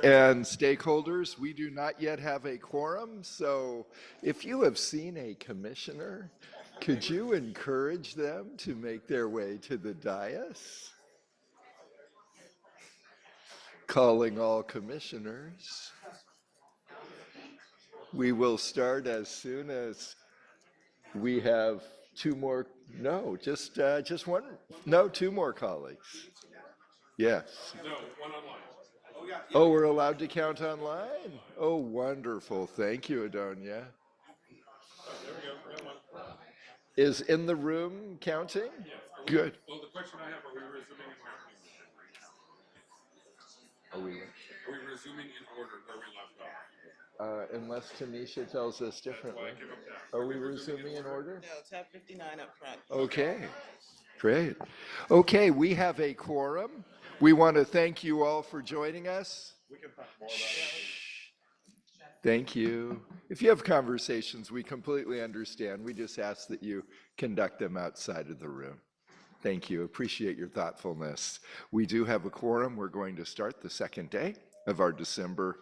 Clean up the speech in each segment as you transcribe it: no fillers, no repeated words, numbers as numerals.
and stakeholders, we do not yet have a quorum, so if you have seen a commissioner, could you encourage them to make their way to the dais? Calling all commissioners. We will start as soon as we have two more, no, just one, no, two more colleagues. Yes. No, one online. Oh, we're allowed to count online? Oh, wonderful. Thank you, Adonia. Is in the room counting? Yes. Good. Well, the question I have, are we resuming in order where we left off? Unless Tanisha tells us differently. Are we resuming in order? No, tab 59 up front. Okay, great. Okay, we have a quorum. We want to thank you all for joining us. We can talk more about it. Thank you. If you have conversations, we completely understand. We just ask that you conduct them outside of the room. Thank you. Appreciate your thoughtfulness. We do have a quorum. We're going to start the second day of our December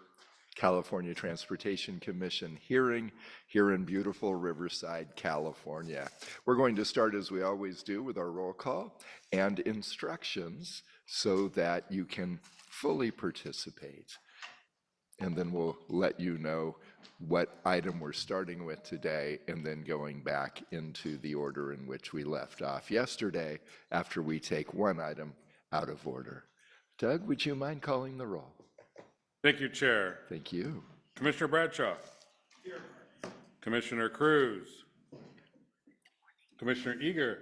California Transportation Commission hearing here in beautiful Riverside, California. We're going to start, as we always do, with our roll call and instructions so that you can fully participate. And then we'll let you know what item we're starting with today and then going back into the order in which we left off yesterday after we take one item out of order. Doug, would you mind calling the roll? Thank you, Chair. Thank you. Commissioner Bradshaw. Here. Commissioner Cruz. Commissioner Eager.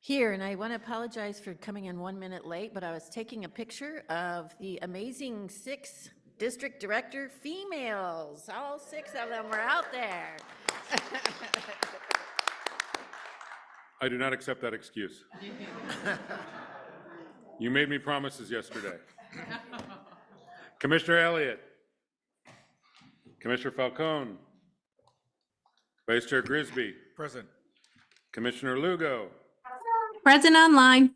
Here, and I want to apologize for coming in 1 minute late, but I was taking a picture of the amazing 6 district director females. All 6 of them were out there. I do not accept that excuse. You made me promises yesterday. Commissioner Elliott. Commissioner Falcone. Vice Chair Grisby. Present. Commissioner Lugo. Present online.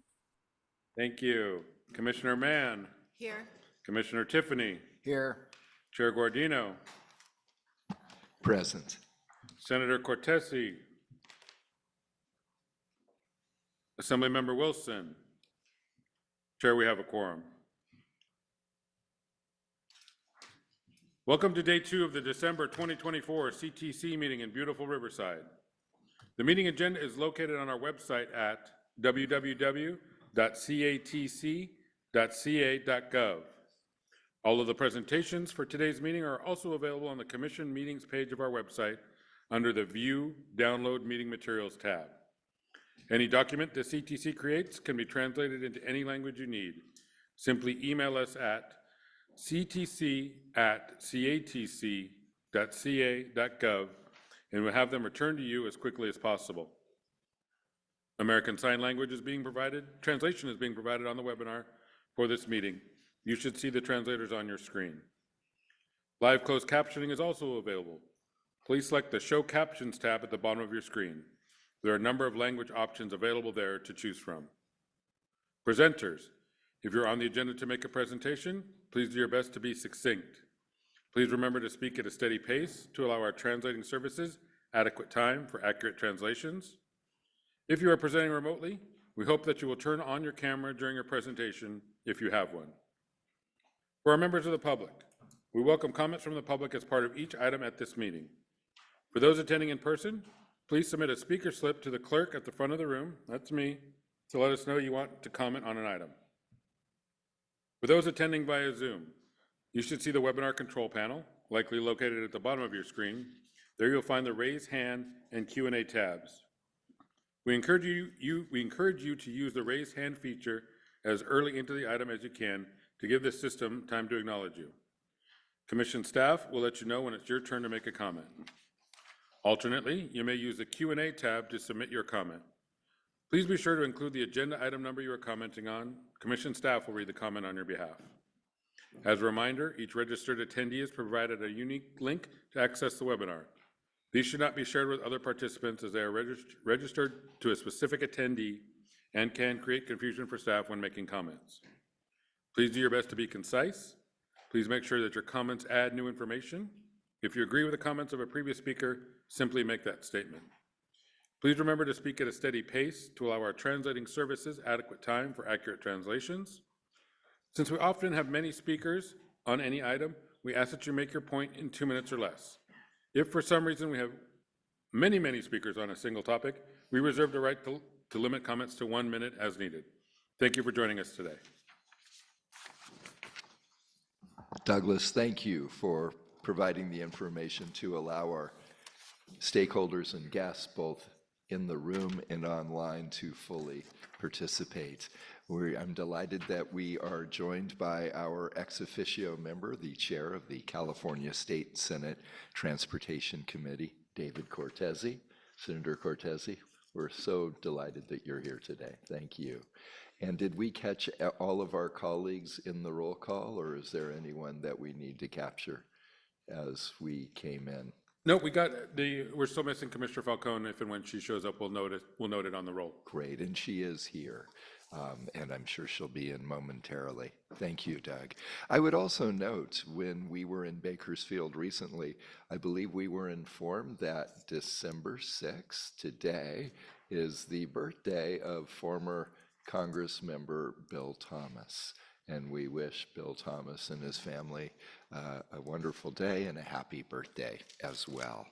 Thank you. Commissioner Mann. Here. Commissioner Tiffany. Here. Chair Guardino. Present. Senator Cortese. Assemblymember Wilson. Chair, we have a quorum. Welcome to day 2 of the December 2024 CTC meeting in beautiful Riverside. The meeting agenda is located on our website at www.catc.ca.gov. All of the presentations for today's meeting are also available on the Commission Meetings page of our website under the View, Download Meeting Materials tab. Any document the CTC creates can be translated into any language you need. Simply email us at ctc@catc.ca.gov and we'll have them returned to you as quickly as possible. American Sign Language is being provided, translation is being provided on the webinar for this meeting. You should see the translators on your screen. Live closed captioning is also available. Please select the Show Captions tab at the bottom of your screen. There are a number of language options available there to choose from. Presenters, if you're on the agenda to make a presentation, please do your best to be succinct. Please remember to speak at a steady pace to allow our translating services adequate time for accurate translations. If you are presenting remotely, we hope that you will turn on your camera during your presentation if you have one. For our members of the public, we welcome comments from the public as part of each item at this meeting. For those attending in person, please submit a speaker slip to the clerk at the front of the room, that's me, to let us know you want to comment on an item. For those attending via Zoom, you should see the webinar control panel, likely located at the bottom of your screen. There you'll find the raise hand and Q&A tabs. We encourage you to use the raise hand feature as early into the item as you can to give the system time to acknowledge you. Commission staff will let you know when it's your turn to make a comment. Alternately, you may use the Q&A tab to submit your comment. Please be sure to include the agenda item number you are commenting on. Commission staff will read the comment on your behalf. As a reminder, each registered attendee is provided a unique link to access the webinar. These should not be shared with other participants as they are registered to a specific attendee and can create confusion for staff when making comments. Please do your best to be concise. Please make sure that your comments add new information. If you agree with the comments of a previous speaker, simply make that statement. Please remember to speak at a steady pace to allow our translating services adequate time for accurate translations. Since we often have many speakers on any item, we ask that you make your point in 2 minutes or less. If for some reason we have many speakers on a single topic, we reserve the right to limit comments to 1 minute as needed. Thank you for joining us today. Douglas, thank you for providing the information to allow our stakeholders and guests, both in the room and online, to fully participate. I'm delighted that we are joined by our ex officio member, the chair of the California State Senate Transportation Committee, David Cortese. Senator Cortese, we're so delighted that you're here today. Thank you. And did we catch all of our colleagues in the roll call, or is there anyone that we need to capture as we came in? No, we're still missing Commissioner Falcone. If and when she shows up, we'll note it on the roll. Great, and she is here, and I'm sure she'll be in momentarily. Thank you, Doug. I would also note, when we were in Bakersfield recently, I believe we were informed that December 6th, today, is the birthday of former Congress member Bill Thomas. And we wish Bill Thomas and his family a wonderful day and a happy birthday as well.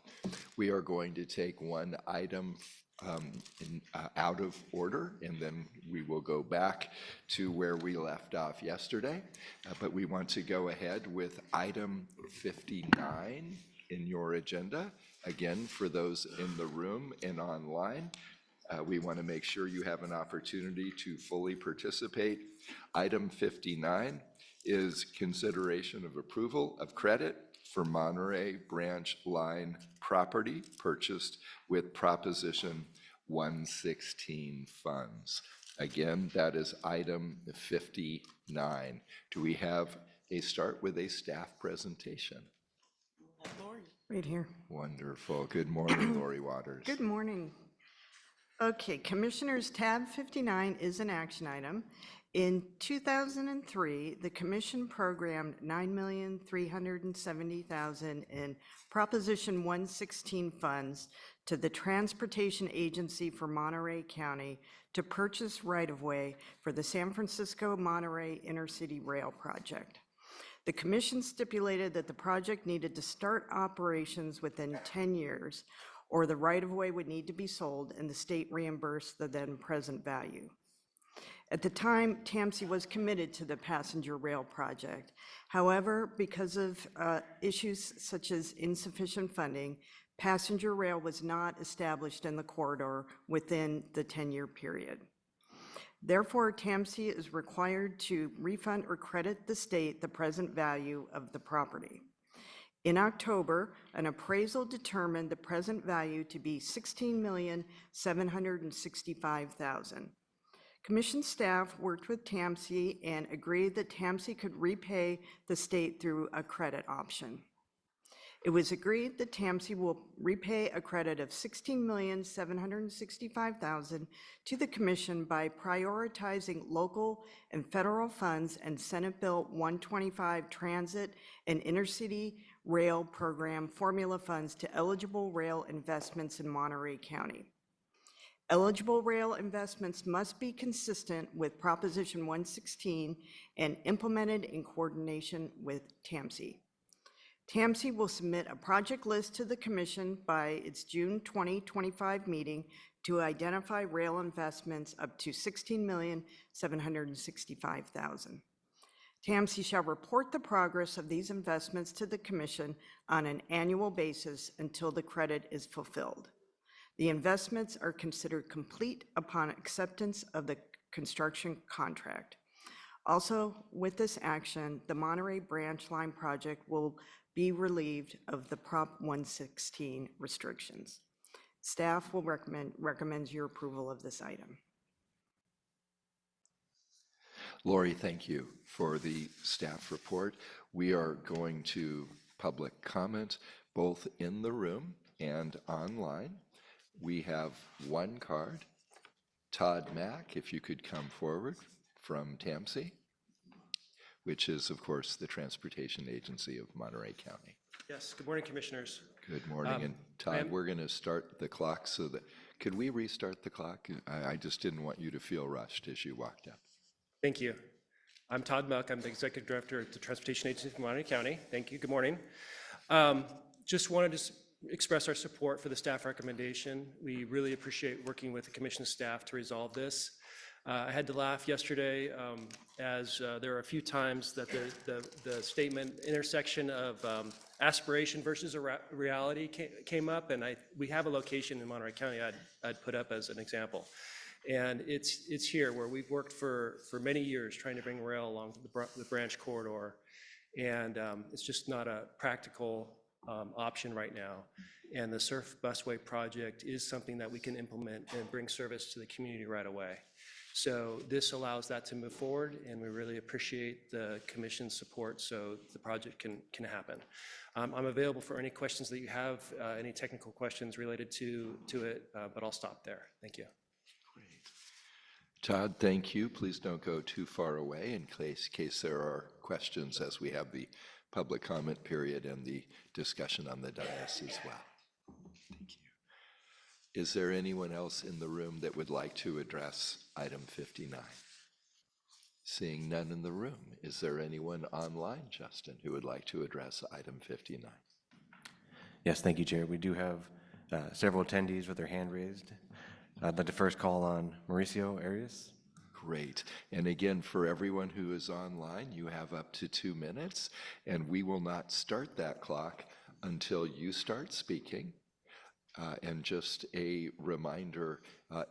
We are going to take one item out of order, and then we will go back to where we left off yesterday. But we want to go ahead with item 59 in your agenda. Again, for those in the room and online, we want to make sure you have an opportunity to fully participate. Item 59 is consideration of approval of credit for Monterey Branch Line property purchased with Proposition 116 funds. Again, that is item 59. Do we have a start with a staff presentation? Right here. Wonderful. Good morning, Lori Waters. Good morning. Okay, Commissioners, tab 59 is an action item. In 2003, the Commission programmed $9,370,000 in Proposition 116 funds to the Transportation Agency for Monterey County to purchase right-of-way for the San Francisco-Monterey Intercity Rail Project. The Commission stipulated that the project needed to start operations within 10 years, or the right-of-way would need to be sold and the state reimburse the then present value. At the time, TAMC was committed to the passenger rail project. However, because of issues such as insufficient funding, passenger rail was not established in the corridor within the 10-year period. Therefore, TAMC is required to refund or credit the state the present value of the property. In October, an appraisal determined the present value to be $16,765,000. Commission staff worked with TAMC and agreed that TAMC could repay the state through a credit option. It was agreed that TAMC will repay a credit of $16,765,000 to the Commission by prioritizing local and federal funds and Senate Bill 125 Transit and Intercity Rail Program formula funds to eligible rail investments in Monterey County. Eligible rail investments must be consistent with Proposition 116 and implemented in coordination with TAMC. TAMC will submit a project list to the Commission by its June 2025 meeting to identify rail investments up to $16,765,000. TAMC shall report the progress of these investments to the Commission on an annual basis until the credit is fulfilled. The investments are considered complete upon acceptance of the construction contract. Also, with this action, the Monterey Branch Line project will be relieved of the Prop 116 restrictions. Staff will recommends your approval of this item. Lori, thank you for the staff report. We are going to public comment both in the room and online. We have one card. Todd Mack, if you could come forward from TAMC. which is, of course, the Transportation Agency of Monterey County. Yes, good morning, Commissioners. Good morning. And Todd, we're going to start the clock so that, could we restart the clock? I just didn't want you to feel rushed as you walked up. Thank you. I'm Todd Muck. I'm the Executive Director at the Transportation Agency of Monterey County. Thank you. Good morning. Just wanted to express our support for the staff recommendation. We really appreciate working with the Commission staff to resolve this. I had to laugh yesterday as there were a few times that the statement intersection of aspiration versus a reality came up, and we have a location in Monterey County I'd put up as an example. And it's here where we've worked for many years trying to bring rail along the branch corridor, and it's just not a practical option right now. And the Surf Busway project is something that we can implement and bring service to the community right away. So this allows that to move forward, and we really appreciate the Commission's support so the project can happen. I'm available for any questions that you have, any technical questions related to it, but I'll stop there. Thank you. Great. Todd, thank you. Please don't go too far away in case there are questions as we have the public comment period and the discussion on the dais as well. Thank you. Is there anyone else in the room that would like to address item 59? Seeing none in the room, is there anyone online, Justin, who would like to address item 59? Yes, thank you, Chair. We do have several attendees with their hand raised. I'd like to first call on Mauricio Arias. Great. And again, for everyone who is online, you have up to 2 minutes, and we will not start that clock until you start speaking. And just a reminder,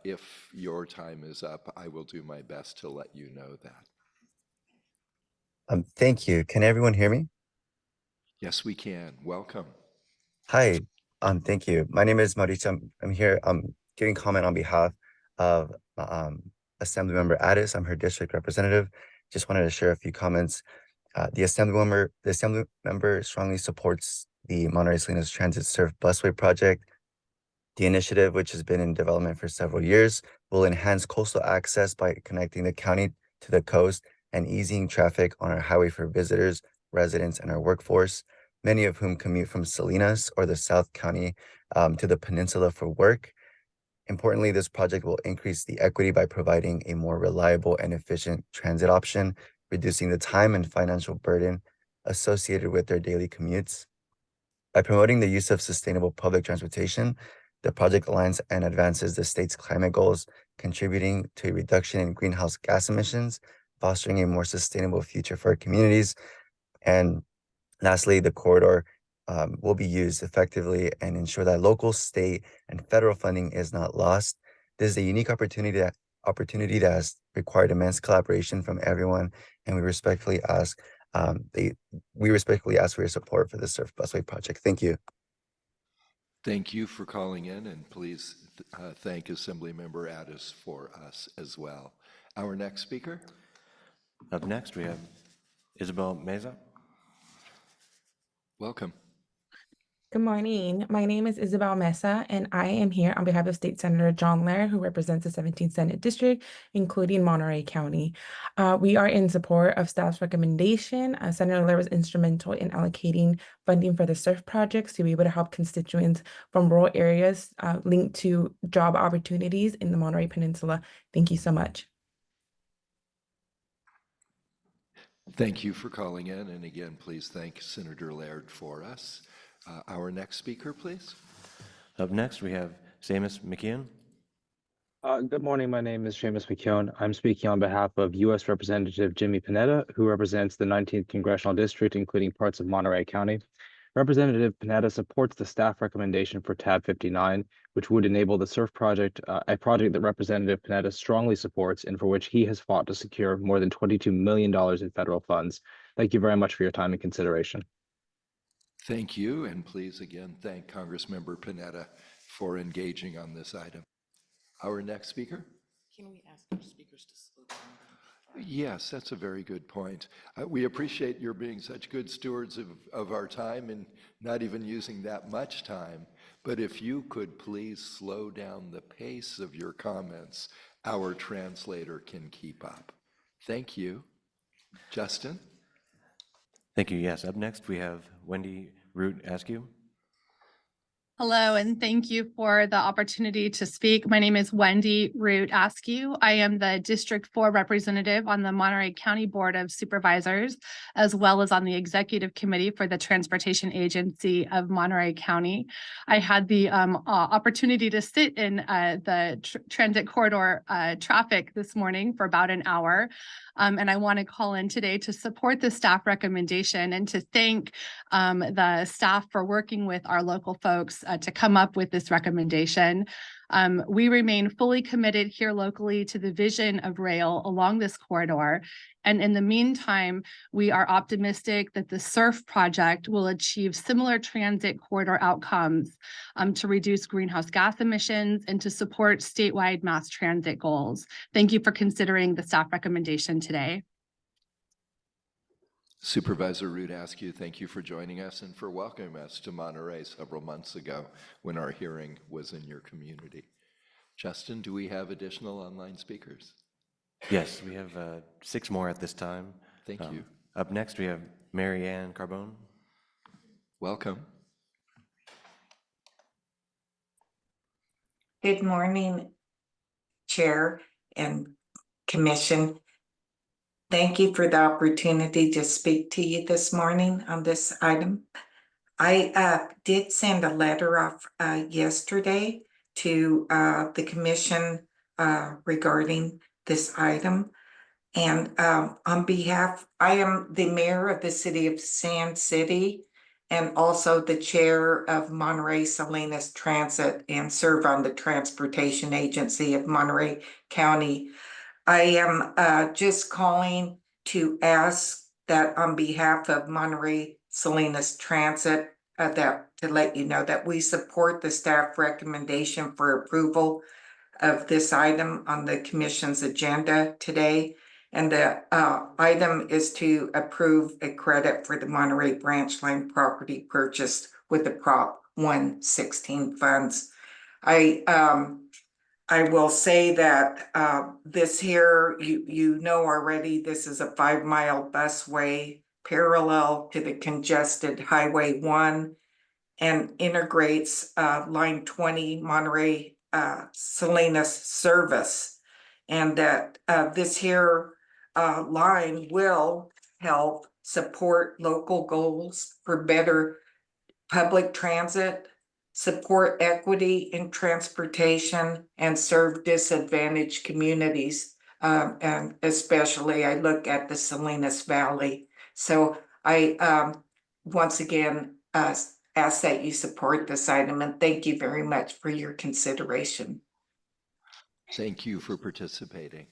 if your time is up, I will do my best to let you know that. Thank you. Can everyone hear me? Yes, we can. Welcome. Hi. Thank you. My name is Mauricio. I'm here. Giving comment on behalf of Assemblymember Addis. I'm her district representative. Just wanted to share a few comments. The Assemblymember strongly supports the Monterey Salinas Transit Surf Busway project. The initiative, which has been in development for several years, will enhance coastal access by connecting the county to the coast and easing traffic on our highway for visitors, residents, and our workforce, many of whom commute from Salinas or the South County to the peninsula for work. Importantly, this project will increase the equity by providing a more reliable and efficient transit option, reducing the time and financial burden associated with their daily commutes. By promoting the use of sustainable public transportation, the project aligns and advances the state's climate goals, contributing to a reduction in greenhouse gas emissions, fostering a more sustainable future for our communities. And lastly, the corridor will be used effectively and ensure that local, state, and federal funding is not lost. This is a unique opportunity that has required immense collaboration from everyone, and we respectfully ask for your support for the Surf Busway project. Thank you. Thank you for calling in, and please thank Assemblymember Addis for us as well. Our next speaker? Up next, we have Isabel Meza. Welcome. Good morning. My name is Isabel Mesa, and I am here on behalf of State Senator John Lair, who represents the 17th Senate District, including Monterey County. We are in support of staff's recommendation. Senator Lair was instrumental in allocating funding for the SURF projects to be able to help constituents from rural areas linked to job opportunities in the Monterey Peninsula. Thank you so much. Thank you for calling in, and again, please thank Senator Laird for us. Our next speaker, please. Up next, we have Seamus McKeon. Good morning. My name is Seamus McKeown. I'm speaking on behalf of U.S. Representative Jimmy Panetta, who represents the 19th Congressional District, including parts of Monterey County. Representative Panetta supports the staff recommendation for tab 59, which would enable the SURF project, a project that Representative Panetta strongly supports and for which he has fought to secure more than $22 million in federal funds. Thank you very much for your time and consideration. Thank you, and please again thank Congressmember Panetta for engaging on this item. Our next speaker? Can we ask our speakers to slow down? Yes, that's a very good point. We appreciate your being such good stewards of our time and not even using that much time. But if you could please slow down the pace of your comments, our translator can keep up. Thank you. Justin? Thank you. Yes, up next, we have Wendy Root Askew. Hello, and thank you for the opportunity to speak. My name is Wendy Root Askew. I am the District 4 representative on the Monterey County Board of Supervisors, as well as on the Executive Committee for the Transportation Agency of Monterey County. I had the opportunity to sit in the transit corridor traffic this morning for about an hour. And I want to call in today to support the staff recommendation and to thank the staff for working with our local folks to come up with this recommendation. We remain fully committed here locally to the vision of rail along this corridor. And in the meantime, we are optimistic that the SURF project will achieve similar transit corridor outcomes to reduce greenhouse gas emissions and to support statewide mass transit goals. Thank you for considering the staff recommendation today. Supervisor Root Askew, thank you for joining us and for welcoming us to Monterey several months ago when our hearing was in your community. Justin, do we have additional online speakers? Yes, we have 6 more at this time. Thank you. Up next, we have Mary Ann Carbone. Welcome. Good morning, Chair and Commission. Thank you for the opportunity to speak to you this morning on this item. I did send a letter off yesterday to the Commission regarding this item. And on behalf, I am the mayor of the city of Sand City and also the chair of Monterey Salinas Transit and serve on the Transportation Agency of Monterey County. I am just calling to ask that on behalf of Monterey Salinas Transit, to let you know that we support the staff recommendation for approval of this item on the commission's agenda today. And the item is to approve a credit for the Monterey branch line property purchased with the Prop 116 funds. I will say that this here, you know already, this is a 5-mile busway parallel to the congested Highway 1 and integrates line 20 Monterey Salinas service. And that this here line will help support local goals for better public transit, support equity in transportation, and serve disadvantaged communities. And especially I look at the Salinas Valley. So I once again ask that you support this item, and thank you very much for your consideration. Thank you for participating.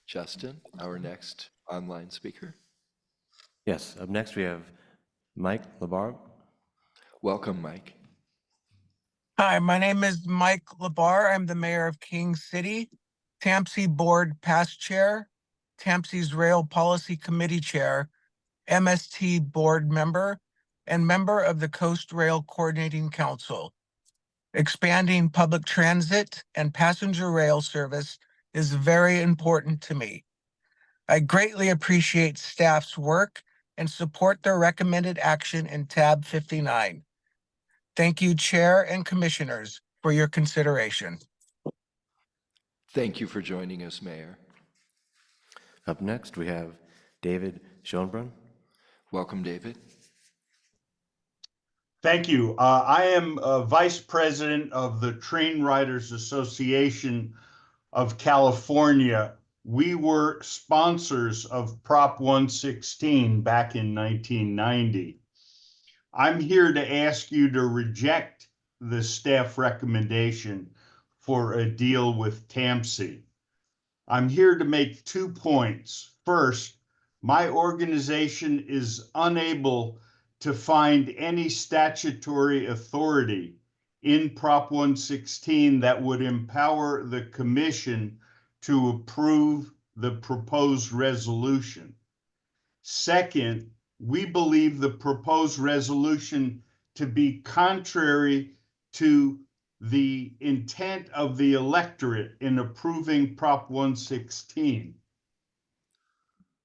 Justin, our next online speaker. Yes, up next, we have Mike Labarbe. Welcome, Mike. Hi, my name is Mike Labar. I'm the mayor of King City, TAMC Board Past Chair, TAMC's Rail Policy Committee Chair, MST Board Member, and member of the Coast Rail Coordinating Council. Expanding public transit and passenger rail service is very important to me. I greatly appreciate staff's work and support their recommended action in tab 59. Thank you, Chair and Commissioners, for your consideration. Thank you for joining us, Mayor. Up next, we have David Schoenbrunn. Welcome, David. Thank you. I am Vice President of the Train Riders Association of California. We were sponsors of Prop 116 back in 1990. I'm here to ask you to reject the staff recommendation for a deal with TAMC. I'm here to make 2 points. First, my organization is unable to find any statutory authority in Prop 116 that would empower the commission to approve the proposed resolution. Second, we believe the proposed resolution to be contrary to the intent of the electorate in approving Prop 116.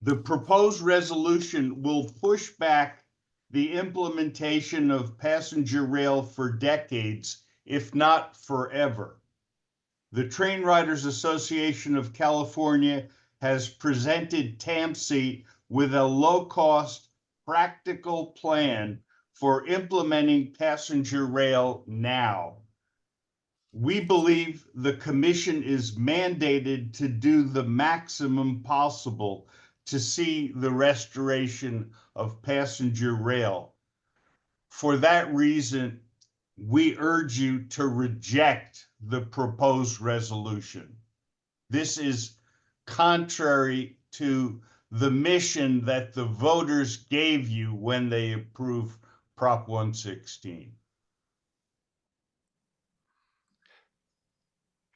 The proposed resolution will push back the implementation of passenger rail for decades, if not forever. The Train Riders Association of California has presented TAMC with a low-cost, practical plan for implementing passenger rail now. We believe the commission is mandated to do the maximum possible to see the restoration of passenger rail. For that reason, we urge you to reject the proposed resolution. This is contrary to the mission that the voters gave you when they approved Prop 116.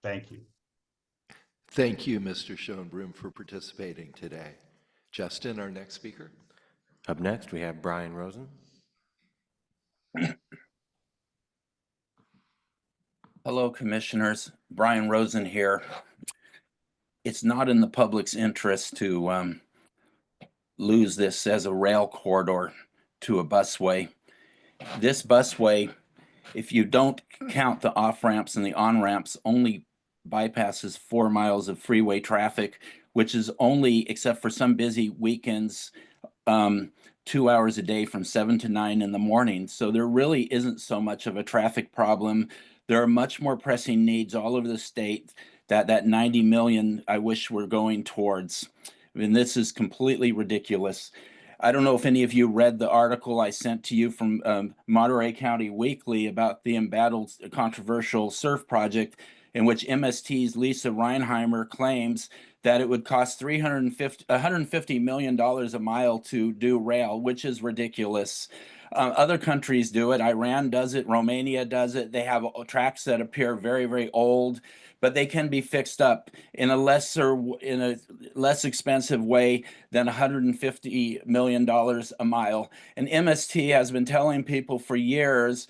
Thank you. Thank you, Mr. Schoenbroom, for participating today. Justin, our next speaker. Up next, we have Brian Rosen. Hello, Commissioners. Brian Rosen here. It's not in the public's interest to lose this as a rail corridor to a busway. This busway, if you don't count the off-ramps and the on-ramps, only bypasses 4 miles of freeway traffic, which is only, except for some busy weekends, 2 hours a day from 7 to 9 in the morning. So there really isn't so much of a traffic problem. There are much more pressing needs all over the state that 90 million I wish we're going towards. I mean, this is completely ridiculous. I don't know if any of you read the article I sent to you from Monterey County Weekly about the embattled controversial surf project, in which MST's Lisa Reinheimer claims that it would cost $150 million a mile to do rail, which is ridiculous. Other countries do it. Iran does it. Romania does it. They have tracks that appear very, very old, but they can be fixed up in a less expensive way than $150 million a mile. And MST has been telling people for years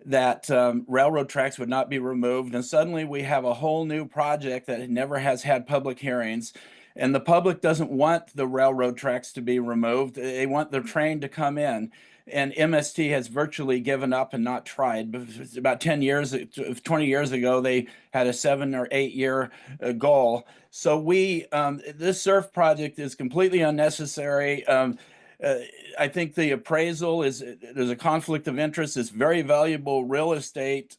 that railroad tracks would not be removed. And suddenly we have a whole new project that never has had public hearings. And the public doesn't want the railroad tracks to be removed. They want the train to come in. And MST has virtually given up and not tried. About 20 years ago, they had a 7 or 8 year goal. So this surf project is completely unnecessary. I think the appraisal there's a conflict of interest. It's very valuable real estate,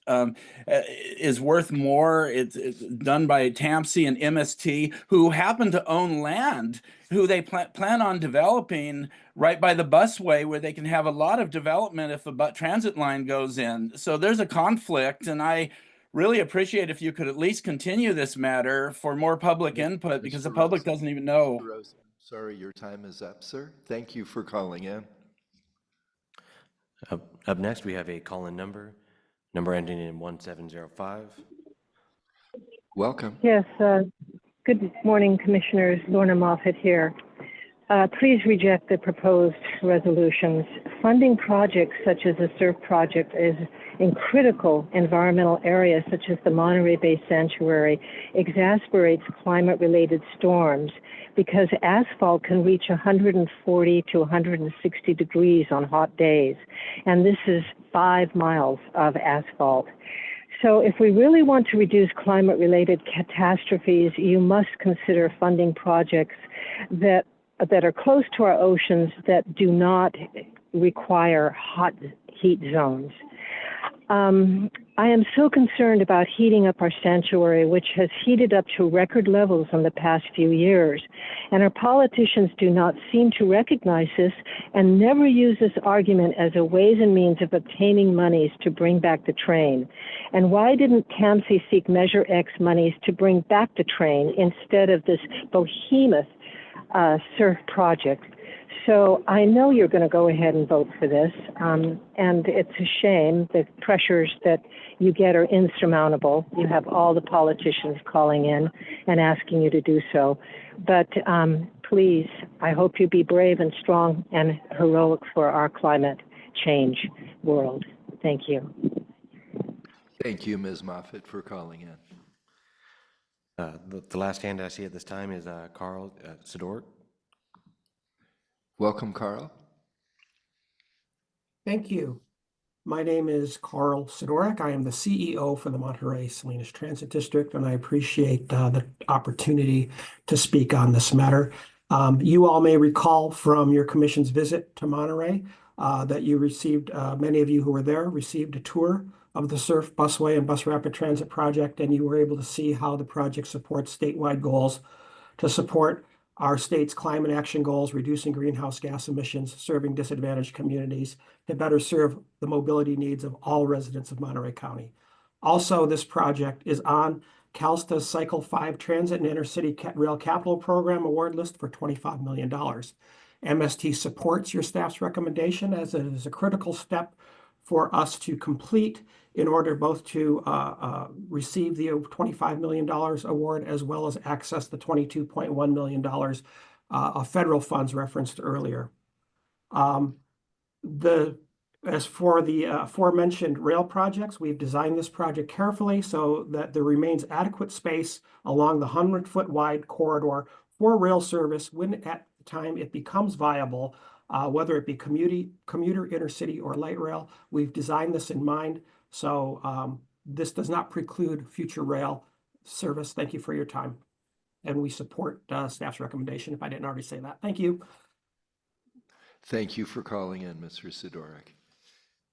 is worth more. It's done by TAMC and MST, who happen to own land, who they plan on developing right by the busway, where they can have a lot of development if the transit line goes in. So there's a conflict, and I really appreciate if you could at least continue this matter for more public input, because the public doesn't even know. Mr. Rosen, sorry, your time is up, sir. Thank you for calling in. Up next, we have a call-in number ending in 1705. Welcome. Yes, good morning, Commissioners. Lorna Moffett here. Please reject the proposed resolutions. Funding projects such as the SURF project is in critical environmental areas such as the Monterey Bay Sanctuary exasperates climate-related storms because asphalt can reach 140 to 160 degrees on hot days, and this is 5 miles of asphalt. So if we really want to reduce climate-related catastrophes, you must consider funding projects that are close to our oceans that do not require hot heat zones. I am so concerned about heating up our sanctuary, which has heated up to record levels in the past few years. And our politicians do not seem to recognize this and never use this argument as a ways and means of obtaining monies to bring back the train. And why didn't TAMC seek Measure X monies to bring back the train instead of this behemoth surf project? So I know you're going to go ahead and vote for this, and it's a shame. The pressures that you get are insurmountable. You have all the politicians calling in and asking you to do so. But please, I hope you be brave and strong and heroic for our climate change world. Thank you. Thank you, Ms. Moffett, for calling in. The last hand I see at this time is Carl Sidort. Welcome, Carl. Thank you. My name is Carl Sidorek. I am the CEO for the Monterey Salinas Transit District, and I appreciate the opportunity to speak on this matter. You all may recall from your commission's visit to Monterey that you received, many of you who were there, received a tour of the Surf Busway and Bus Rapid Transit project, and you were able to see how the project supports statewide goals to support our state's climate action goals, reducing greenhouse gas emissions, serving disadvantaged communities, to better serve the mobility needs of all residents of Monterey County. Also, this project is on CalSTA's Cycle 5 Transit and Intercity Rail Capital Program award list for $25 million. MST supports your staff's recommendation as it is a critical step for us to complete in order both to receive the $25 million award as well as access the $22.1 million of federal funds referenced earlier. As for the aforementioned rail projects, we've designed this project carefully so that there remains adequate space along the 100-foot wide corridor for rail service when at the time it becomes viable, whether it be commuter, intercity, or light rail. We've designed this in mind, so this does not preclude future rail service. Thank you for your time. And we support staff's recommendation, if I didn't already say that. Thank you. Thank you for calling in, Mr. Sidorek.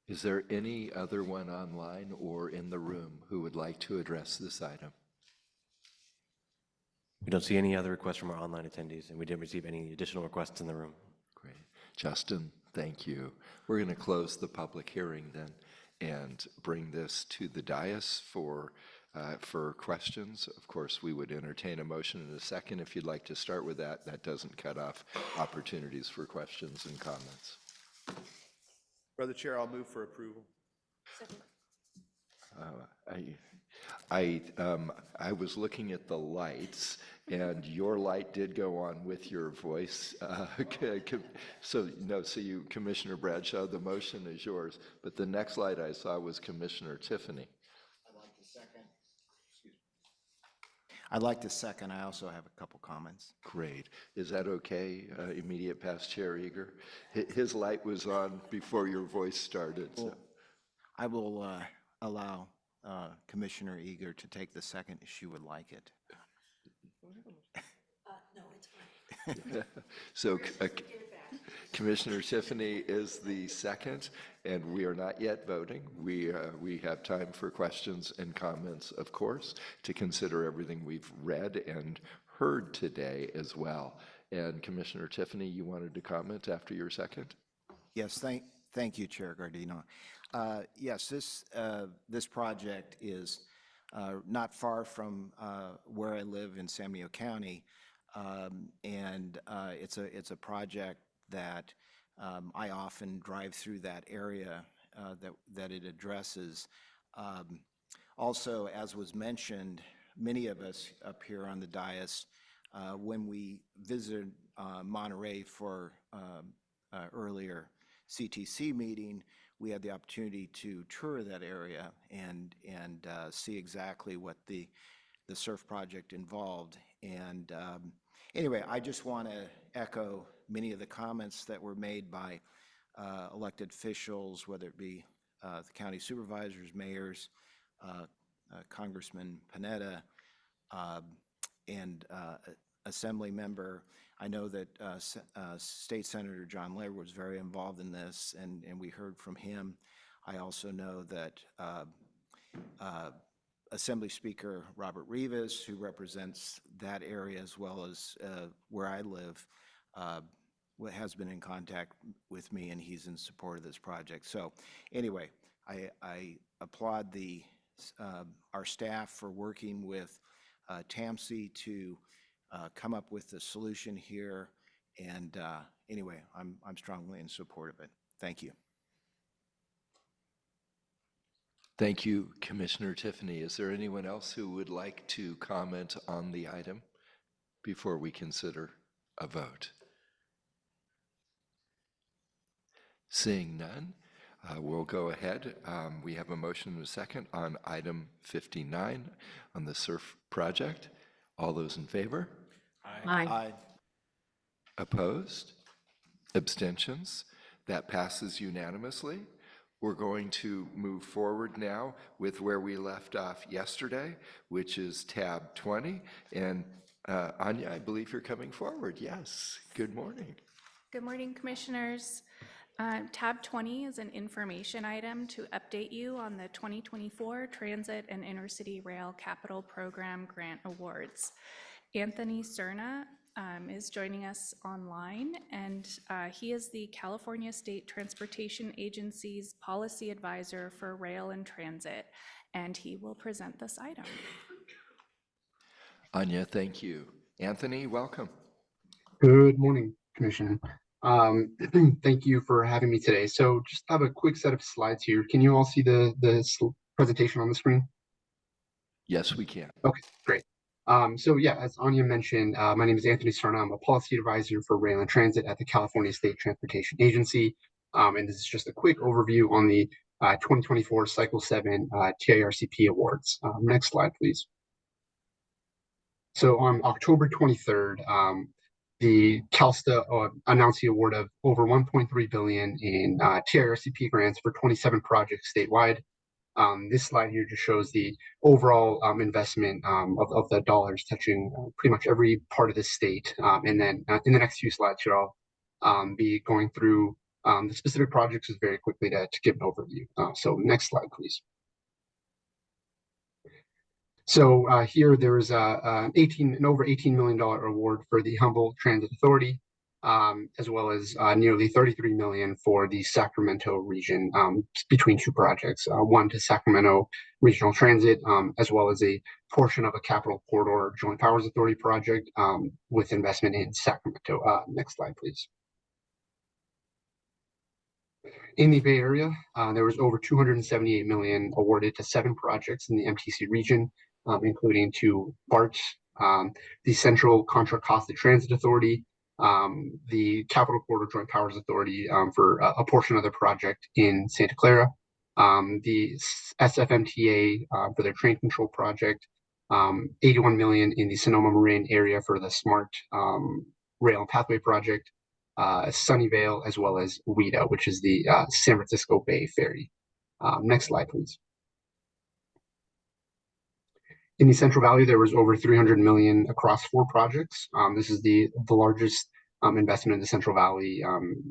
Is there any other one online or in the room who would like to address this item? We don't see any other requests from our online attendees, and we didn't receive any additional requests in the room. Great. Justin, thank you. We're going to close the public hearing then and bring this to the dais for questions. Of course, we would entertain a motion in a second if you'd like to start with that. That doesn't cut off opportunities for questions and comments. Brother Chair, I'll move for approval. I was looking at the lights, and your light did go on with your voice. So you, Commissioner Bradshaw, the motion is yours. But the next light I saw was Commissioner Tiffany. I'd like to second. I also have a couple comments. Great. Is that okay, immediate past Chair Eager? His light was on before your voice started. So. I will allow Commissioner Eager to take the second if she would like it. No, it's fine. So Commissioner Tiffany is the second, and we are not yet voting. We have time for questions and comments, of course, to consider everything we've read and heard today as well. And Commissioner Tiffany, you wanted to comment after your second? Yes, thank you, Chair Gardino. Yes, this project is not far from where I live in San Mateo County, and it's a project that I often drive through that area that it addresses. Also, as was mentioned, many of us up here on the dais, when we visited Monterey for earlier CTC meeting, we had the opportunity to tour that area and see exactly what the surf project involved. And anyway, I just want to echo many of the comments that were made by elected officials, whether it be the county supervisors, mayors, Congressman Panetta, and Assembly member. I know that State Senator John Laird was very involved in this, and we heard from him. I also know that Assembly Speaker Robert Rivas, who represents that area as well as where I live, has been in contact with me, and he's in support of this project. So anyway, I applaud our staff for working with TAMC to come up with the solution here. And anyway, I'm strongly in support of it. Thank you. Thank you, Commissioner Tiffany. Is there anyone else who would like to comment on the item before we consider a vote? Seeing none, we'll go ahead. We have a motion and a second on item 59 on the SURF project. All those in favor? Aye. Opposed? Abstentions? That passes unanimously. We're going to move forward now with where we left off yesterday, which is tab 20. And Anya, I believe you're coming forward. Yes. Good morning. Good morning, Commissioners. Tab 20 is an information item to update you on the 2024 Transit and Intercity Rail Capital Program Grant Awards. Anthony Cerna is joining us online, and he is the California State Transportation Agency's Policy Advisor for Rail and Transit, and he will present this item. Anya, thank you. Anthony, welcome. Good morning, Commissioner. Thank you for having me today. So just have a quick set of slides here. Can you all see the presentation on the screen? Yes, we can. Okay, great. So yeah, as Anya mentioned, my name is Anthony Cerna. I'm a policy advisor for Rail and Transit at the California State Transportation Agency. And this is just a quick overview on the 2024 Cycle 7 TIRCP awards. Next slide, please. So on October 23rd, the CalSTA announced the award of over $1.3 billion in TIRCP grants for 27 projects statewide. This slide here just shows the overall investment of the dollars touching pretty much every part of the state. And then in the next few slides here, I'll be going through the specific projects just very quickly to give an overview. So next slide, please. So here there is an over $18 million award for the Humboldt Transit Authority, as well as nearly $33 million for the Sacramento region between two projects, one to Sacramento Regional Transit, as well as a portion of a Capital Corridor Joint Powers Authority project with investment in Sacramento. Next slide, please. In the Bay Area, there was over $278 million awarded to 7 projects in the MTC region, including to BART, the Central Contra Costa Transit Authority, the Capital Corridor Joint Powers Authority for a portion of the project in Santa Clara, the SFMTA for their train control project, $81 million in the Sonoma Marin area for the Smart Rail and Pathway project, Sunnyvale, as well as WIDA, which is the San Francisco Bay Ferry. Next slide, please. In the Central Valley, there was over $300 million across 4 projects. This is the largest investment in the Central Valley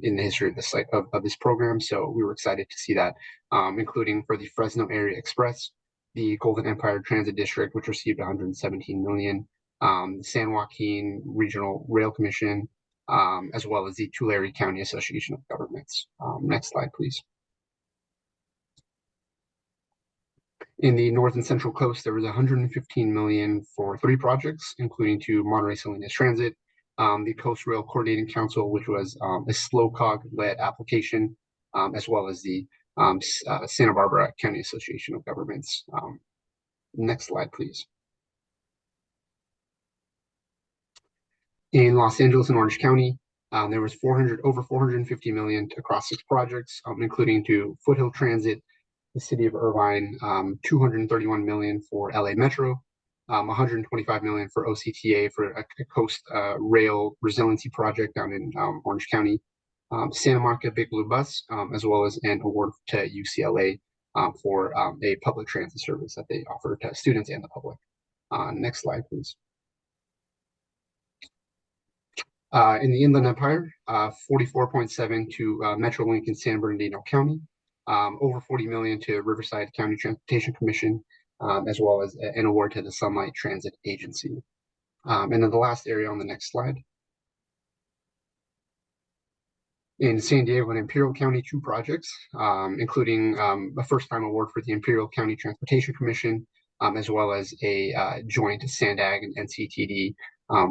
in the history of this of this program. So we were excited to see that, including for the Fresno Area Express, the Golden Empire Transit District, which received $117 million, the San Joaquin Regional Rail Commission, as well as the Tulare County Association of Governments. Next slide, please. In the North and Central Coast, there was $115 million for 3 projects, including to Monterey Salinas Transit, the Coast Rail Coordinating Council, which was a SLOCOG-led application, as well as the Santa Barbara County Association of Governments. Next slide, please. In Los Angeles and Orange County, there was over $450 million across 6 projects, including to Foothill Transit, the City of Irvine, $231 million for LA Metro, $125 million for OCTA for a coast rail resiliency project down in Orange County, Santa Monica Big Blue Bus, as well as an award to UCLA for a public transit service that they offer to students and the public. Next slide, please. In the Inland Empire, 44.7 to MetroLink in San Bernardino County, over $40 million to Riverside County Transportation Commission, as well as an award to the Sunlight Transit Agency. And then the last area on the next slide. In San Diego and Imperial County, 2 projects, including a first-time award for the Imperial County Transportation Commission, as well as a joint SANDAG and NCTD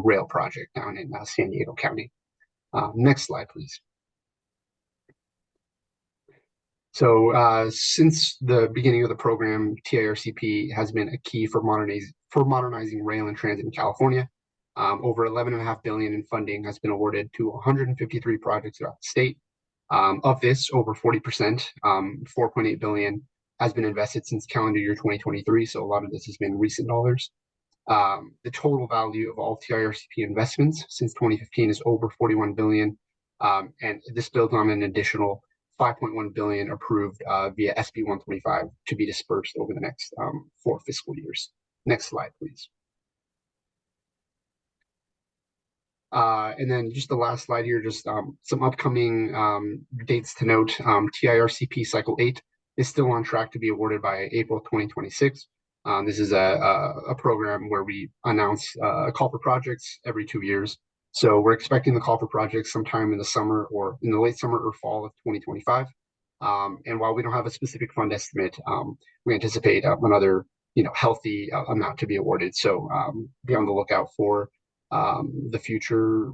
rail project down in San Diego County. Next slide, please. So since the beginning of the program, TIRCP has been a key for modernizing rail and transit in California. Over $11.5 billion in funding has been awarded to 153 projects throughout the state. Of this, over 40%, $4.8 billion, has been invested since calendar year 2023. So a lot of this has been recent dollars. The total value of all TIRCP investments since 2015 is over $41 billion, And this builds on an additional 5.1 billion approved via SB 125 to be dispersed over the next 4 fiscal years. Next slide, please. And then just the last slide here, just some upcoming dates to note. TIRCP Cycle 8 is still on track to be awarded by April 2026. This is a program where we announce a call for projects every 2 years. So we're expecting the call for projects sometime in the summer or in the late summer or fall of 2025. And while we don't have a specific fund estimate, we anticipate another healthy amount to be awarded. So be on the lookout for the future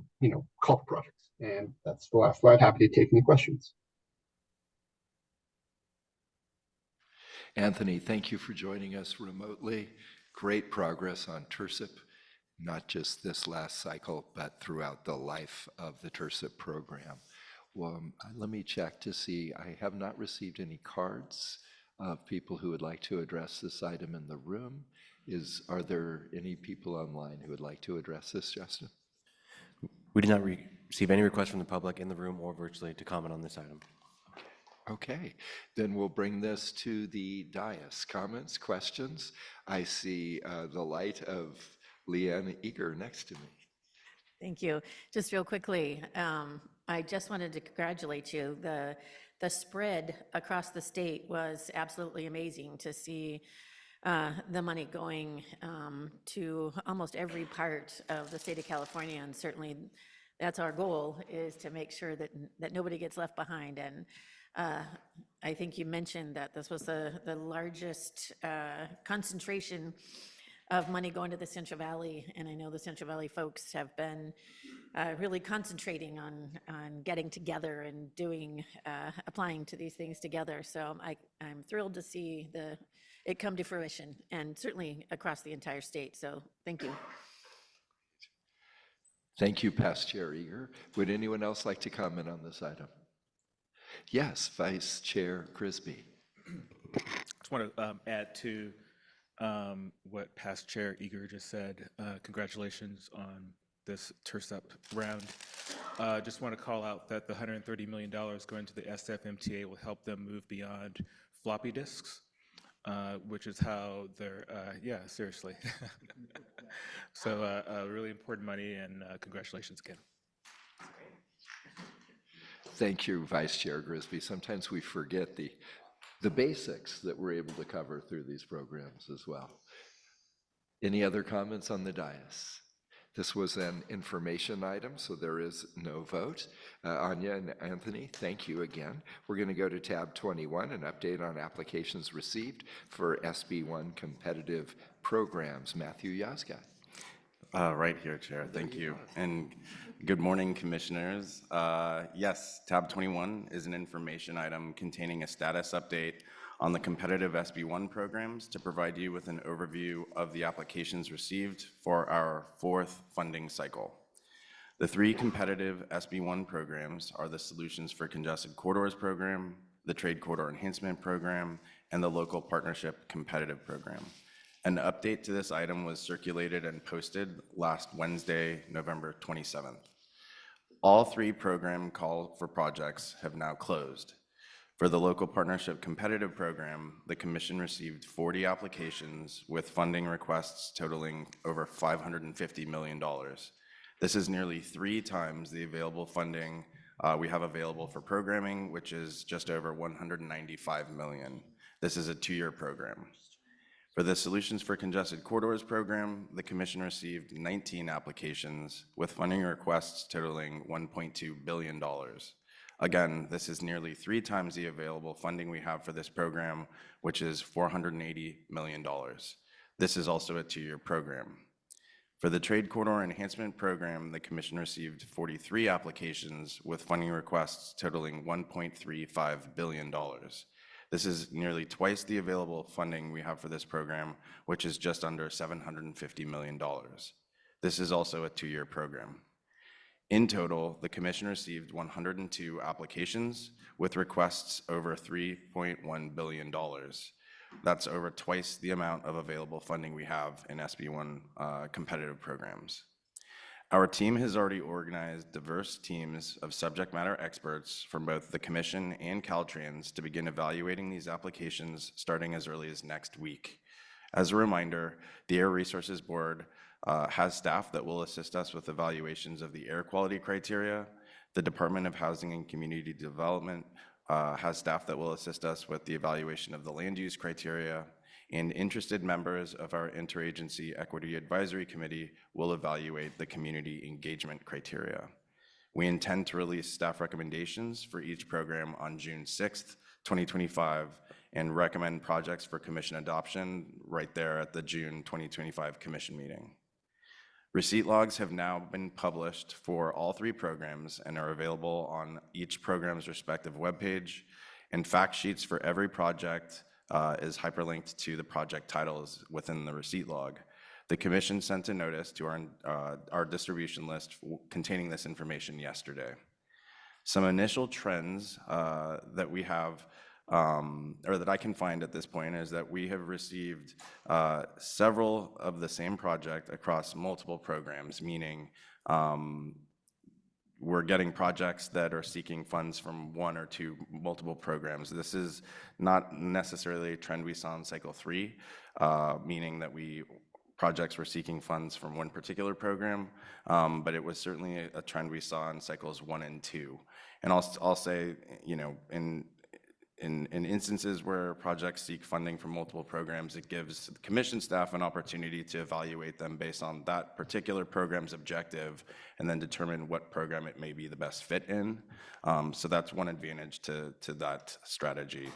call for projects. And that's the last slide. Happy to take any questions. Anthony, thank you for joining us remotely. Great progress on TIRCP, not just this last cycle, but throughout the life of the TIRCP program. Well, let me check to see. I have not received any cards of people who would like to address this item in the room. Are there any people online who would like to address this, Justin? We did not receive any requests from the public in the room or virtually to comment on this item. Okay, then we'll bring this to the dais. Comments, questions? I see the light of Leanne Eager next to me. Thank you. Just real quickly, I just wanted to congratulate you. The spread across the state was absolutely amazing to see the money going to almost every part of the state of California, and certainly that's our goal, is to make sure that nobody gets left behind. And I think you mentioned that this was the largest concentration of money going to the Central Valley, and I know the Central Valley folks have been really concentrating on getting together and applying to these things together. So I'm thrilled to see it come to fruition, and certainly across the entire state. So thank you. Thank you, Past Chair Eager. Would anyone else like to comment on this item? Yes, Vice Chair Crisby. I just want to add to what Past Chair Eager just said. Congratulations on this TIRCP round. Just want to call out that the $130 million going to the SFMTA will help them move beyond floppy disks, which is how they're, yeah, seriously. So really important money, and congratulations again. Thank you, Vice Chair Grisby. Sometimes we forget the basics that we're able to cover through these programs as well. Any other comments on the dais? This was an information item, so there is no vote. Anya and Anthony, thank you again. We're going to go to tab 21, an update on applications received for SB1 competitive programs. Matthew Yazga. Right here, Chair. Thank you. And good morning, Commissioners. Yes, tab 21 is an information item containing a status update on the competitive SB1 programs to provide you with an overview of the applications received for our 4th funding cycle. The 3 competitive SB1 programs are the Solutions for Congested Corridors program, the Trade Corridor Enhancement program, and the Local Partnership Competitive program. An update to this item was circulated and posted last Wednesday, November 27th. All 3 program call for projects have now closed. For the Local Partnership Competitive program, the Commission received 40 applications with funding requests totaling over $550 million. This is nearly 3 times the available funding we have available for programming, which is just over $195 million. This is a 2-year program. For the Solutions for Congested Corridors program, the Commission received 19 applications with funding requests totaling $1.2 billion. Again, this is nearly 3 times the available funding we have for this program, which is $480 million. This is also a 2-year program. For the Trade Corridor Enhancement program, the Commission received 43 applications with funding requests totaling $1.35 billion. This is nearly twice the available funding we have for this program, which is just under $750 million. This is also a 2-year program. In total, the Commission received 102 applications with requests over $3.1 billion. That's over twice the amount of available funding we have in SB1 competitive programs. Our team has already organized diverse teams of subject matter experts from both the Commission and Caltrans to begin evaluating these applications starting as early as next week. As a reminder, the Air Resources Board has staff that will assist us with evaluations of the air quality criteria. The Department of Housing and Community Development has staff that will assist us with the evaluation of the land use criteria, and interested members of our Interagency Equity Advisory Committee will evaluate the community engagement criteria. We intend to release staff recommendations for each program on June 6th, 2025, and recommend projects for commission adoption right there at the June 2025 commission meeting. Receipt logs have now been published for all 3 programs and are available on each program's respective webpage, and fact sheets for every project is hyperlinked to the project titles within the receipt log. The Commission sent a notice to our distribution list containing this information yesterday. Some initial trends that we have, or that I can find at this point, is that we have received several of the same project across multiple programs, meaning we're getting projects that are seeking funds from 1 or 2 multiple programs. This is not necessarily a trend we saw in cycle 3, meaning that projects were seeking funds from one particular program, but it was certainly a trend we saw in cycles 1 and 2. And I'll say, you know, in instances where projects seek funding from multiple programs, it gives the Commission staff an opportunity to evaluate them based on that particular program's objective and then determine what program it may be the best fit in. So that's one advantage to that strategy.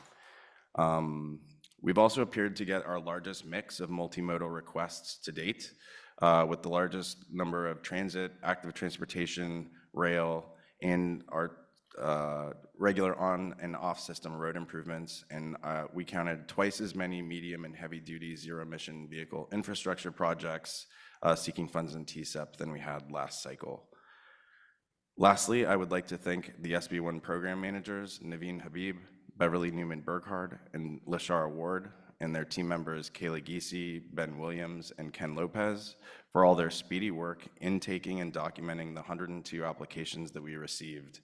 We've also appeared to get our largest mix of multimodal requests to date, with the largest number of transit, active transportation, rail, and our regular on and off system road improvements, and we counted twice as many medium and heavy duty zero emission vehicle infrastructure projects seeking funds in TSEP than we had last cycle. Lastly, I would like to thank the SB1 program managers, Naveen Habib, Beverly Newman Burkhardt, and Lashara Ward, and their team members, Kayla Giese, Ben Williams, and Ken Lopez, for all their speedy work in taking and documenting the 102 applications that we received.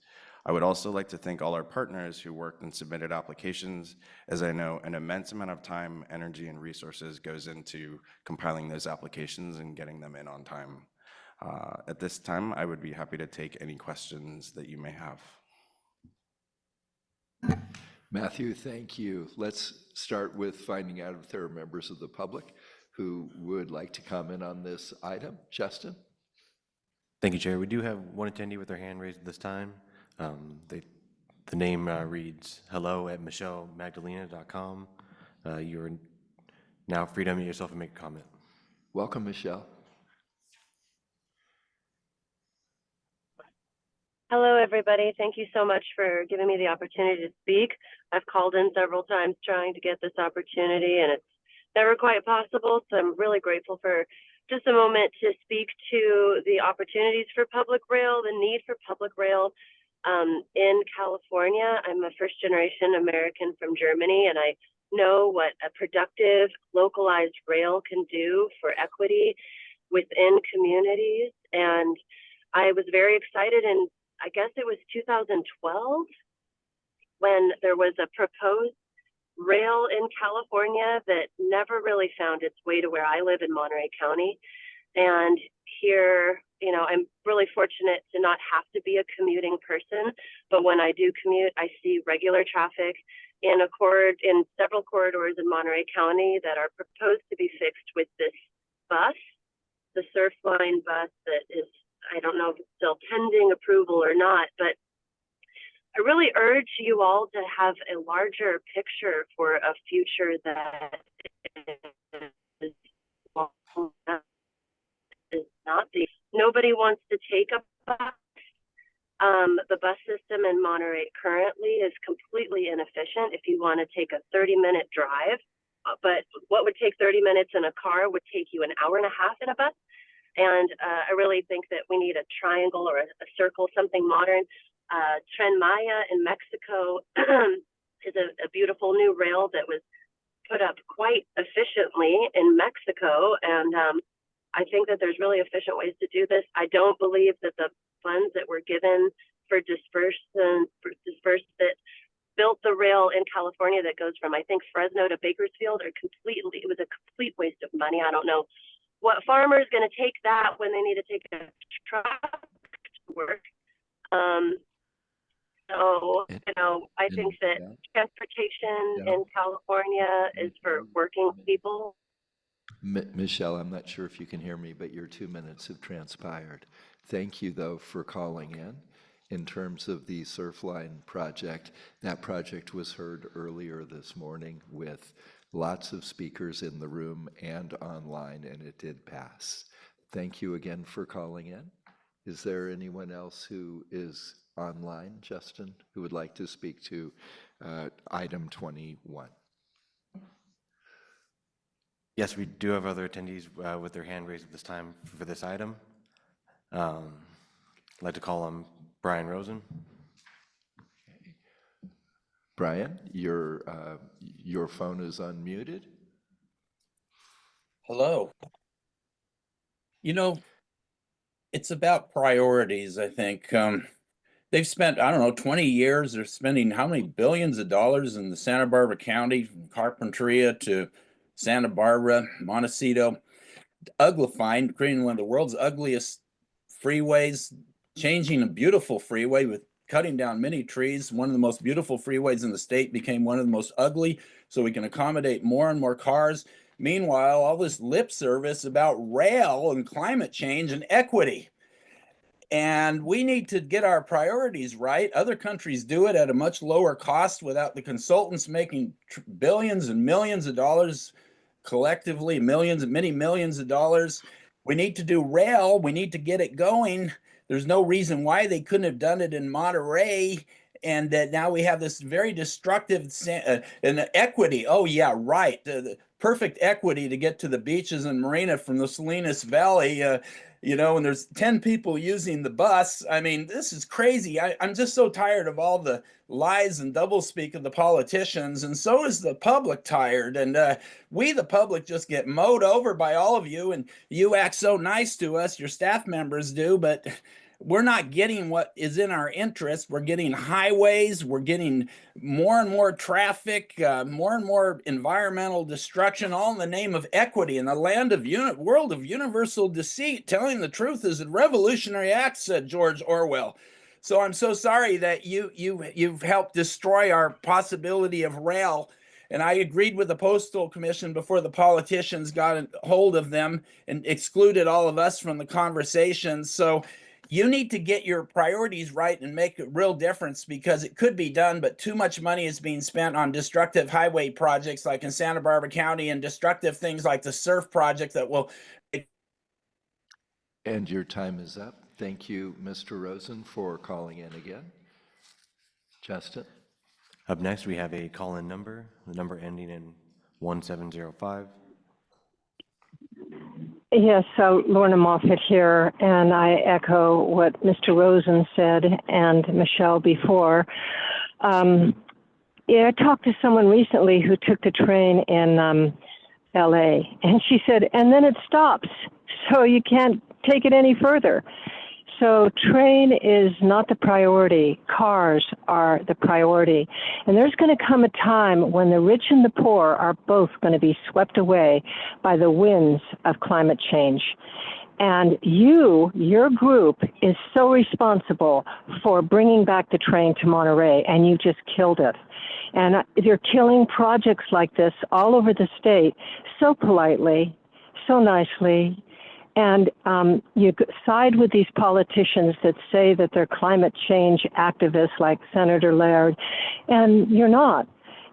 I would also like to thank all our partners who worked and submitted applications, as I know an immense amount of time, energy, and resources goes into compiling those applications and getting them in on time. At this time, I would be happy to take any questions that you may have. Matthew, thank you. Let's start with finding out if there are members of the public who would like to comment on this item. Justin? Thank you, Chair. We do have one attendee with their hand raised at this time. The name reads hello@michellemagdalena.com. You're now free to unmute yourself and make a comment. Welcome, Michelle. Hello, everybody. Thank you so much for giving me the opportunity to speak. I've called in several times trying to get this opportunity, and it's never quite possible. So I'm really grateful for just a moment to speak to the opportunities for public rail, the need for public rail in California. I'm a first-generation American from Germany, and I know what a productive, localized rail can do for equity within communities. And I was very excited, and I guess it was 2012 when there was a proposed rail in California that never really found its way to where I live in Monterey County. And here, you know, I'm really fortunate to not have to be a commuting person, but when I do commute, I see regular traffic in several corridors in Monterey County that are proposed to be fixed with this bus, the Surfline bus that is, I don't know if it's still pending approval or not, but I really urge you all to have a larger picture for a future that is not the, nobody wants to take a bus. The bus system in Monterey currently is completely inefficient if you want to take a 30-minute drive, but what would take 30 minutes in a car would take you an hour and a half in a bus. And I really think that we need a triangle or a circle, something modern. Tren Maya in Mexico is a beautiful new rail that was put up quite efficiently in Mexico. And I think that there's really efficient ways to do this. I don't believe that the funds that were given for disbursement that built the rail in California that goes from, I think, Fresno to Bakersfield it was a complete waste of money. I don't know what farmer is going to take that when they need to take a truck to work. So, I think that transportation in California is for working people. Michelle, I'm not sure if you can hear me, but your 2 minutes have transpired. Thank you, though, for calling in. In terms of the Surfline project, that project was heard earlier this morning with lots of speakers in the room and online, and it did pass. Thank you again for calling in. Is there anyone else who is online, Justin, who would like to speak to item 21? Yes, we do have other attendees with their hand raised at this time for this item. I'd like to call on Brian Rosen. Brian, your phone is unmuted. Hello. It's about priorities, I think. They've spent, I don't know, 20 years. They're spending how many billions of dollars in the Santa Barbara County, from Carpinteria to Santa Barbara, Montecito, uglifying, creating one of the world's ugliest freeways, changing a beautiful freeway with cutting down many trees. One of the most beautiful freeways in the state became one of the most ugly, so we can accommodate more and more cars. Meanwhile, all this lip service about rail and climate change and equity. And we need to get our priorities right. Other countries do it at a much lower cost without the consultants making billions and millions of dollars collectively, millions and many millions of dollars. We need to do rail. We need to get it going. There's no reason why they couldn't have done it in Monterey. And that now we have this very destructive and equity. Oh, yeah, right. The perfect equity to get to the beaches and marina from the Salinas Valley. And there's 10 people using the bus. I mean, this is crazy. I'm just so tired of all the lies and doublespeak of the politicians, and so is the public tired. And we, the public, just get mowed over by all of you, and you act so nice to us, your staff members do, but we're not getting what is in our interest. We're getting highways, we're getting more and more traffic, more and more environmental destruction, all in the name of equity in the world of universal deceit. Telling the truth is a revolutionary act, said George Orwell. So I'm so sorry that you've helped destroy our possibility of rail. And I agreed with the Postal Commission before the politicians got a hold of them and excluded all of us from the conversation. So you need to get your priorities right and make a real difference, because it could be done, but too much money is being spent on destructive highway projects like in Santa Barbara County, and destructive things like the SURF project that will. And your time is up. Thank you, Mr. Rosen, for calling in again. Justin? Up next, we have a call-in number, the number ending in 1705. Yes, so Lorna Moffett here, and I echo what Mr. Rosen said and Michelle before. I talked to someone recently who took the train in LA, and she said, and then it stops, so you can't take it any further. So train is not the priority. Cars are the priority. And there's going to come a time when the rich and the poor are both going to be swept away by the winds of climate change. And your group is so responsible for bringing back the train to Monterey, and you just killed it. And you're killing projects like this all over the state so politely, so nicely. And you side with these politicians that say that they're climate change activists like Senator Laird, and you're not.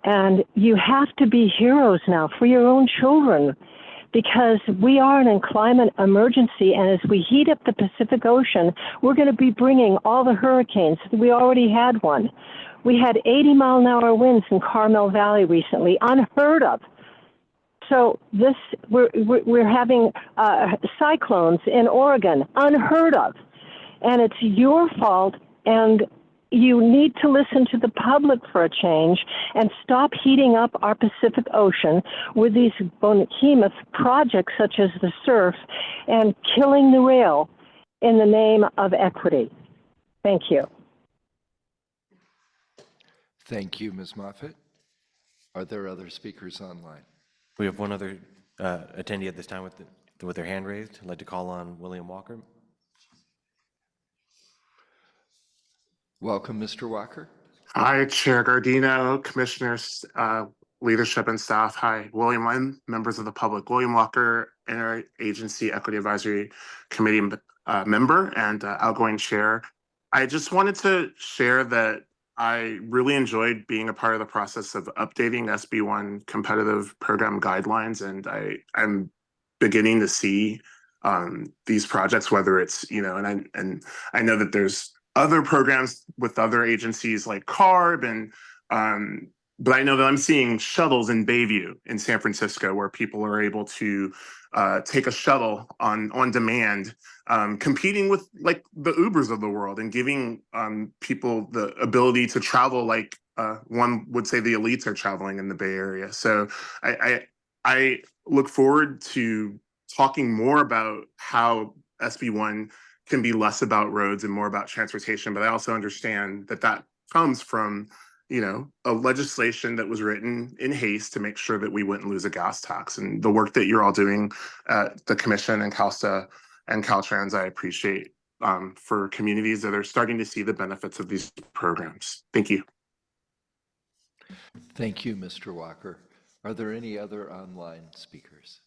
And you have to be heroes now for your own children, because we are in a climate emergency, and as we heat up the Pacific Ocean, we're going to be bringing all the hurricanes. We already had one. We had 80-mile-an-hour winds in Carmel Valley recently, unheard of. So we're having cyclones in Oregon, unheard of, and it's your fault. And you need to listen to the public for a change and stop heating up our Pacific Ocean with these behemoth projects such as the surf and killing the rail in the name of equity. Thank you. Thank you, Ms. Moffett. Are there other speakers online? We have one other attendee at this time with their hand raised. I'd like to call on William Walker. Welcome, Mr. Walker. Hi, Chair Gardino, Commissioners, leadership and staff. Hi, William Lynn, members of the public. William Walker, Interagency Equity Advisory Committee member and outgoing chair. I just wanted to share that I really enjoyed being a part of the process of updating SB1 competitive program guidelines, and I'm beginning to see these projects, whether it's, and I know that there's other programs with other agencies like CARB, and but I know that I'm seeing shuttles in Bayview in San Francisco where people are able to take a shuttle on demand, competing with like the Ubers of the world and giving people the ability to travel like one would say the elites are traveling in the Bay Area. So I look forward to talking more about how SB1 can be less about roads and more about transportation, but I also understand that that comes from, a legislation that was written in haste to make sure that we wouldn't lose a gas tax. And the work that you're all doing at the Commission and CALSTA and Caltrans, I appreciate for communities that are starting to see the benefits of these programs. Thank you. Thank you, Mr. Walker. Are there any other online speakers?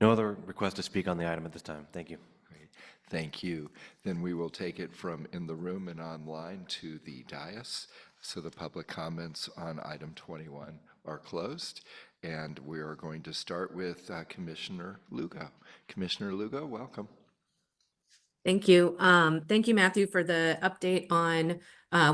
No other request to speak on the item at this time. Thank you. Great. Thank you. Then we will take it from in the room and online to the dais. So the public comments on item 21 are closed, and we are going to start with Commissioner Lugo. Commissioner Lugo, welcome. Thank you. Thank you, Matthew, for the update on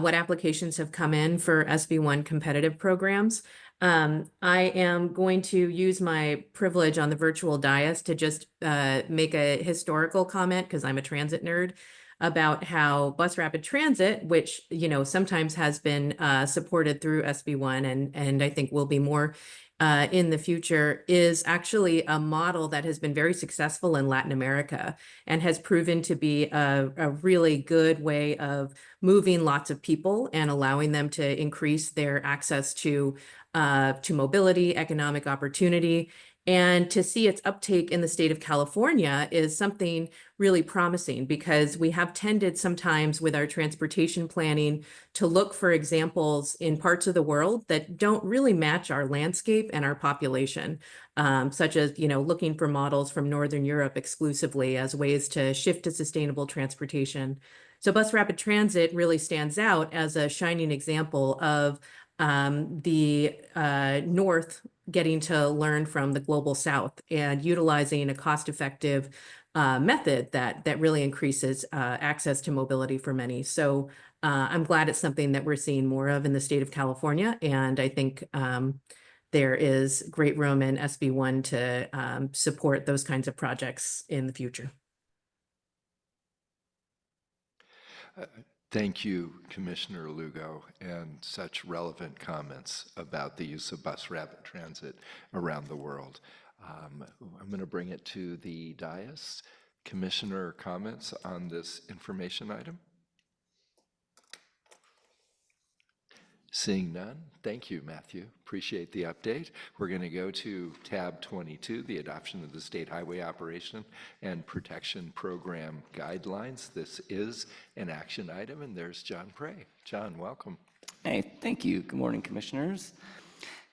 what applications have come in for SB1 competitive programs. I am going to use my privilege on the virtual dais to just make a historical comment, because I'm a transit nerd, about how bus rapid transit, which sometimes has been supported through SB1 and I think will be more in the future, is actually a model that has been very successful in Latin America and has proven to be a really good way of moving lots of people and allowing them to increase their access to mobility, economic opportunity. And to see its uptake in the state of California is something really promising, because we have tended sometimes with our transportation planning to look for examples in parts of the world that don't really match our landscape and our population, such as, looking for models from Northern Europe exclusively as ways to shift to sustainable transportation. So bus rapid transit really stands out as a shining example of the North getting to learn from the global South and utilizing a cost-effective method that really increases access to mobility for many. So I'm glad it's something that we're seeing more of in the state of California, and I think there is great room in SB1 to support those kinds of projects in the future. Thank you, Commissioner Lugo, and such relevant comments about the use of bus rapid transit around the world. I'm going to bring it to the dais. Commissioner comments on this information item? Seeing none, thank you, Matthew. Appreciate the update. We're going to go to tab 22, the adoption of the State Highway Operation and Protection Program Guidelines. This is an action item, and there's John Prey. John, welcome. Hey, thank you. Good morning, Commissioners.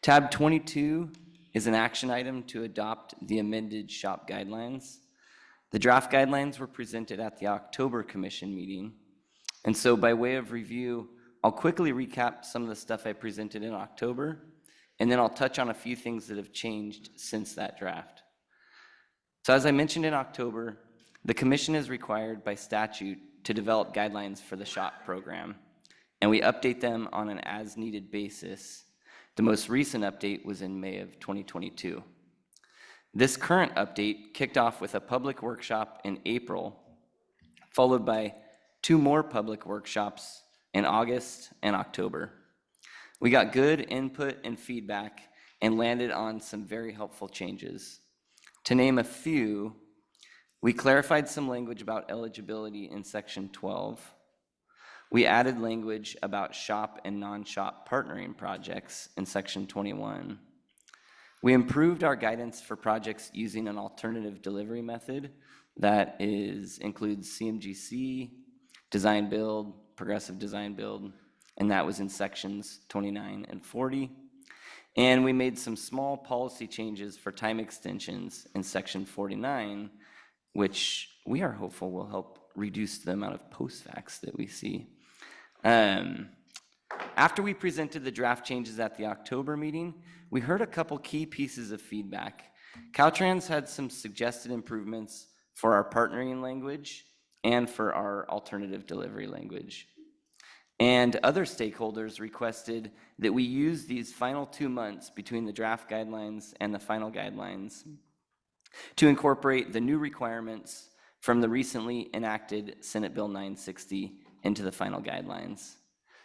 Tab 22 is an action item to adopt the amended SHOP guidelines. The draft guidelines were presented at the October Commission meeting, and so by way of review, I'll quickly recap some of the stuff I presented in October, and then I'll touch on a few things that have changed since that draft. So as I mentioned in October, the Commission is required by statute to develop guidelines for the SHOP program, and we update them on an as-needed basis. The most recent update was in May of 2022. This current update kicked off with a public workshop in April, followed by 2 more public workshops in August and October. We got good input and feedback and landed on some very helpful changes. To name a few, we clarified some language about eligibility in section 12. We added language about shop and non-shop partnering projects in section 21. We improved our guidance for projects using an alternative delivery method that includes CMGC, design build, progressive design build, and that was in sections 29 and 40. And we made some small policy changes for time extensions in section 49, which we are hopeful will help reduce the amount of post-facts that we see. After we presented the draft changes at the October meeting, we heard a couple key pieces of feedback. Caltrans had some suggested improvements for our partnering language and for our alternative delivery language. And other stakeholders requested that we use these final 2 months between the draft guidelines and the final guidelines to incorporate the new requirements from the recently enacted Senate Bill 960 into the final guidelines.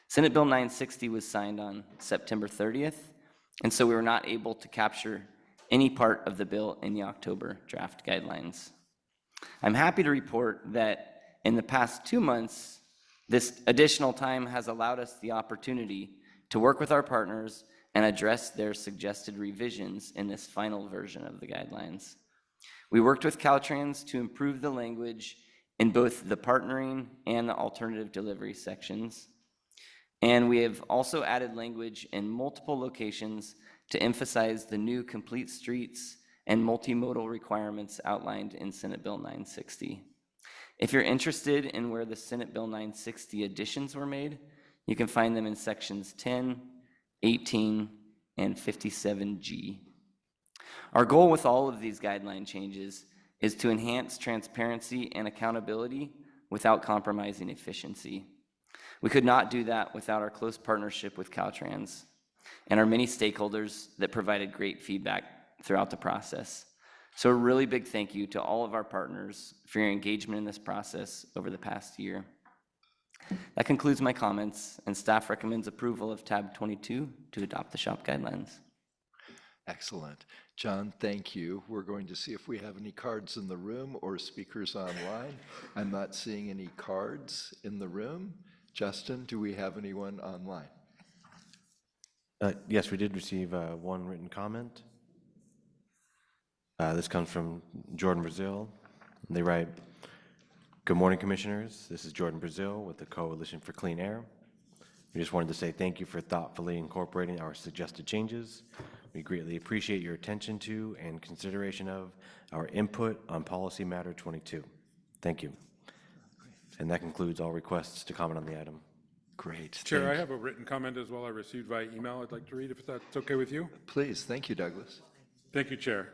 Senate Bill 960 was signed on September 30th, and so we were not able to capture any part of the bill in the October draft guidelines. I'm happy to report that in the past 2 months, this additional time has allowed us the opportunity to work with our partners and address their suggested revisions in this final version of the guidelines. We worked with Caltrans to improve the language in both the partnering and the alternative delivery sections. And we have also added language in multiple locations to emphasize the new complete streets and multimodal requirements outlined in Senate Bill 960. If you're interested in where the Senate Bill 960 additions were made, you can find them in sections 10, 18, and 57G. Our goal with all of these guideline changes is to enhance transparency and accountability without compromising efficiency. We could not do that without our close partnership with Caltrans and our many stakeholders that provided great feedback throughout the process. So a really big thank you to all of our partners for your engagement in this process over the past year. That concludes my comments, and staff recommends approval of tab 22 to adopt the shop guidelines. Excellent. John, thank you. We're going to see if we have any cards in the room or speakers online. I'm not seeing any cards in the room. Justin, do we have anyone online? Yes, we did receive one written comment. This comes from Jordan Brazil. They write, "Good morning, Commissioners. This is Jordan Brazil with the Coalition for Clean Air. We just wanted to say thank you for thoughtfully incorporating our suggested changes. We greatly appreciate your attention to and consideration of our input on Policy Matter 22. Thank you." And that concludes all requests to comment on the item. Great. Chair, I have a written comment as well I received via email I'd like to read, if that's okay with you. Please. Thank you, Douglas. Thank you, Chair.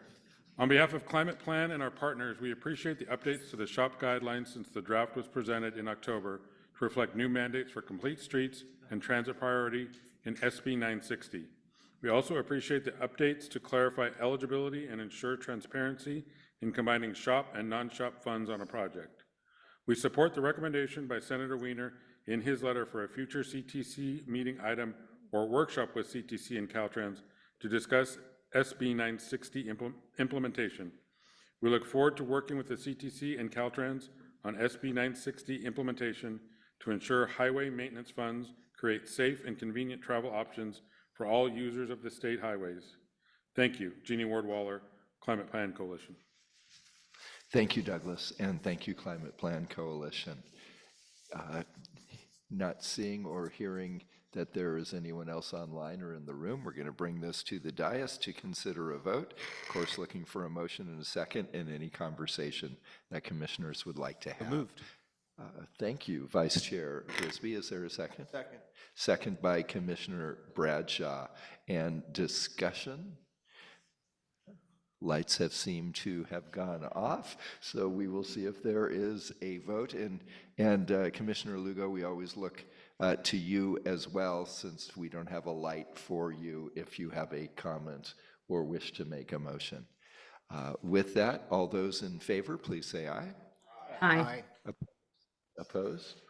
On behalf of Climate Plan and our partners, we appreciate the updates to the shop guidelines since the draft was presented in October to reflect new mandates for complete streets and transit priority in SB 960. We also appreciate the updates to clarify eligibility and ensure transparency in combining shop and non-shop funds on a project. We support the recommendation by Senator Wiener in his letter for a future CTC meeting item or workshop with CTC and Caltrans to discuss SB 960 implementation. We look forward to working with the CTC and Caltrans on SB 960 implementation to ensure highway maintenance funds create safe and convenient travel options for all users of the state highways. Thank you, Jeannie Ward Waller, Climate Plan Coalition. Thank you, Douglas, and thank you, Climate Plan Coalition. Not seeing or hearing that there is anyone else online or in the room, we're going to bring this to the dais to consider a vote. Of course, looking for a motion and a second in any conversation that commissioners would like to have. Moved. Thank you, Vice Chair Frisbee. Is there a second? Second. Second by Commissioner Bradshaw. And discussion? Lights have seemed to have gone off, so we will see if there is a vote. And Commissioner Lugo, we always look to you as well, since we don't have a light for you if you have a comment or wish to make a motion. With that, all those in favor, please say aye. Aye. Opposed?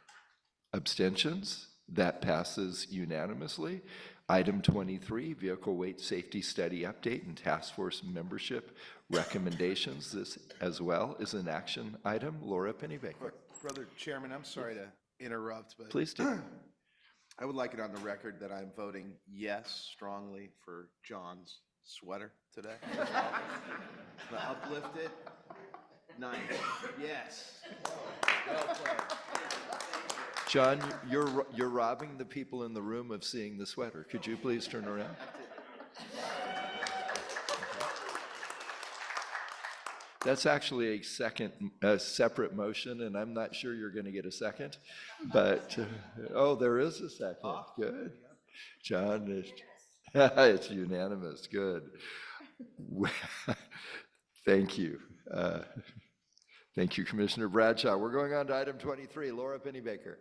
Abstentions? That passes unanimously. Item 23, Vehicle Weight Safety Study Update and Task Force Membership Recommendations. This as well is an action item. Laura Pennybaker. Brother Chairman, I'm sorry to interrupt, but Please do. I would like it on the record that I'm voting yes strongly for John's sweater today. To uplift it. Nice. Yes. Well played. John, you're robbing the people in the room of seeing the sweater. Could you please turn around? That's actually a separate motion, and I'm not sure you're going to get a second. But, oh, there is a second. Good. John, it's unanimous. Good. Thank you. Thank you, Commissioner Bradshaw. We're going on to item 23. Laura Pennybaker.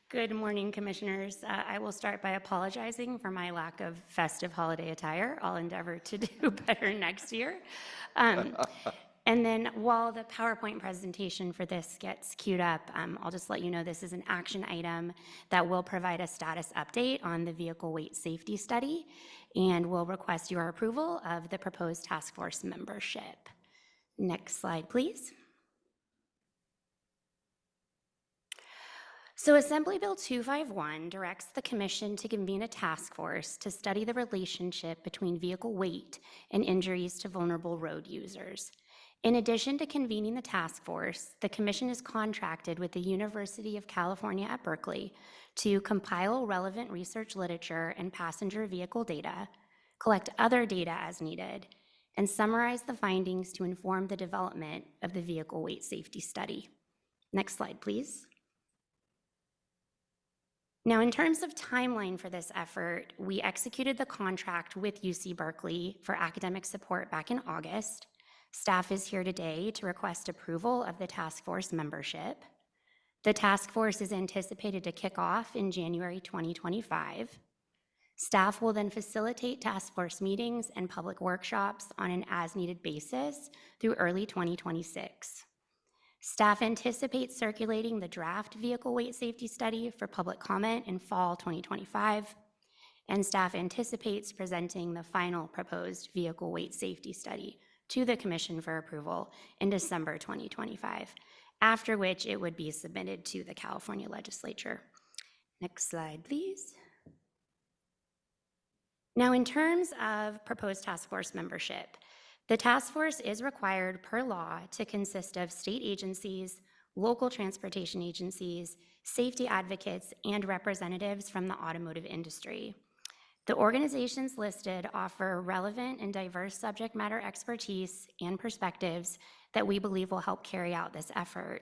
Good morning, Commissioners. I will start by apologizing for my lack of festive holiday attire. I'll endeavor to do better next year. And then while the PowerPoint presentation for this gets queued up, I'll just let you know this is an action item that will provide a status update on the vehicle weight safety study and will request your approval of the proposed task force membership. Next slide, please. So Assembly Bill 251 directs the Commission to convene a task force to study the relationship between vehicle weight and injuries to vulnerable road users. In addition to convening the task force, the Commission is contracted with the University of California at Berkeley to compile relevant research literature and passenger vehicle data, collect other data as needed, and summarize the findings to inform the development of the vehicle weight safety study. Next slide, please. Now, in terms of timeline for this effort, we executed the contract with UC Berkeley for academic support back in August. Staff is here today to request approval of the task force membership. The task force is anticipated to kick off in January 2025. Staff will then facilitate task force meetings and public workshops on an as-needed basis through early 2026. Staff anticipates circulating the draft vehicle weight safety study for public comment in fall 2025, and staff anticipates presenting the final proposed vehicle weight safety study to the Commission for approval in December 2025, after which it would be submitted to the California Legislature. Next slide, please. Now, in terms of proposed task force membership, the task force is required per law to consist of state agencies, local transportation agencies, safety advocates, and representatives from the automotive industry. The organizations listed offer relevant and diverse subject matter expertise and perspectives that we believe will help carry out this effort.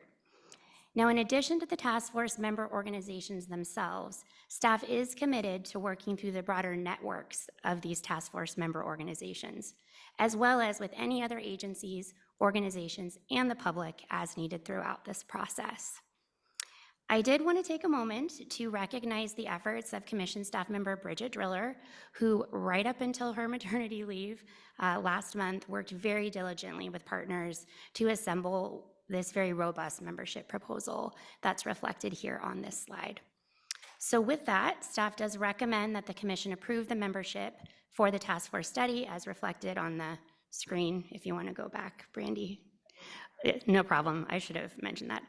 Now, in addition to the task force member organizations themselves, staff is committed to working through the broader networks of these task force member organizations, as well as with any other agencies, organizations, and the public as needed throughout this process. I did want to take a moment to recognize the efforts of Commission staff member Bridget Driller, who right up until her maternity leave last month worked very diligently with partners to assemble this very robust membership proposal that's reflected here on this slide. So with that, staff does recommend that the Commission approve the membership for the task force study as reflected on the screen. If you want to go back, Brandy. No problem, I should have mentioned that.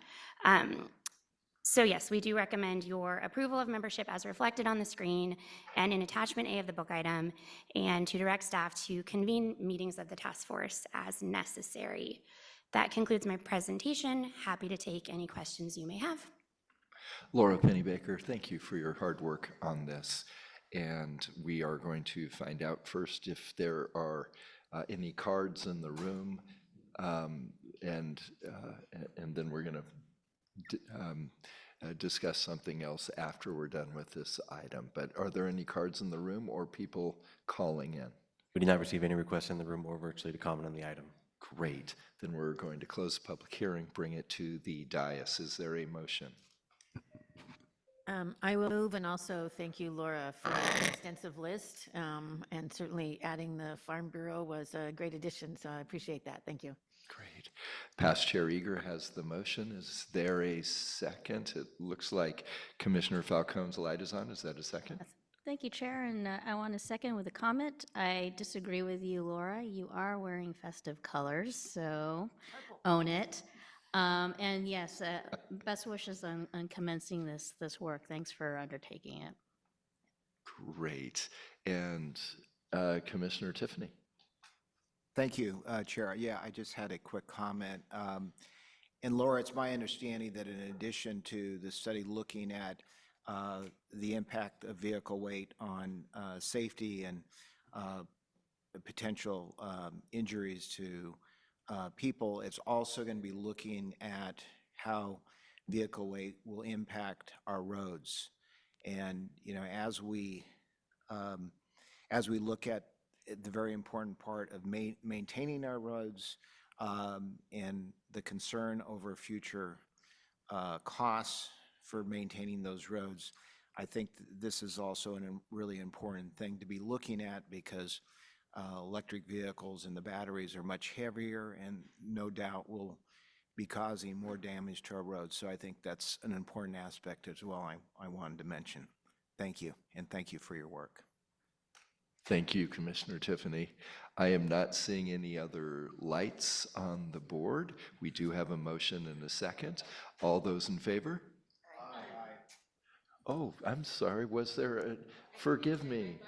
So yes, we do recommend your approval of membership as reflected on the screen and in attachment A of the book item, and to direct staff to convene meetings of the task force as necessary. That concludes my presentation. Happy to take any questions you may have. Laura Pennybaker, thank you for your hard work on this. And we are going to find out first if there are any cards in the room, and then we're going to discuss something else after we're done with this item. But are there any cards in the room or people calling in? We did not receive any requests in the room or virtually to comment on the item. Great. Then we're going to close the public hearing, bring it to the dais. Is there a motion? I will move, and also thank you, Laura, for an extensive list, and certainly adding the Farm Bureau was a great addition, so I appreciate that. Thank you. Great. Past Chair Eager has the motion. Is there a second? It looks like Commissioner Falcone's light is on. Is that a second? Thank you, Chair, and I want to second with a comment. I disagree with you, Laura. You are wearing festive colors, so own it. And yes, best wishes on commencing this work. Thanks for undertaking it. Great. And Commissioner Tiffany. Thank you, Chair. Yeah, I just had a quick comment. And Laura, it's my understanding that in addition to the study looking at the impact of vehicle weight on safety and potential injuries to people, it's also going to be looking at how vehicle weight will impact our roads. And, you know, as we look at the very important part of maintaining our roads and the concern over future costs for maintaining those roads, I think this is also a really important thing to be looking at because electric vehicles and the batteries are much heavier and no doubt will be causing more damage to our roads. So I think that's an important aspect as well I wanted to mention. Thank you, and thank you for your work. Thank you, Commissioner Tiffany. I am not seeing any other lights on the board. We do have a motion and a second. All those in favor? Aye. Oh, I'm sorry. Was there a, forgive me.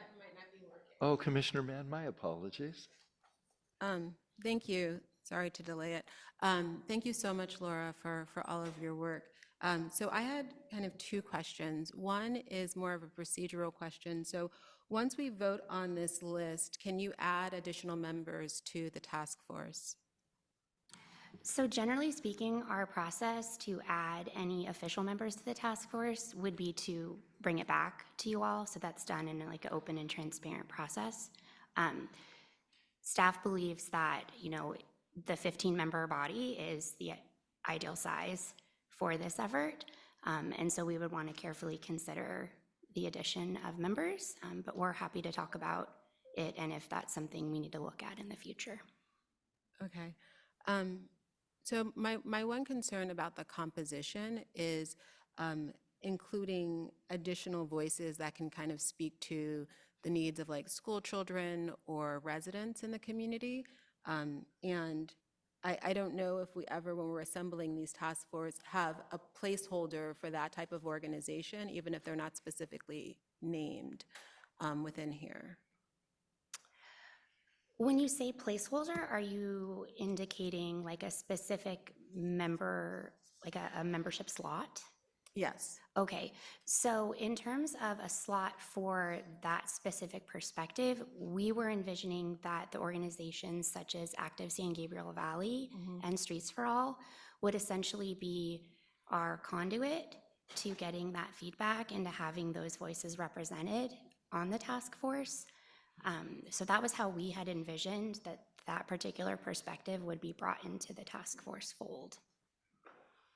Oh, Commissioner Mann, my apologies. Thank you. Sorry to delay it. Thank you so much, Laura, for all of your work. So I had kind of two questions. One is more of a procedural question. So once we vote on this list, can you add additional members to the task force? So generally speaking, our process to add any official members to the task force would be to bring it back to you all. So that's done in like an open and transparent process. Staff believes that, you know, the 15-member body is the ideal size for this effort. And so we would want to carefully consider the addition of members, but we're happy to talk about it and if that's something we need to look at in the future. Okay. So my one concern about the composition is including additional voices that can kind of speak to the needs of like school children or residents in the community. And I don't know if we ever, when we're assembling these task forces, have a placeholder for that type of organization, even if they're not specifically named within here. When you say placeholder, are you indicating like a specific member, like a membership slot? Yes. Okay, so in terms of a slot for that specific perspective, we were envisioning that the organizations such as Active San Gabriel Valley and Streets for All would essentially be our conduit to getting that feedback and to having those voices represented on the task force. So that was how we had envisioned that that particular perspective would be brought into the task force fold.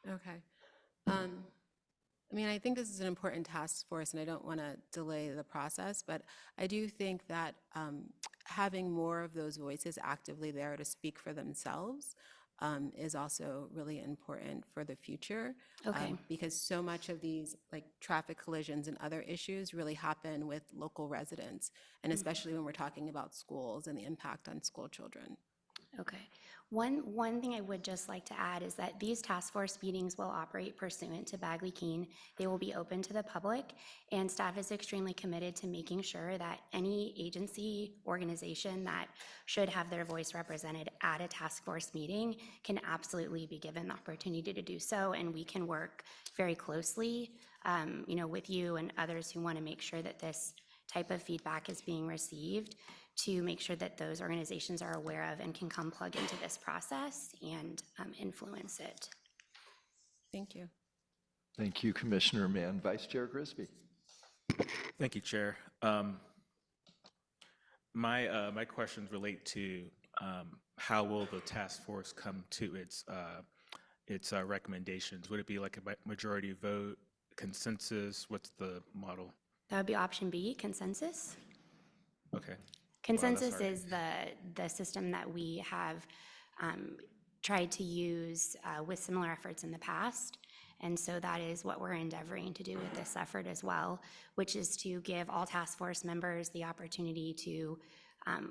Okay. I mean, I think this is an important task force, and I don't want to delay the process, but I do think that having more of those voices actively there to speak for themselves is also really important for the future. Okay. Because so much of these like traffic collisions and other issues really happen with local residents, and especially when we're talking about schools and the impact on school children. Okay. One thing I would just like to add is that these task force meetings will operate pursuant to Bagley-Keene. They will be open to the public, and staff is extremely committed to making sure that any agency, organization that should have their voice represented at a task force meeting can absolutely be given the opportunity to do so, and we can work very closely, you know, with you and others who want to make sure that this type of feedback is being received, to make sure that those organizations are aware of and can come plug into this process and influence it. Thank you. Thank you, Commissioner Mann. Vice Chair Grisby. Thank you, Chair. My questions relate to how will the task force come to its recommendations? Would it be like a majority vote, consensus? What's the model? That would be option B, consensus. Okay. Consensus is the system that we have tried to use with similar efforts in the past. And so that is what we're endeavoring to do with this effort as well, which is to give all task force members the opportunity to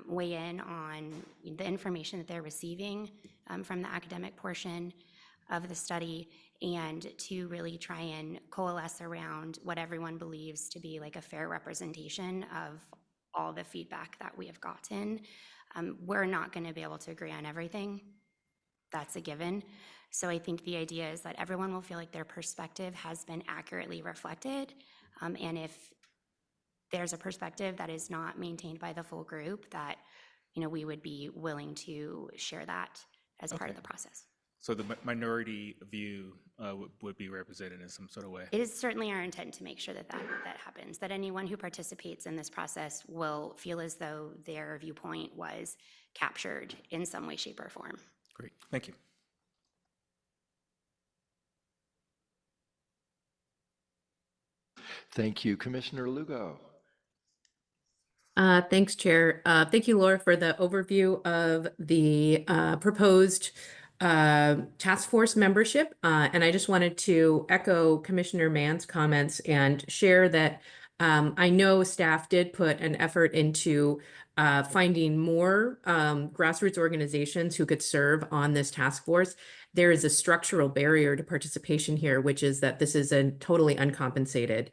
weigh in on the information that they're receiving from the academic portion of the study, and to really try and coalesce around what everyone believes to be like a fair representation of all the feedback that we have gotten. We're not going to be able to agree on everything. That's a given. So I think the idea is that everyone will feel like their perspective has been accurately reflected. And if there's a perspective that is not maintained by the full group, that, you know, we would be willing to share that as part of the process. So the minority view would be represented in some sort of way? It is certainly our intent to make sure that that happens, that anyone who participates in this process will feel as though their viewpoint was captured in some way, shape, or form. Great, thank you. Thank you. Commissioner Lugo. Thanks, Chair. Thank you, Laura, for the overview of the proposed task force membership. And I just wanted to echo Commissioner Mann's comments and share that I know staff did put an effort into finding more grassroots organizations who could serve on this task force. There is a structural barrier to participation here, which is that this is a totally uncompensated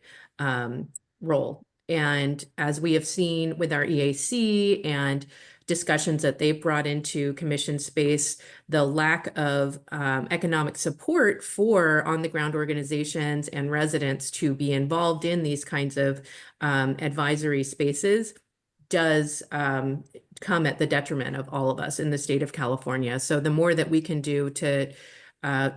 role. And as we have seen with our EAC and discussions that they've brought into commission space, the lack of economic support for on-the-ground organizations and residents to be involved in these kinds of advisory spaces does come at the detriment of all of us in the state of California. So the more that we can do to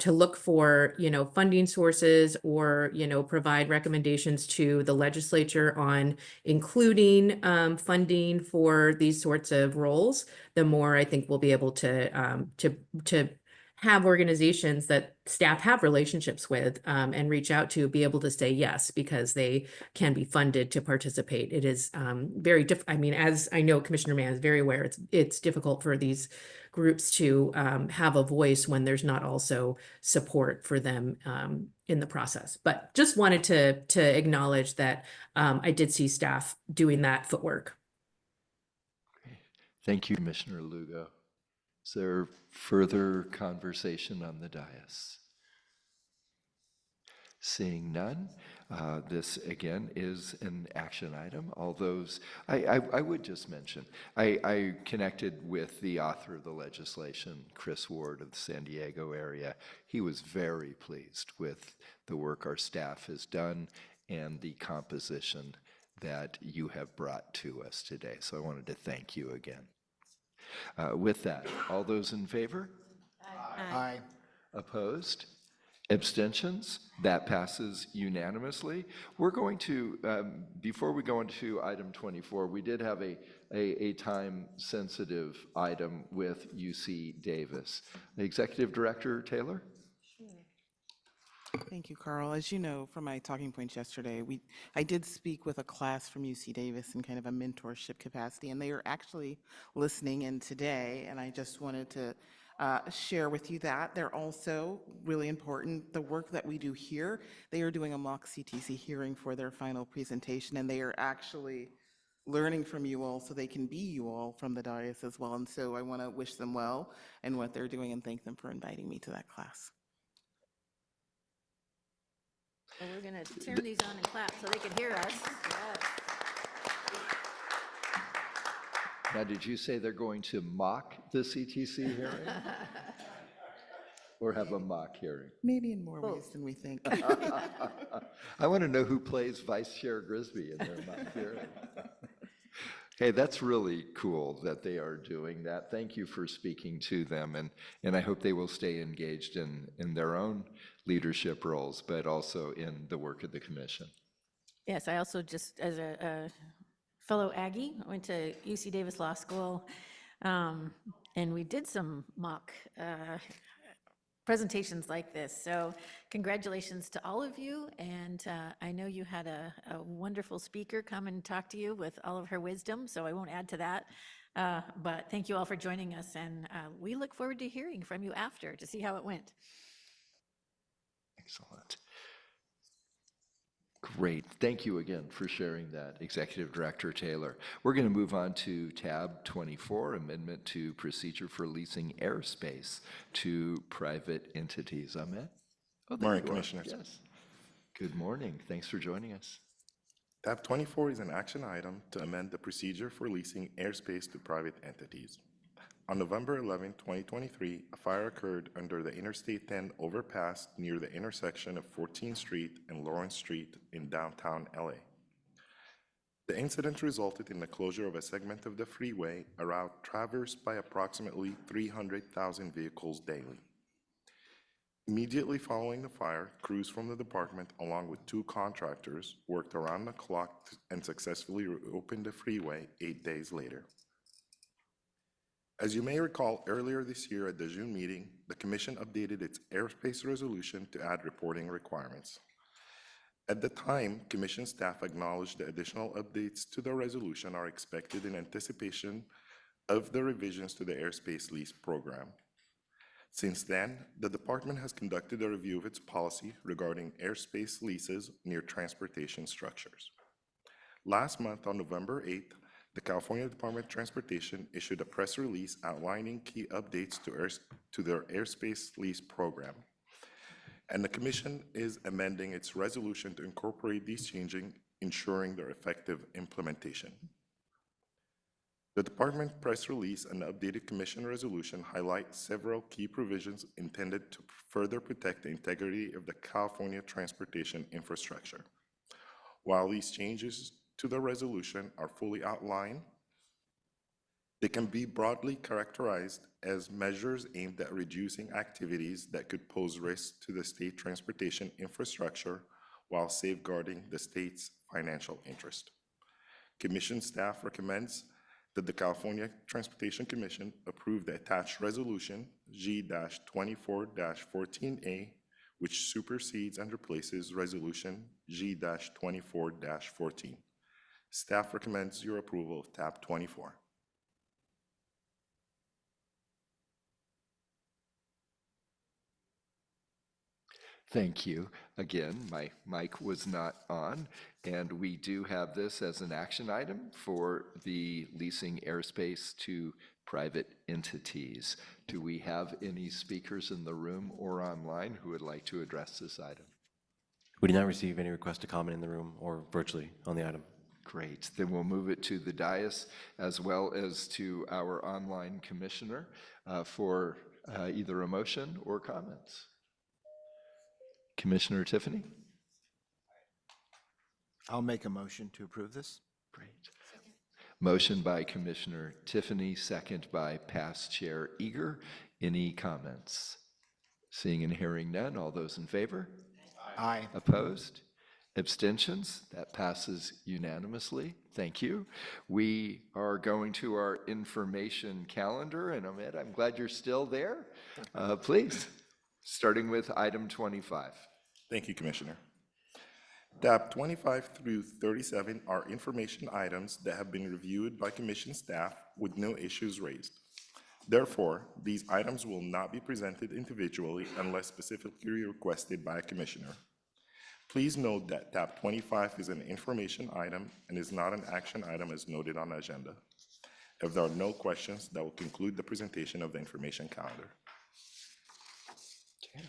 look for, you know, funding sources or, you know, provide recommendations to the legislature on including funding for these sorts of roles, the more I think we'll be able to have organizations that staff have relationships with and reach out to be able to say yes, because they can be funded to participate. It is very difficult. I mean, as I know Commissioner Mann is very aware, it's difficult for these groups to have a voice when there's not also support for them in the process. But just wanted to acknowledge that I did see staff doing that footwork. Thank you, Commissioner Lugo. Is there further conversation on the dais? Seeing none, this again is an action item. All those, I would just mention, I connected with the author of the legislation, Chris Ward of the San Diego area. He was very pleased with the work our staff has done and the composition that you have brought to us today. So I wanted to thank you again. With that, all those in favor? Aye. Opposed? Abstentions? That passes unanimously. We're going to, before we go into item 24, we did have a time-sensitive item with UC Davis. The Executive Director, Taylor? Thank you, Carl. As you know from my talking points yesterday, I did speak with a class from UC Davis in kind of a mentorship capacity, and they are actually listening in today, and I just wanted to share with you that. They're also really important. The work that we do here, they are doing a mock CTC hearing for their final presentation, and they are actually learning from you all so they can be you all from the dais as well. And so I want to wish them well in what they're doing and thank them for inviting me to that class. Well, we're going to turn these on and clap so they can hear us. Yes. Now, did you say they're going to mock the CTC hearing? Or have a mock hearing? Maybe in more ways than we think. I want to know who plays Vice Chair Grisby in their mock hearing. Hey, that's really cool that they are doing that. Thank you for speaking to them, and I hope they will stay engaged in their own leadership roles, but also in the work of the commission. Yes, I also just, as a fellow Aggie, I went to UC Davis Law School, and we did some mock presentations like this. So congratulations to all of you. And I know you had a wonderful speaker come and talk to you with all of her wisdom, so I won't add to that. But thank you all for joining us, and we look forward to hearing from you after to see how it went. Excellent. Great. Thank you again for sharing that, Executive Director Taylor. We're going to move on to tab 24, Amendment to Procedure for Leasing Airspace to Private Entities. Ahmed? Oh, there Morning, you are. Commissioners. Yes. Good morning. Thanks for joining us. Tab 24 is an action item to amend the procedure for leasing airspace to private entities. On November 11, 2023, a fire occurred under the Interstate 10 overpass near the intersection of 14th Street and Lawrence Street in downtown LA. The incident resulted in the closure of a segment of the freeway, a route traversed by approximately 300,000 vehicles daily. Immediately following the fire, crews from the department, along with 2 contractors, worked around the clock and successfully reopened the freeway 8 days later. As you may recall, earlier this year at the June meeting, the Commission updated its airspace resolution to add reporting requirements. At the time, Commission staff acknowledged the additional updates to the resolution are expected in anticipation of the revisions to the airspace lease program. Since then, the department has conducted a review of its policy regarding airspace leases near transportation structures. Last month, on November 8th, the California Department of Transportation issued a press release outlining key updates to their airspace lease program. And the Commission is amending its resolution to incorporate these changes, ensuring their effective implementation. The Department press release and the updated Commission resolution highlight several key provisions intended to further protect the integrity of the California transportation infrastructure. While these changes to the resolution are fully outlined, they can be broadly characterized as measures aimed at reducing activities that could pose risks to the state transportation infrastructure while safeguarding the state's financial interest. Commission staff recommends that the California Transportation Commission approve the attached resolution G-24-14A, which supersedes and replaces resolution G-24-14. Staff recommends your approval of tab 24. Thank you. Again, my mic was not on, and we do have this as an action item for the leasing airspace to private entities. Do we have any speakers in the room or online who would like to address this item? We did not receive any request to comment in the room or virtually on the item. Great. Then we'll move it to the dais as well as to our online commissioner for either a motion or comments. Commissioner Tiffany? I'll make a motion to approve this. Great. Motion by Commissioner Tiffany, second by past Chair Eager. Any comments? Seeing and hearing none, all those in favor? Aye. Opposed? Abstentions? That passes unanimously. Thank you. We are going to our information calendar, and Ahmed, I'm glad you're still there. Please, starting with item 25. Thank you, Commissioner. Tab 25 through 37 are information items that have been reviewed by Commission staff with no issues raised. Therefore, these items will not be presented individually unless specifically requested by a Commissioner. Please note that tab 25 is an information item and is not an action item as noted on the agenda. If there are no questions, that will conclude the presentation of the information calendar. Okay.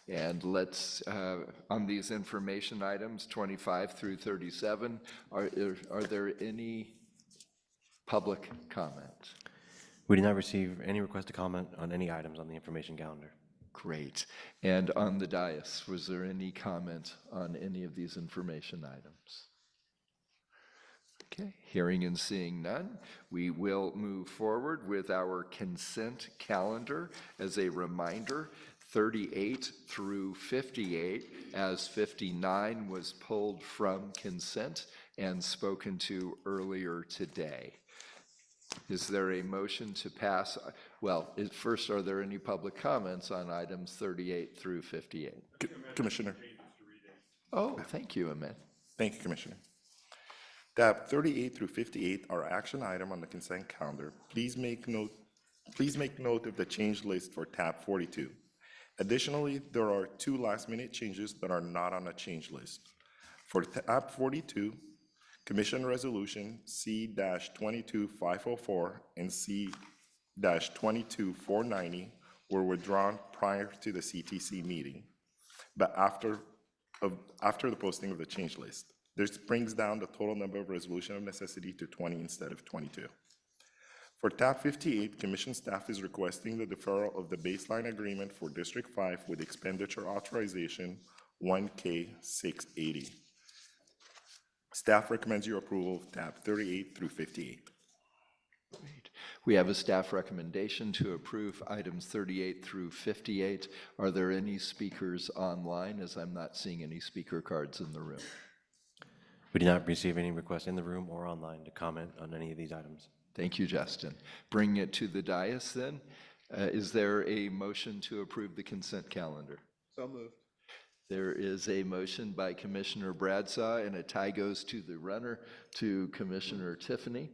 And let's, on these information items, 25 through 37, are there any public comment? We did not receive any request to comment on any items on the information calendar. Great. And on the dais, was there any comment on any of these information items? Okay, hearing and seeing none, we will move forward with our consent calendar. As a reminder, 38 through 58, as 59 was pulled from consent and spoken to earlier today. Is there a motion to pass? Well, first, are there any public comments on items 38 through 58? Commissioner. Oh, thank you, Ahmed. Thank you, Commissioner. Tab 38 through 58 are action item on the consent calendar. Please make note of the change list for tab 42. Additionally, there are 2 last-minute changes that are not on the change list. For tab 42, Commission Resolution C-22504 and C-22490 were withdrawn prior to the CTC meeting, but after the posting of the change list. This brings down the total number of resolution of necessity to 20 instead of 22. For tab 58, Commission staff is requesting the deferral of the baseline agreement for District 5 with expenditure authorization 1K680. Staff recommends your approval of tab 38 through 58. Great. We have a staff recommendation to approve items 38 through 58. Are there any speakers online, as I'm not seeing any speaker cards in the room? We did not receive any requests in the room or online to comment on any of these items. Thank you, Justin. Bringing it to the dais then, is there a motion to approve the consent calendar? So moved. There is a motion by Commissioner Bradshaw, and a tie goes to the runner, to Commissioner Tiffany.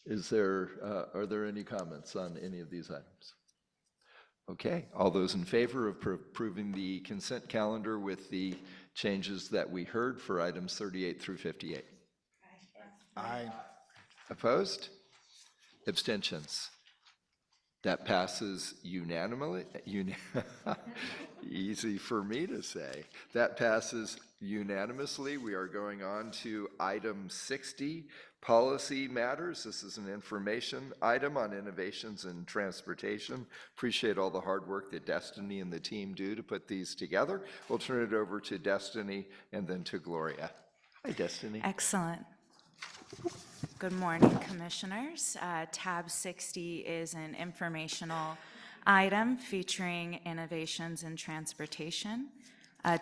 Are there any comments on any of these items? Okay, all those in favor of approving the consent calendar with the changes that we heard for items 38 through 58? Aye. Opposed? Abstentions? That passes unanimously. Easy for me to say. That passes unanimously. We are going on to item 60, policy matters. This is an information item on innovations in transportation. Appreciate all the hard work that Destiny and the team do to put these together. We'll turn it over to Destiny and then to Gloria. Hi, Destiny. Excellent. Good morning, Commissioners. Tab 60 is an informational item featuring innovations in transportation.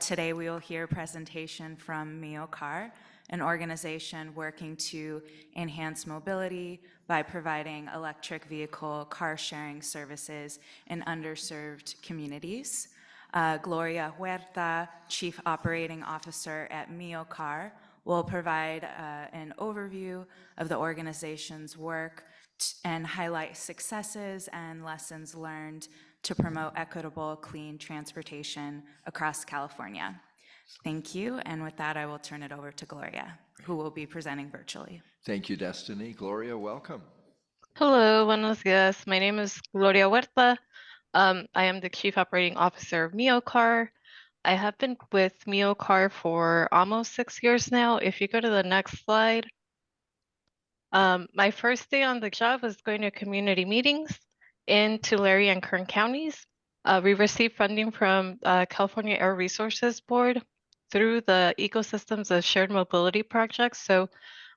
Today we will hear a presentation from MioCar, an organization working to enhance mobility by providing electric vehicle car sharing services in underserved communities. Gloria Huerta, Chief Operating Officer at MioCar, will provide an overview of the organization's work and highlight successes and lessons learned to promote equitable, clean transportation across California. Thank you, and with that, I will turn it over to Gloria, who will be presenting virtually. Thank you, Destiny. Gloria, welcome. Hello, buenos dias. My name is Gloria Huerta. I am the Chief Operating Officer of MioCar. I have been with MioCar for almost 6 years now. If you go to the next slide, my first day on the job was going to community meetings in Tulare and Kern counties. We received funding from California Air Resources Board through the Ecosystems of Shared Mobility project. So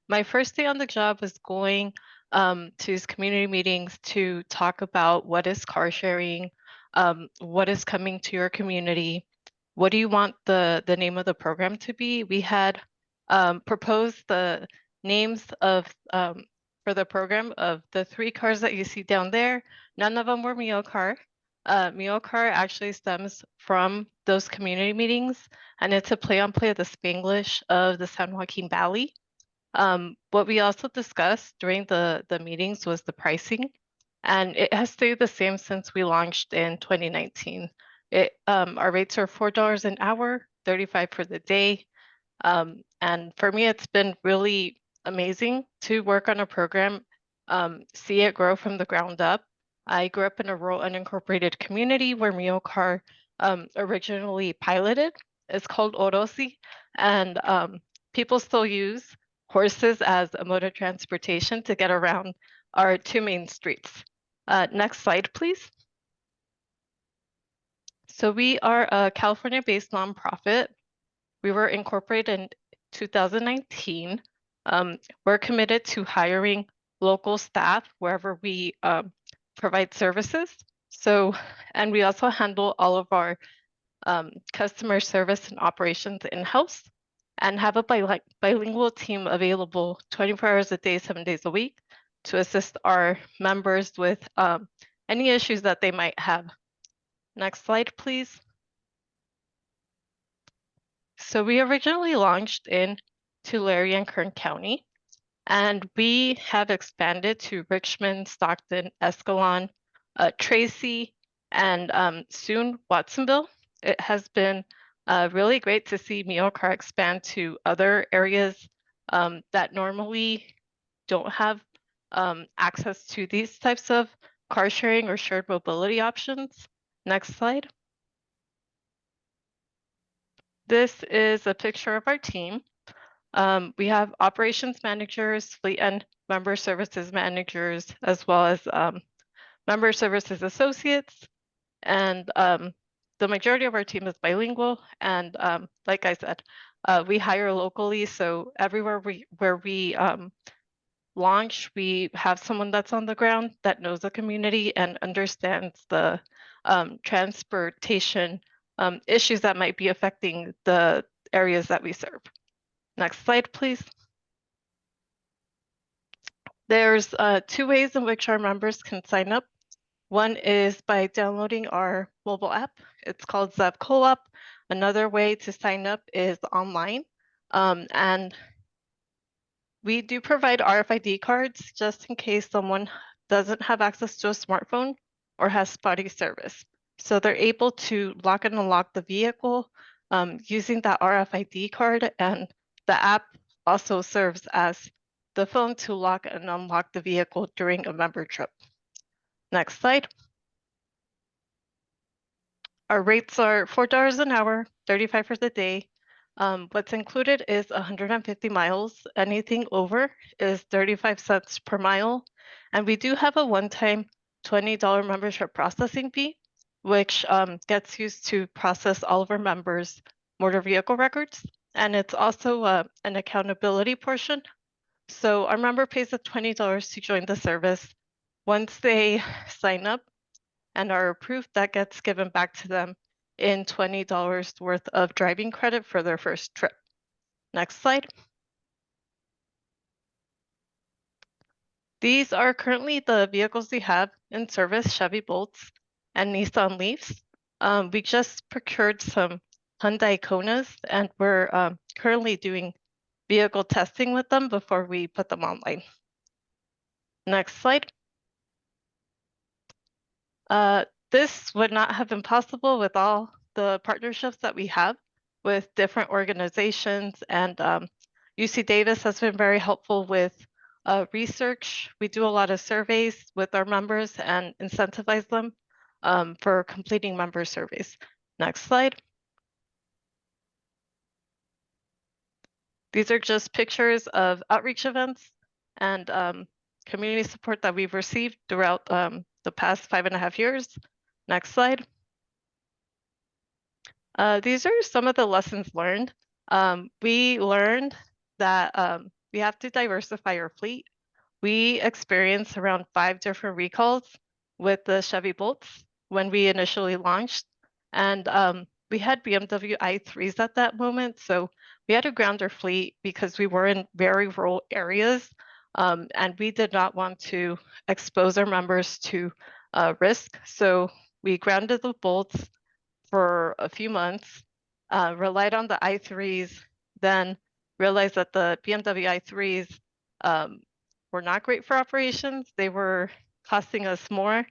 my first day on the job was going to these community meetings to talk about what is car sharing, what is coming to your community, what do you want the name of the program to be? We had proposed the names of for the program of the 3 cars that you see down there. None of them were MioCar. MioCar actually stems from those community meetings, and it's a play on play of the Spanglish of the San Joaquin Valley. What we also discussed during the meetings was the pricing, and it has stayed the same since we launched in 2019. Our rates are $4 an hour, $35 for the day. And for me, it's been really amazing to work on a program, see it grow from the ground up. I grew up in a rural unincorporated community where MioCar originally piloted. It's called Orosi, and people still use horses as a mode of transportation to get around our 2 main streets. Next slide, please. So we are a California-based nonprofit. We were incorporated in 2019. We're committed to hiring local staff wherever we provide services. So, and we also handle all of our customer service and operations in-house, and have a bilingual team available 24 hours a day, 7 days a week to assist our members with any issues that they might have. Next slide, please. So we originally launched in Tulare and Kern County. And we have expanded to Richmond, Stockton, Escalon, Tracy, and soon Watsonville. It has been really great to see Mealcar expand to other areas that normally don't have access to these types of car sharing or shared mobility options. Next slide. This is a picture of our team. We have operations managers, fleet and member services managers, as well as member services associates. And the majority of our team is bilingual. And like I said, we hire locally. So everywhere where we launch, we have someone that's on the ground that knows the community and understands the transportation issues that might be affecting the areas that we serve. Next slide, please. There's two ways in which our members can sign up. One is by downloading our mobile app. It's called Zev Co-op. Another way to sign up is online. And we do provide RFID cards just in case someone doesn't have access to a smartphone or has spotty service. So they're able to lock and unlock the vehicle using that RFID card, and the app also serves as the phone to lock and unlock the vehicle during a member trip. Next slide. Our rates are $4 an hour, $35 for the day. What's included is 150 miles. Anything over is 35 cents per mile. And we do have a one-time $20 membership processing fee, which gets used to process all of our members' motor vehicle records. And it's also an accountability portion. So our member pays the $20 to join the service. Once they sign up and are approved, that gets given back to them in $20 worth of driving credit for their first trip. Next slide. These are currently the vehicles we have in service: Chevy Bolts and Nissan Leafs. We just procured some Hyundai Konas, and we're currently doing vehicle testing with them before we put them online. Next slide. This would not have been possible with all the partnerships that we have with different organizations, and UC Davis has been very helpful with research. We do a lot of surveys with our members and incentivize them for completing member surveys. Next slide. These are just pictures of outreach events and community support that we've received throughout the past 5.5 years. Next slide. These are some of the lessons learned. We learned that we have to diversify our fleet. We experienced around 5 different recalls with the Chevy Bolts when we initially launched. And we had BMW i3s at that moment. So we had to ground our fleet because we were in very rural areas. And we did not want to expose our members to risk. So we grounded the Bolts for a few months, relied on the i3s, then realized that the BMW i3s were not great for operations. They were costing us more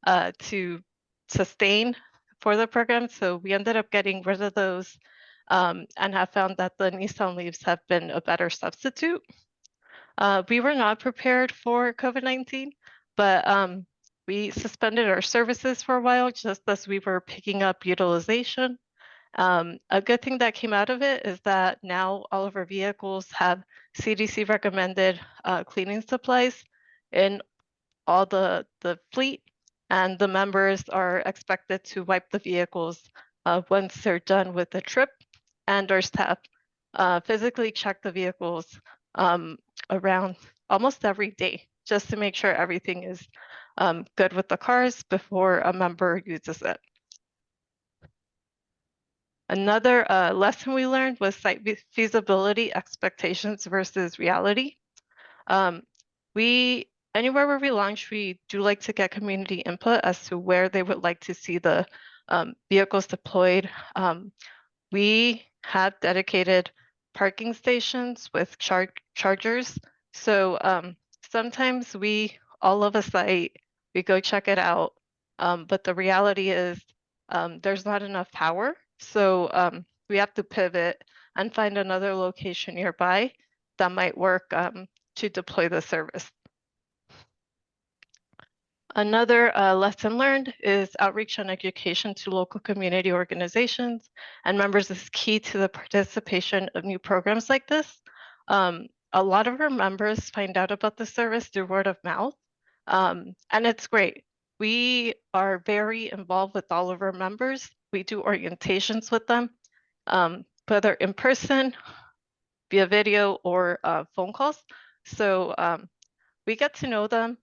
to sustain for the program. So we ended up getting rid of those and have found that the Nissan Leafs have been a better substitute. We were not prepared for COVID-19, but we suspended our services for a while just as we were picking up utilization. A good thing that came out of it is that now all of our vehicles have CTC recommended cleaning supplies in all the fleet, and the members are expected to wipe the vehicles once they're done with the trip, and our staff physically check the vehicles around almost every day just to make sure everything is good with the cars before a member uses it. Another lesson we learned was site feasibility expectations versus reality. Anywhere where we launch, we do like to get community input as to where they would like to see the vehicles deployed. We have dedicated parking stations with chargers. So sometimes all of a site, we go check it out, but the reality is there's not enough power. So we have to pivot and find another location nearby that might work to deploy the service. Another lesson learned is outreach and education to local community organizations and members is key to the participation of new programs like this. A lot of our members find out about the service through word of mouth, and it's great. We are very involved with all of our members. We do orientations with them, whether in person, via video, or phone calls. So we get to know them,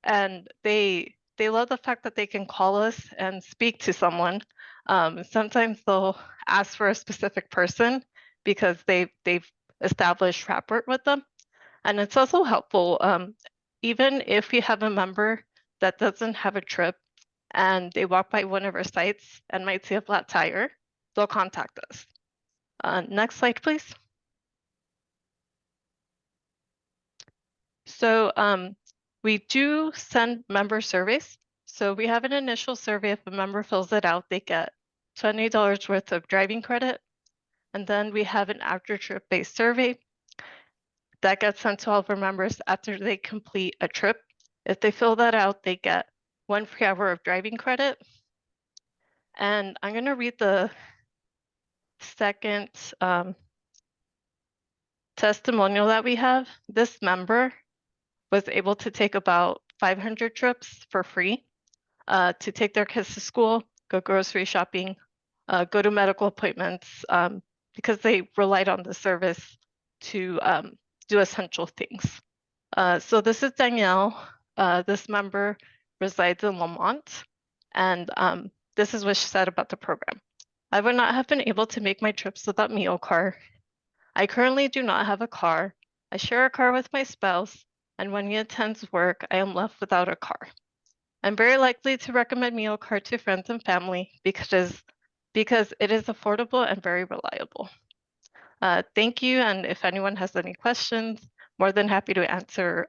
and they love the fact that they can call us and speak to someone. Sometimes they'll ask for a specific person because they've established rapport with them, and it's also helpful. Even if we have a member that doesn't have a trip and they walk by one of our sites and might see a flat tire, they'll contact us. Next slide, please. So we do send member surveys. So we have an initial survey. If a member fills it out, they get $20 worth of driving credit. And then we have an after trip based survey that gets sent to all of our members after they complete a trip. If they fill that out, they get 1 free hour of driving credit. And I'm going to read the second testimonial that we have. This member was able to take about 500 trips for free to take their kids to school, go grocery shopping, go to medical appointments, because they relied on the service to do essential things. So this is Danielle. This member resides in Lamont, and this is what she said about the program. I would not have been able to make my trips without Meal Car. I currently do not have a car. I share a car with my spouse, and when he attends work, I am left without a car. I'm very likely to recommend Meal Car to friends and family because it is affordable and very reliable. Thank you, and if anyone has any questions, more than happy to answer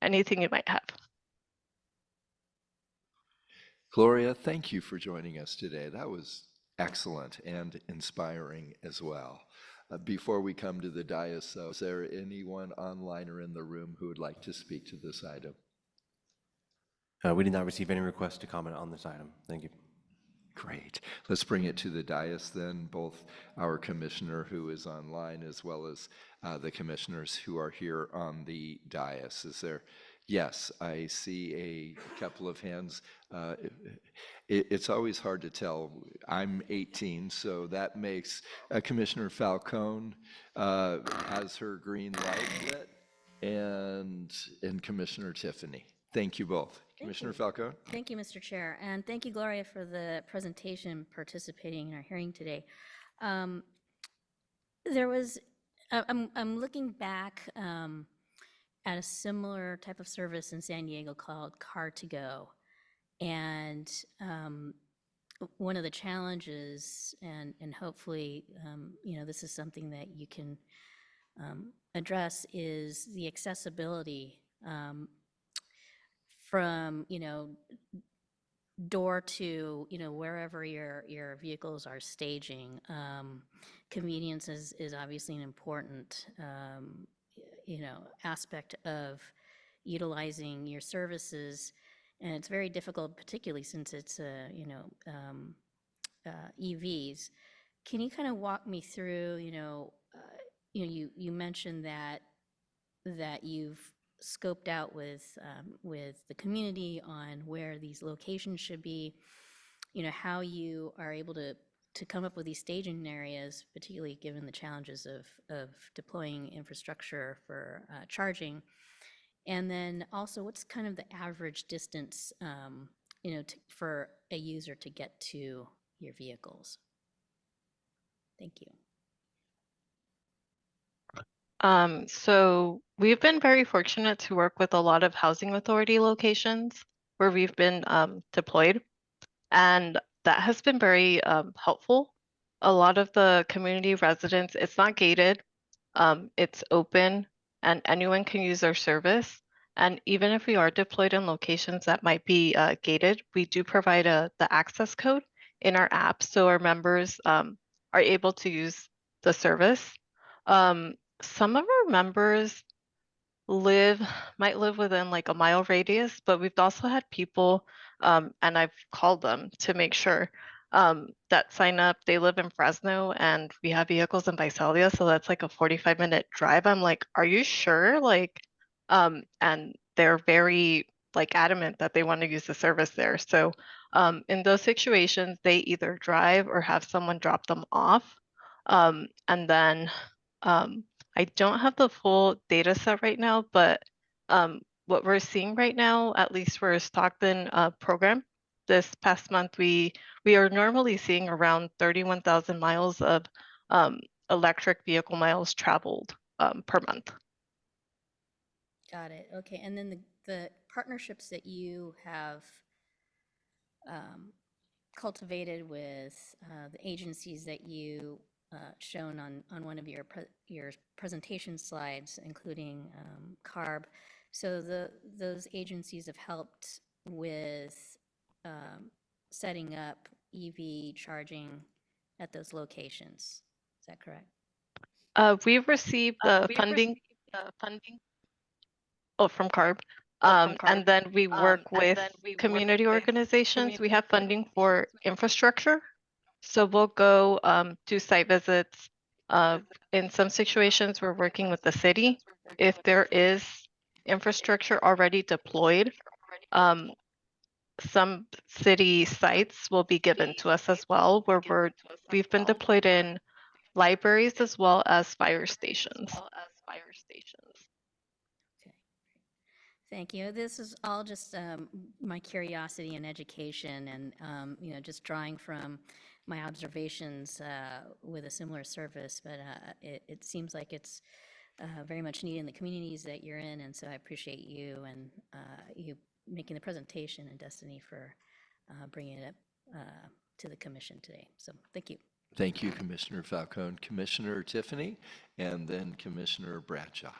anything you might have. Gloria, thank you for joining us today. That was excellent and inspiring as well. Before we come to the dais, though, is there anyone online or in the room who would like to speak to this item? We did not receive any requests to comment on this item. Thank you. Great. Let's bring it to the dais then, both our commissioner who is online as well as the commissioners who are here on the dais. Is there? Yes, I see a couple of hands. It's always hard to tell. I'm 18, so that makes Commissioner Falcone has her green light lit, and Commissioner Tiffany. Thank you both. Commissioner Falcone? Thank you, Mr. Chair, and thank you, Gloria, for the presentation, participating in our hearing today. I'm looking back at a similar type of service in San Diego called Car2Go, and one of the challenges, and hopefully, this is something that you can address, is the accessibility from door to wherever your vehicles are staging. Convenience is obviously an important aspect of utilizing your services, and it's very difficult, particularly since it's EVs. Can you kind of walk me through? You mentioned that you've scoped out with the community on where these locations should be, how you are able to come up with these staging areas, particularly given the challenges of deploying infrastructure for charging. And then also, what's kind of the average distance, for a user to get to your vehicles? Thank you. So we've been very fortunate to work with a lot of housing authority locations where we've been deployed, and that has been very helpful. a lot of the community residents, it's not gated. It's open and anyone can use our service. And even if we are deployed in locations that might be gated, we do provide the access code in our app so our members are able to use the service. Some of our members might live within like a mile radius, but we've also had people, and I've called them to make sure that sign up. They live in Fresno and we have vehicles in Visalia, so that's like a 45-minute drive. I'm like, are you sure? Like, and they're very like adamant that they want to use the service there. So in those situations, they either drive or have someone drop them off. And then I don't have the full data set right now, but what we're seeing right now, at least for a Stockton program, this past month, we are normally seeing around 31,000 miles of electric vehicle miles traveled per month. Got it. Okay. And then the partnerships that you have cultivated with the agencies that you shown on one of your presentation slides, including CARB. So those agencies have helped with setting up EV charging at those locations. Is that correct? We've received the funding from CARB. And then we work with community organizations. We have funding for infrastructure. So we'll go do site visits. In some situations, we're working with the city. If there is infrastructure already deployed, some city sites will be given to us as well, where we've been deployed in libraries as well as fire stations. Thank you. This is all just my curiosity and education, and just drawing from my observations with a similar service. But it seems like it's very much needed in the communities that you're in, and so I appreciate you and you making the presentation, and Destiny for bringing it up to the commission today. So thank you. Thank you, Commissioner Falcone. Commissioner Tiffany, and then Commissioner Bradshaw.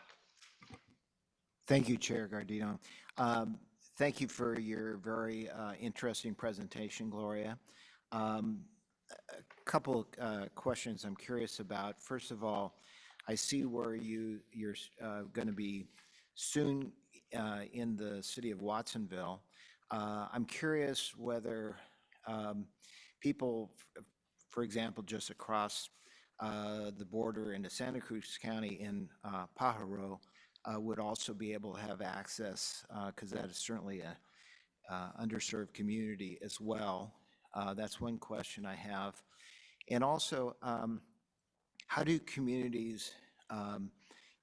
Thank you, Chair Gardino. Thank you for your very interesting presentation, Gloria. A couple questions I'm curious about. First of all, I see where you're going to be soon in the city of Watsonville. I'm curious whether people, for example, just across the border into Santa Cruz County in Pajaro, would also be able to have access, because that is certainly a underserved community as well. That's one question I have. And also, how do communities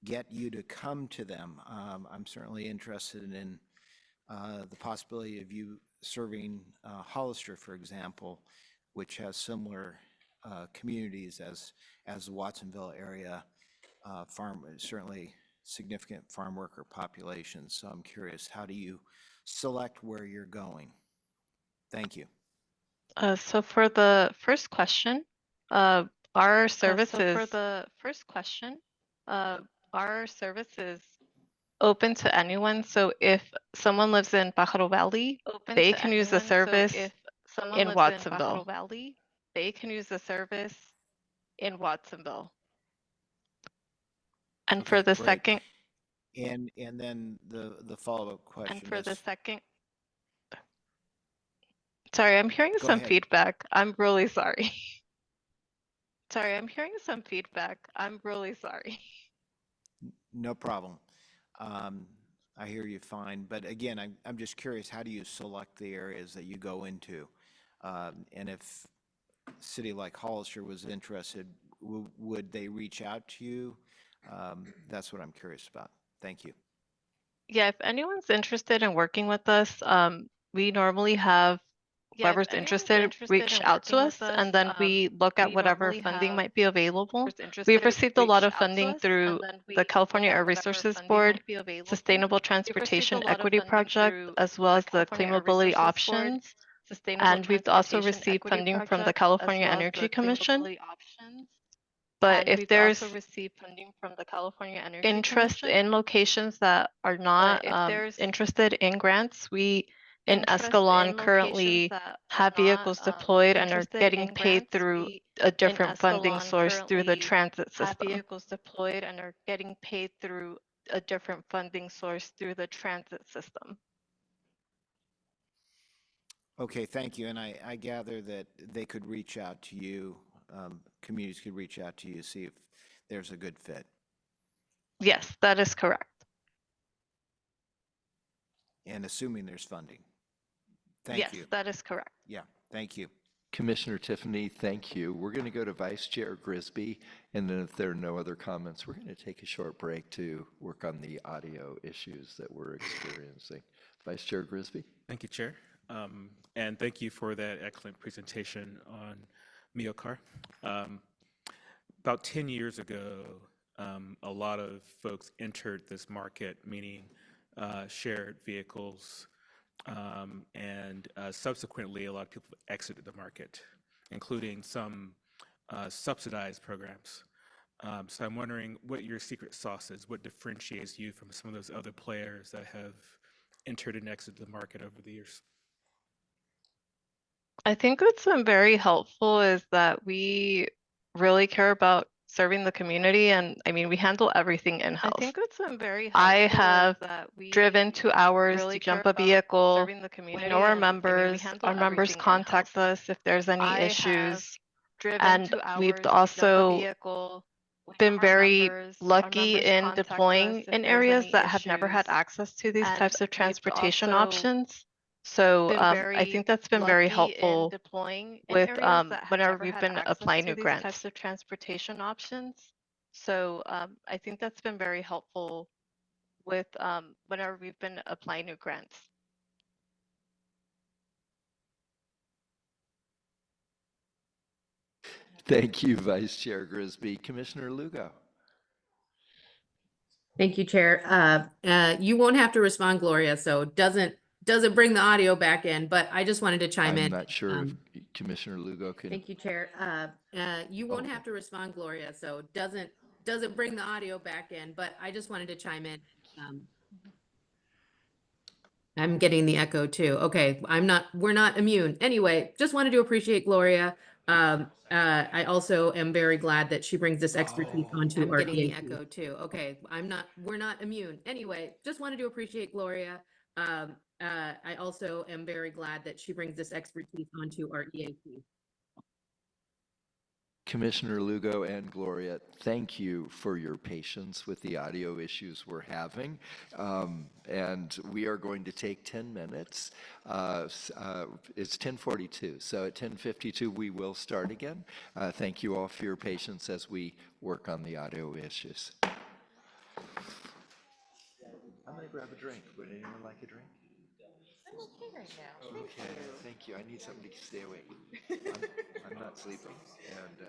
get you to come to them? I'm certainly interested in the possibility of you serving Hollister, for example, which has similar communities as the Watsonville area, certainly significant farm worker populations. So I'm curious, how do you select where you're going? Thank you. So for the first question, our services open to anyone. So if someone lives in Pajaro Valley, they can use the service in Watsonville. They can use the service in Watsonville. And for the second, and then the follow-up question. And for the second, sorry, I'm hearing some feedback. I'm really sorry. Sorry, I'm hearing some feedback. I'm really sorry. No problem. I hear you fine. But again, I'm just curious, how do you select the areas that you go into? And if a city like Hollister was interested, would they reach out to you? That's what I'm curious about. Thank you. Yeah, if anyone's interested in working with us, we normally have whoever's interested reach out to us, and then we look at whatever funding might be available. We've received a lot of funding through the California Air Resources Board, Sustainable Transportation Equity Project, as well as the Clean Mobility Options. And we've also received funding from the California Energy Commission. But if there's interest in locations that are not interested in grants, we in Escalon currently have vehicles deployed and are getting paid through a different funding source through the transit system. Okay, thank you. And I gather that they could reach out to you, communities could reach out to you, see if there's a good fit. Yes, that is correct. And assuming there's funding. Yes, Thank you. that is correct. Yeah, thank you. Commissioner Tiffany, thank you. We're going to go to Vice Chair Grisby, and then if there are no other comments, we're going to take a short break to work on the audio issues that we're experiencing. Vice Chair Grisby. Thank you, Chair. And thank you for that excellent presentation on Meocar. About 10 years ago, a lot of folks entered this market, meaning shared vehicles, and subsequently a lot of people exited the market, including some subsidized programs. So I'm wondering what your secret sauce is, what differentiates you from some of those other players that have entered and exited the market over the years? I think what's been very helpful is that we really care about serving the community, and I mean, we handle everything in-house. I have driven 2 hours to jump a vehicle. We know our members. Our members contact us if there's any issues. And we've also been very lucky in deploying in areas that have never had access to these types of transportation options. So I think that's been very helpful with whenever we've been applying new grants. So I think that's been very helpful with whenever we've been applying new grants. Thank you, Vice Chair Grisby. Commissioner Lugo. Thank you, Chair. You won't have to respond, Gloria, so doesn't bring the audio back in, but I just wanted to chime in. I'm not sure if Commissioner Lugo can. Thank you, Chair. You won't have to respond, Gloria, so doesn't bring the audio back in, but I just wanted to chime in. I'm getting the echo too. Okay, we're not immune. Anyway, just wanted to appreciate Gloria. I also am very glad that she brings this expertise onto our getting the echo too. Okay, we're not immune. Anyway, just wanted to appreciate Gloria. I also am very glad that she brings this expertise onto our EAP. Commissioner Lugo and Gloria, thank you for your patience with the audio issues we're having. And we are going to take 10 minutes. It's 10:42, so at 10:52 we will start again. Thank you all for your patience as we work on the audio issues. I'm going to grab a drink. Would anyone like a drink? I'm okay right now. Okay, thank you. I need something to stay awake. I'm not sleeping. And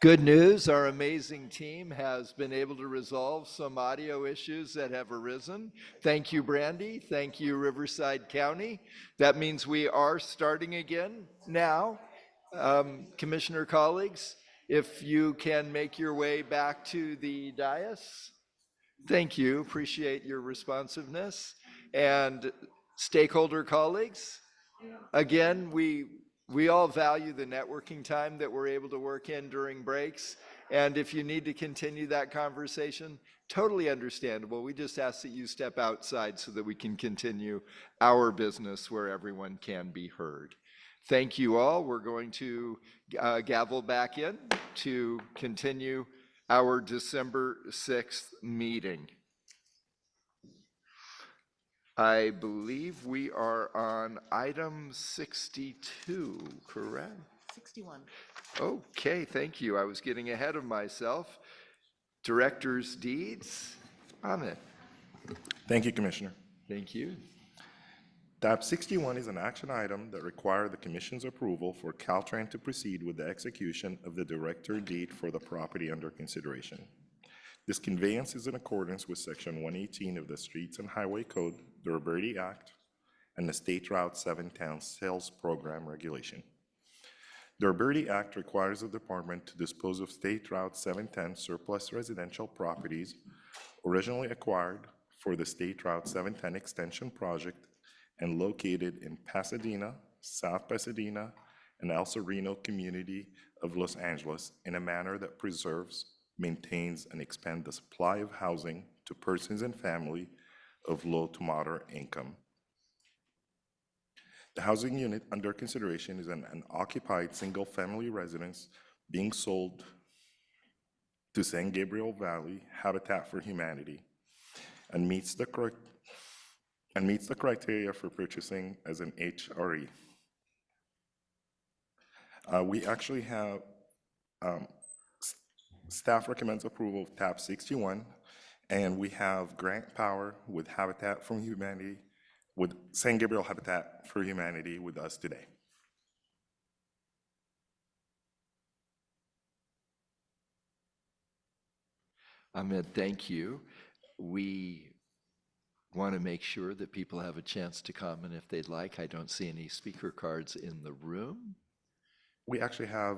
good news, our amazing team has been able to resolve some audio issues that have arisen. Thank you, Brandy. Thank you, Riverside County. That means we are starting again now. Commissioner colleagues, if you can make your way back to the dais. Thank you, appreciate your responsiveness. And stakeholder colleagues, again, we all value the networking time that we're able to work in during breaks. And if you need to continue that conversation, totally understandable. We just ask that you step outside so that we can continue our business where everyone can be heard. Thank you all. We're going to gavel back in to continue our December 6th meeting. I believe we are on item 62, correct? 61. Okay, thank you. I was getting ahead of myself. Director's deeds. Ahmed. Thank you, Commissioner. Thank you. Tab 61 is an action item that requires the Commission's approval for Caltrain to proceed with the execution of the director deed for the property under consideration. This conveyance is in accordance with Section 118 of the Streets and Highway Code, the Riverside Act, and the State Route 710 Sales Program Regulation. The Riverside Act requires the department to dispose of State Route 710 surplus residential properties originally acquired for the State Route 710 extension project and located in Pasadena, South Pasadena, and El Sereno community of Los Angeles in a manner that preserves, maintains, and expands the supply of housing to persons and family of low to moderate income. The housing unit under consideration is an occupied single-family residence being sold to San Gabriel Valley Habitat for Humanity and meets the criteria for purchasing as an HRE. We actually have, staff recommends approval of tab 61, and we have grant power with Habitat for Humanity, with San Gabriel Habitat for Humanity with us today. Ahmed, thank you. We want to make sure that people have a chance to comment if they'd like. I don't see any speaker cards in the room. We actually have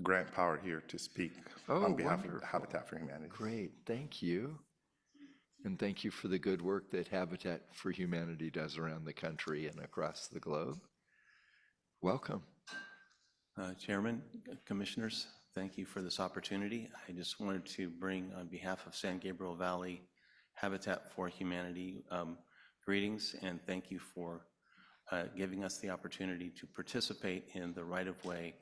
Grant Power here to speak on behalf of wonderful. Habitat for Humanity. Great, thank you. And thank you for the good work that Habitat for Humanity does around the country and across the globe. Welcome. Chairman, Commissioners, thank you for this opportunity. I just wanted to bring, on behalf of San Gabriel Valley Habitat for Humanity, greetings and thank you for giving us the opportunity to participate in the right-of-way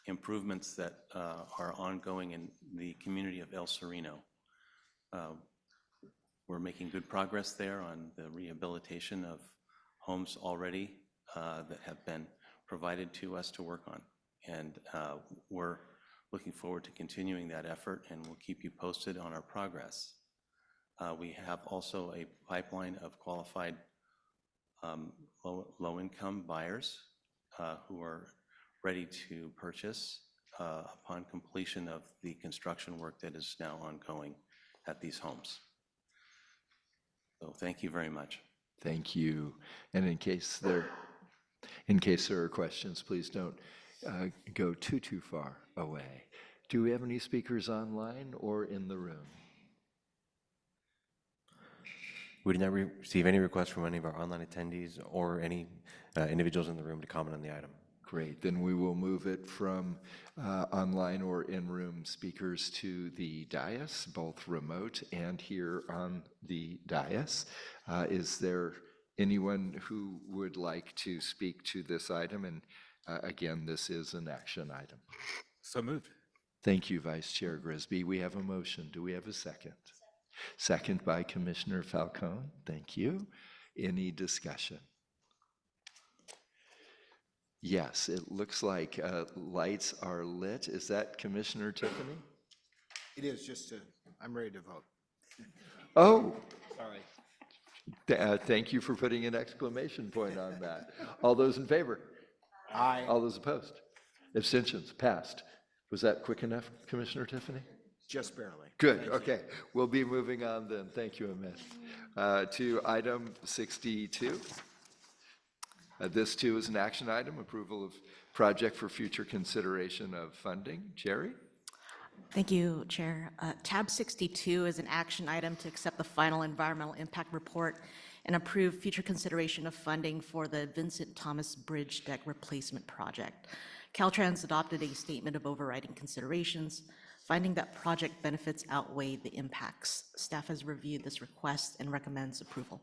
improvements that are ongoing in the community of El Sereno. We're making good progress there on the rehabilitation of homes already that have been provided to us to work on. And we're looking forward to continuing that effort, and we'll keep you posted on our progress. We have also a pipeline of qualified low-income buyers who are ready to purchase upon completion of the construction work that is now ongoing at these homes. So thank you very much. Thank you. And in case there are questions, please don't go too far away. Do we have any speakers online or in the room? We did not receive any requests from any of our online attendees or any individuals in the room to comment on the item. Great, then we will move it from online or in-room speakers to the dais, both remote and here on the dais. Is there anyone who would like to speak to this item? And again, this is an action item. So moved. Thank you, Vice Chair Grisby. We have a motion. Do we have a second? Second by Commissioner Falcone. Thank you. Any discussion? Yes, it looks like lights are lit. Is that Commissioner Tiffany? It is just I'm ready to vote. Oh, Sorry. thank you for putting an exclamation point on that. All those in favor? Aye. All those opposed? Abstentions? Passed. Was that quick enough, Commissioner Tiffany? Just barely. Good, Thank you. okay. We'll be moving on then. Thank you, Amit. To item 62. This too is an action item, approval of project for future consideration of funding. Jerry? Thank you, Chair. Tab 62 is an action item to accept the final environmental impact report and approve future consideration of funding for the Vincent Thomas Bridge Deck Replacement Project. Caltrans adopted a statement of overriding considerations, finding that project benefits outweigh the impacts. Staff has reviewed this request and recommends approval.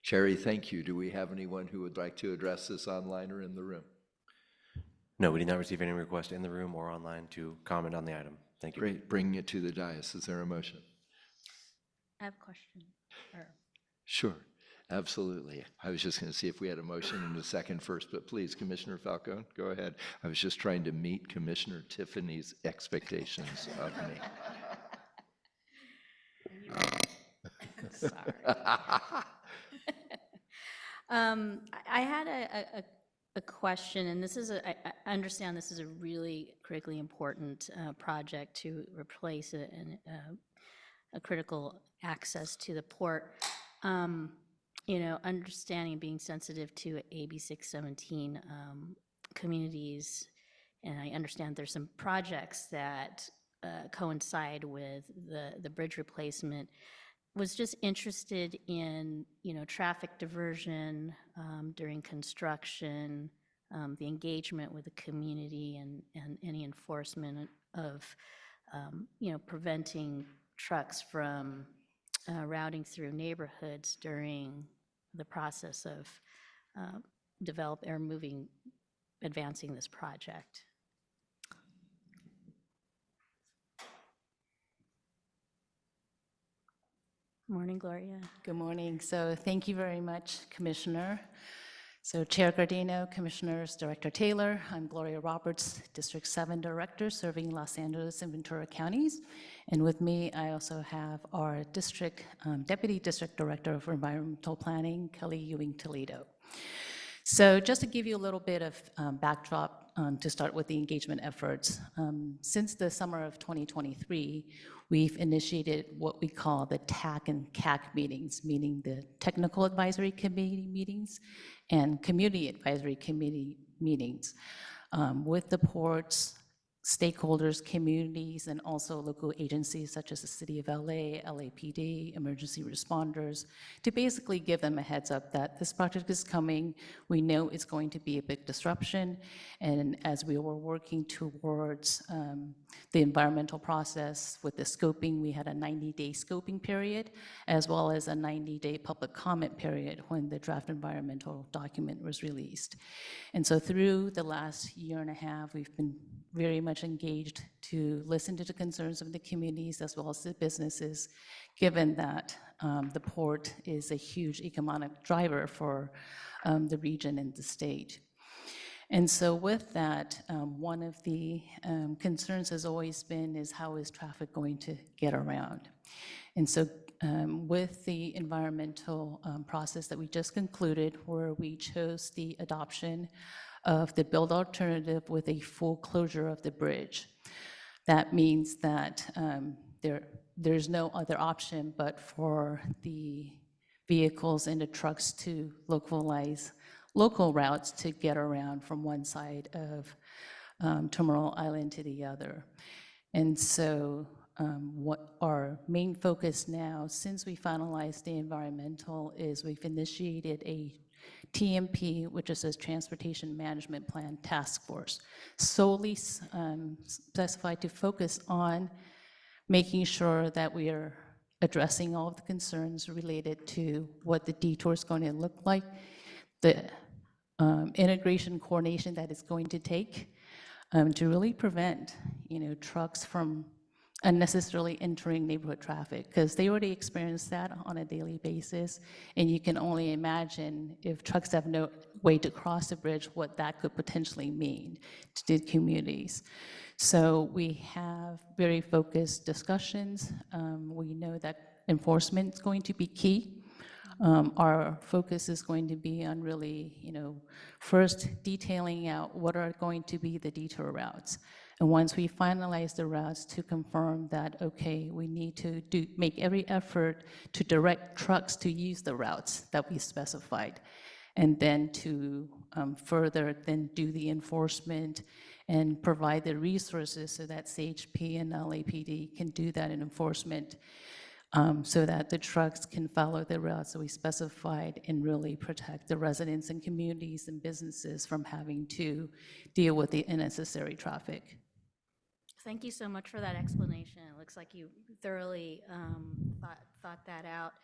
Jerry, thank you. Do we have anyone who would like to address this online or in the room? No, we did not receive any requests in the room or online to comment on the item. Thank you. Great, bringing it to the dais. Is there a motion? I have a question. Sure, absolutely. I was just going to see if we had a motion and a second first, but please, Commissioner Falcone, go ahead. I was just trying to meet Commissioner Tiffany's expectations of me. Sorry. I had a question, and this is I understand this is a really critically important project to replace a critical access to the port. Understanding, being sensitive to AB 617 communities, and I understand there's some projects that coincide with the bridge replacement. Was just interested in, traffic diversion during construction, the engagement with the community, and any enforcement of, preventing trucks from routing through neighborhoods during the process of advancing this project. Morning, Gloria. Good morning. So thank you very much, Commissioner. So Chair Gardino, Commissioners, Director Taylor, I'm Gloria Roberts, District 7 Director serving Los Angeles and Ventura counties. And with me, I also have our Deputy District Director of Environmental Planning, Kelly Ewing Toledo. So just to give you a little bit of backdrop to start with the engagement efforts, since the summer of 2023, we've initiated what we call the TAC and CAC meetings, meaning the Technical Advisory Committee meetings and Community Advisory Committee meetings with the ports, stakeholders, communities, and also local agencies such as the City of LA, LAPD, emergency responders, to basically give them a heads up that this project is coming. We know it's going to be a big disruption, and as we were working towards the environmental process with the scoping, we had a 90-day scoping period, as well as a 90-day public comment period when the draft environmental document was released. And so through the last year and a half, we've been very much engaged to listen to the concerns of the communities as well as the businesses, given that the port is a huge economic driver for the region and the state. And so with that, one of the concerns has always been is how is traffic going to get around? And so with the environmental process that we just concluded, where we chose the adoption of the build alternative with a full closure of the bridge. That means that there's no other option but for the vehicles and the trucks to localize local routes to get around from one side of Terminal Island to the other. And so what our main focus now, since we finalized the environmental, is we've initiated a TMP, which is a Transportation Management Plan Task Force, solely specified to focus on making sure that we are addressing all of the concerns related to what the detour is going to look like, the integration coordination that it's going to take to really prevent, trucks from unnecessarily entering neighborhood traffic, because they already experience that on a daily basis, and you can only imagine if trucks have no way to cross the bridge, what that could potentially mean to the communities. So we have very focused discussions. We know that enforcement is going to be key. Our focus is going to be on really, first detailing out what are going to be the detour routes. And once we finalize the routes, to confirm that, okay, we need to make every effort to direct trucks to use the routes that we specified. And then to further then do the enforcement and provide the resources so that CHP and LAPD can do that in enforcement. So that the trucks can follow the routes that we specified and really protect the residents and communities and businesses from having to deal with the unnecessary traffic. Thank you so much for that explanation. It looks like you thoroughly thought that out.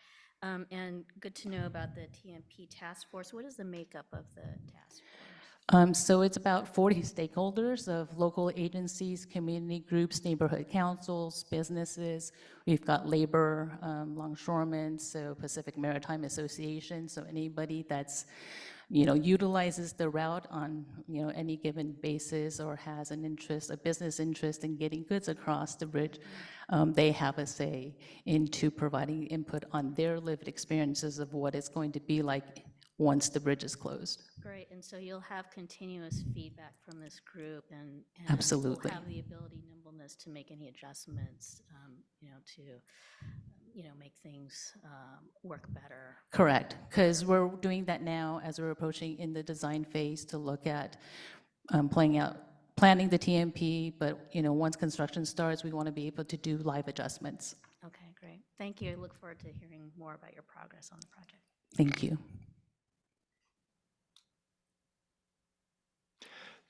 And good to know about the TMP task force. What is the makeup of the task force? So it's about 40 stakeholders of local agencies, community groups, neighborhood councils, businesses. We've got labor, longshoremen, so Pacific Maritime Association, so anybody that's utilizes the route on any given basis or has an interest, a business interest in getting goods across the bridge, they have a say into providing input on their lived experiences of what it's going to be like once the bridge is closed. Great, and so you'll have continuous feedback from this group and Absolutely. we'll have the ability, nimbleness to make any adjustments, to, make things work better. Correct, because we're doing that now as we're approaching in the design phase to look at planning the TMP, but, once construction starts, we want to be able to do live adjustments. Okay, great. Thank you. I look forward to hearing more about your progress on the project. Thank you.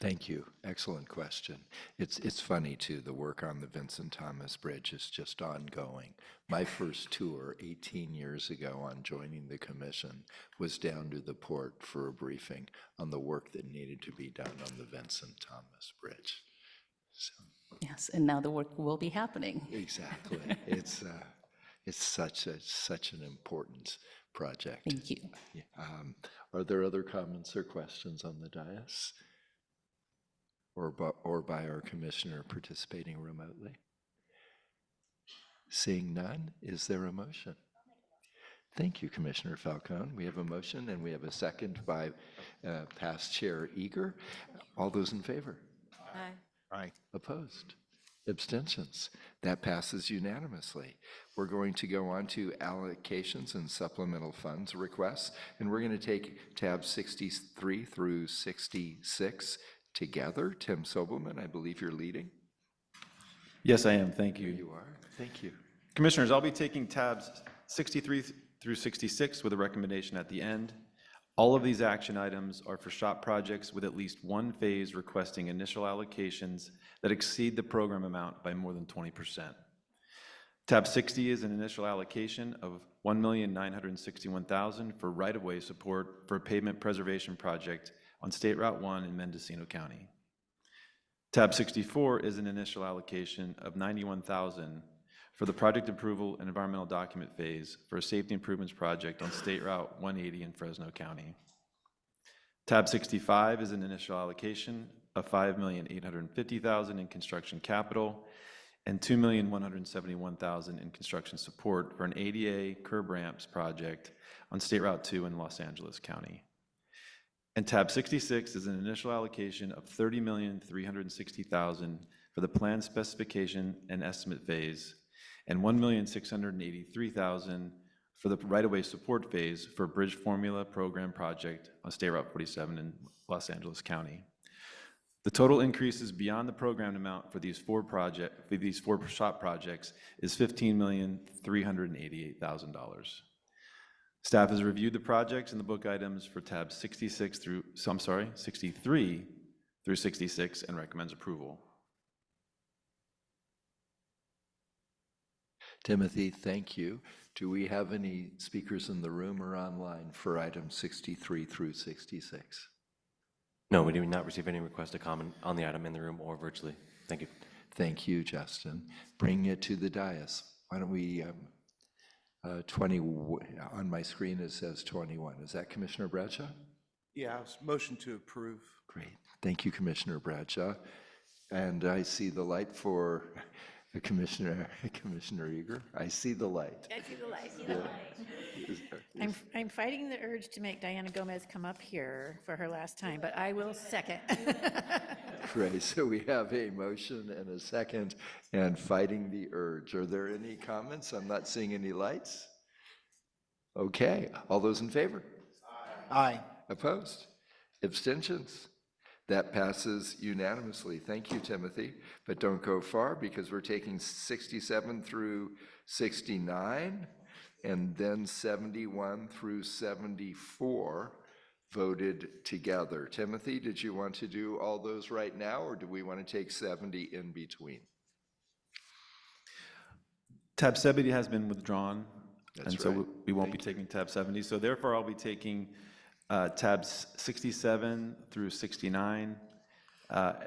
Thank you. Excellent question. It's funny too, the work on the Vincent Thomas Bridge is just ongoing. My first tour 18 years ago on joining the commission was down to the port for a briefing on the work that needed to be done on the Vincent Thomas Bridge. So, Yes, and now the work will be happening. exactly. It's such an important project. Thank you. Yeah. Are there other comments or questions on the dais? Or by our commissioner participating remotely? Seeing none, is there a motion? Thank you, Commissioner Falcone. We have a motion and we have a second by past Chair Eager. All those in favor? Aye. Aye. Opposed? Abstentions? That passes unanimously. We're going to go on to allocations and supplemental funds requests, and we're going to take tabs 63 through 66 together. Tim Sobelman, I believe you're leading. Yes, I am. Thank you. Here you are. Thank you. Commissioners, I'll be taking tabs 63 through 66 with a recommendation at the end. All of these action items are for SHOP projects with at least one phase requesting initial allocations that exceed the program amount by more than 20%. Tab 60 is an initial allocation of $1,961,000 for right-of-way support for a pavement preservation project on State Route 1 in Mendocino County. Tab 64 is an initial allocation of $91,000 for the project approval and environmental document phase for a safety improvements project on State Route 180 in Fresno County. Tab 65 is an initial allocation of $5,850,000 in construction capital and $2,171,000 in construction support for an ADA curb ramps project on State Route 2 in Los Angeles County. And tab 66 is an initial allocation of $30,360,000 for the plan specification and estimate phase and $1,683,000 for the right-of-way support phase for a bridge formula program project on State Route 47 in Los Angeles County. The total increases beyond the program amount for these four SHOP projects is $15,388,000. Staff has reviewed the projects and the book items for tabs 63 through 66 and recommends approval. Timothy, thank you. Do we have any speakers in the room or online for items 63 through 66? No, we did not receive any request to comment on the item in the room or virtually. Thank you. Thank you, Justin. Bringing it to the dais. Why don't we, 20, on my screen it says 21. Is that Commissioner Bradshaw? Yeah, motion to approve. Great. Thank you, Commissioner Bradshaw. And I see the light for Commissioner Eager. I see the light. I see the light. I'm fighting the urge to make Diana Gomez come up here for her last time, but I will second. Great. So we have a motion and a second and fighting the urge. Are there any comments? I'm not seeing any lights. Okay. All those in favor? Aye. Opposed? Abstentions? That passes unanimously. Thank you, Timothy. But don't go far because we're taking 67 through 69 and then 71 through 74 voted together. Timothy, did you want to do all those right now or do we want to take 70 in between? Tab 70 has been withdrawn. That's and right. So we won't be taking tab 70. So therefore I'll be taking tabs 67 through 69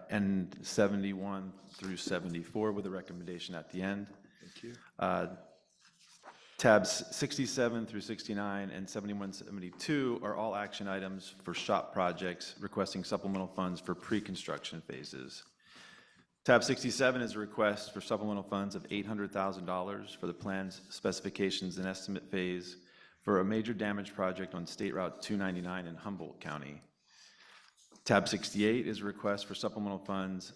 and 71 through 74 with a recommendation at the end. Thank you. Tabs 67 through 69 and 71, 72 are all action items for SHOP projects requesting supplemental funds for pre-construction phases. Tab 67 is a request for supplemental funds of $800,000 for the plan's specifications and estimate phase for a major damage project on State Route 299 in Humboldt County. Tab 68 is a request for supplemental funds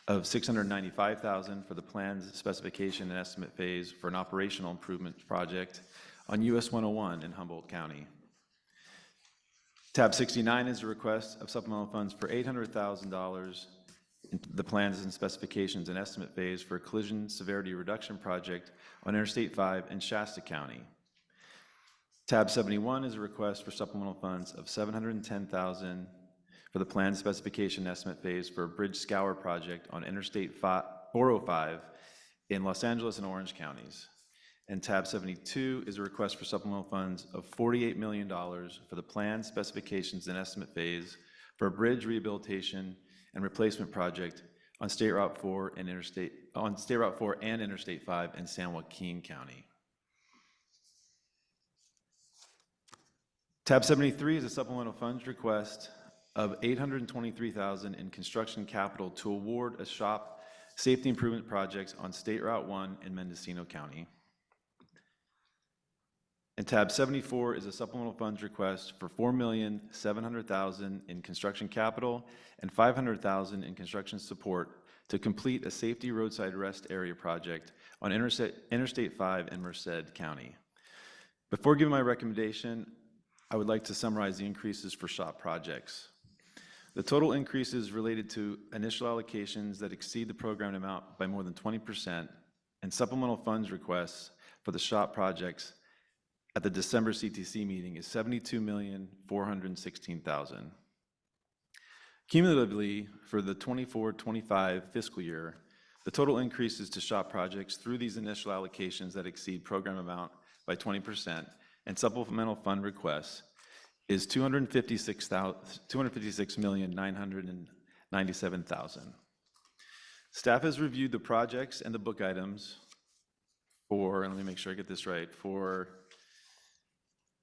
of $695,000 for the plans specification and estimate phase for an operational improvement project on US 101 in Humboldt County. Tab 69 is a request of supplemental funds for $800,000 in the plans and specifications and estimate phase for a collision severity reduction project on Interstate 5 in Shasta County. Tab 71 is a request for supplemental funds of $710,000 for the plan specification estimate phase for a bridge scour project on Interstate 405 in Los Angeles and Orange counties. And tab 72 is a request for supplemental funds of $48 million for the plan specifications and estimate phase for a bridge rehabilitation and replacement project on State Route 4 and Interstate 5 in San Joaquin County. Tab 73 is a supplemental funds request of $823,000 in construction capital to award a shop safety improvement projects on State Route 1 in Mendocino County. And tab 74 is a supplemental funds request for $4,700,000 in construction capital and $500,000 in construction support to complete a safety roadside rest area project on Interstate 5 in Merced County. Before giving my recommendation, I would like to summarize the increases for SHOP projects. The total increases related to initial allocations that exceed the program amount by more than 20% and supplemental funds requests for the SHOP projects at the December CTC meeting is $72,416,000. Cumulatively, for the 24-25 fiscal year, the total increases to SHOP projects through these initial allocations that exceed program amount by 20% and supplemental fund requests is $256,997,000. Staff has reviewed the projects and the book items for, and let me make sure I get this right, for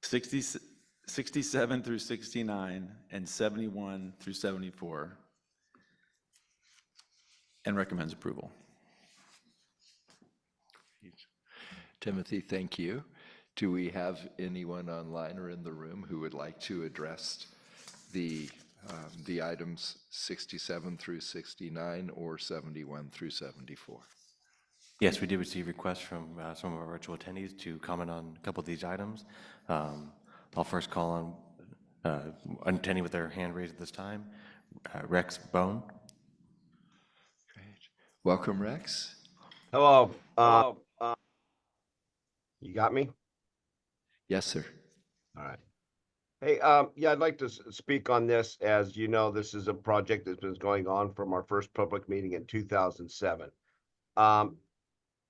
67 through 69 and 71 through 74, and recommends approval. Timothy, thank you. Do we have anyone online or in the room who would like to address the items 67 through 69 or 71 through 74? Yes, we did receive requests from some of our virtual attendees to comment on a couple of these items. I'll first call on an attendee with their hand raised at this time, Rex Bone. Great. Welcome, Rex. Hello. You got me? Yes, sir. All right. Hey, yeah, I'd like to speak on this. As you know, this is a project that's been going on from our first public meeting in 2007.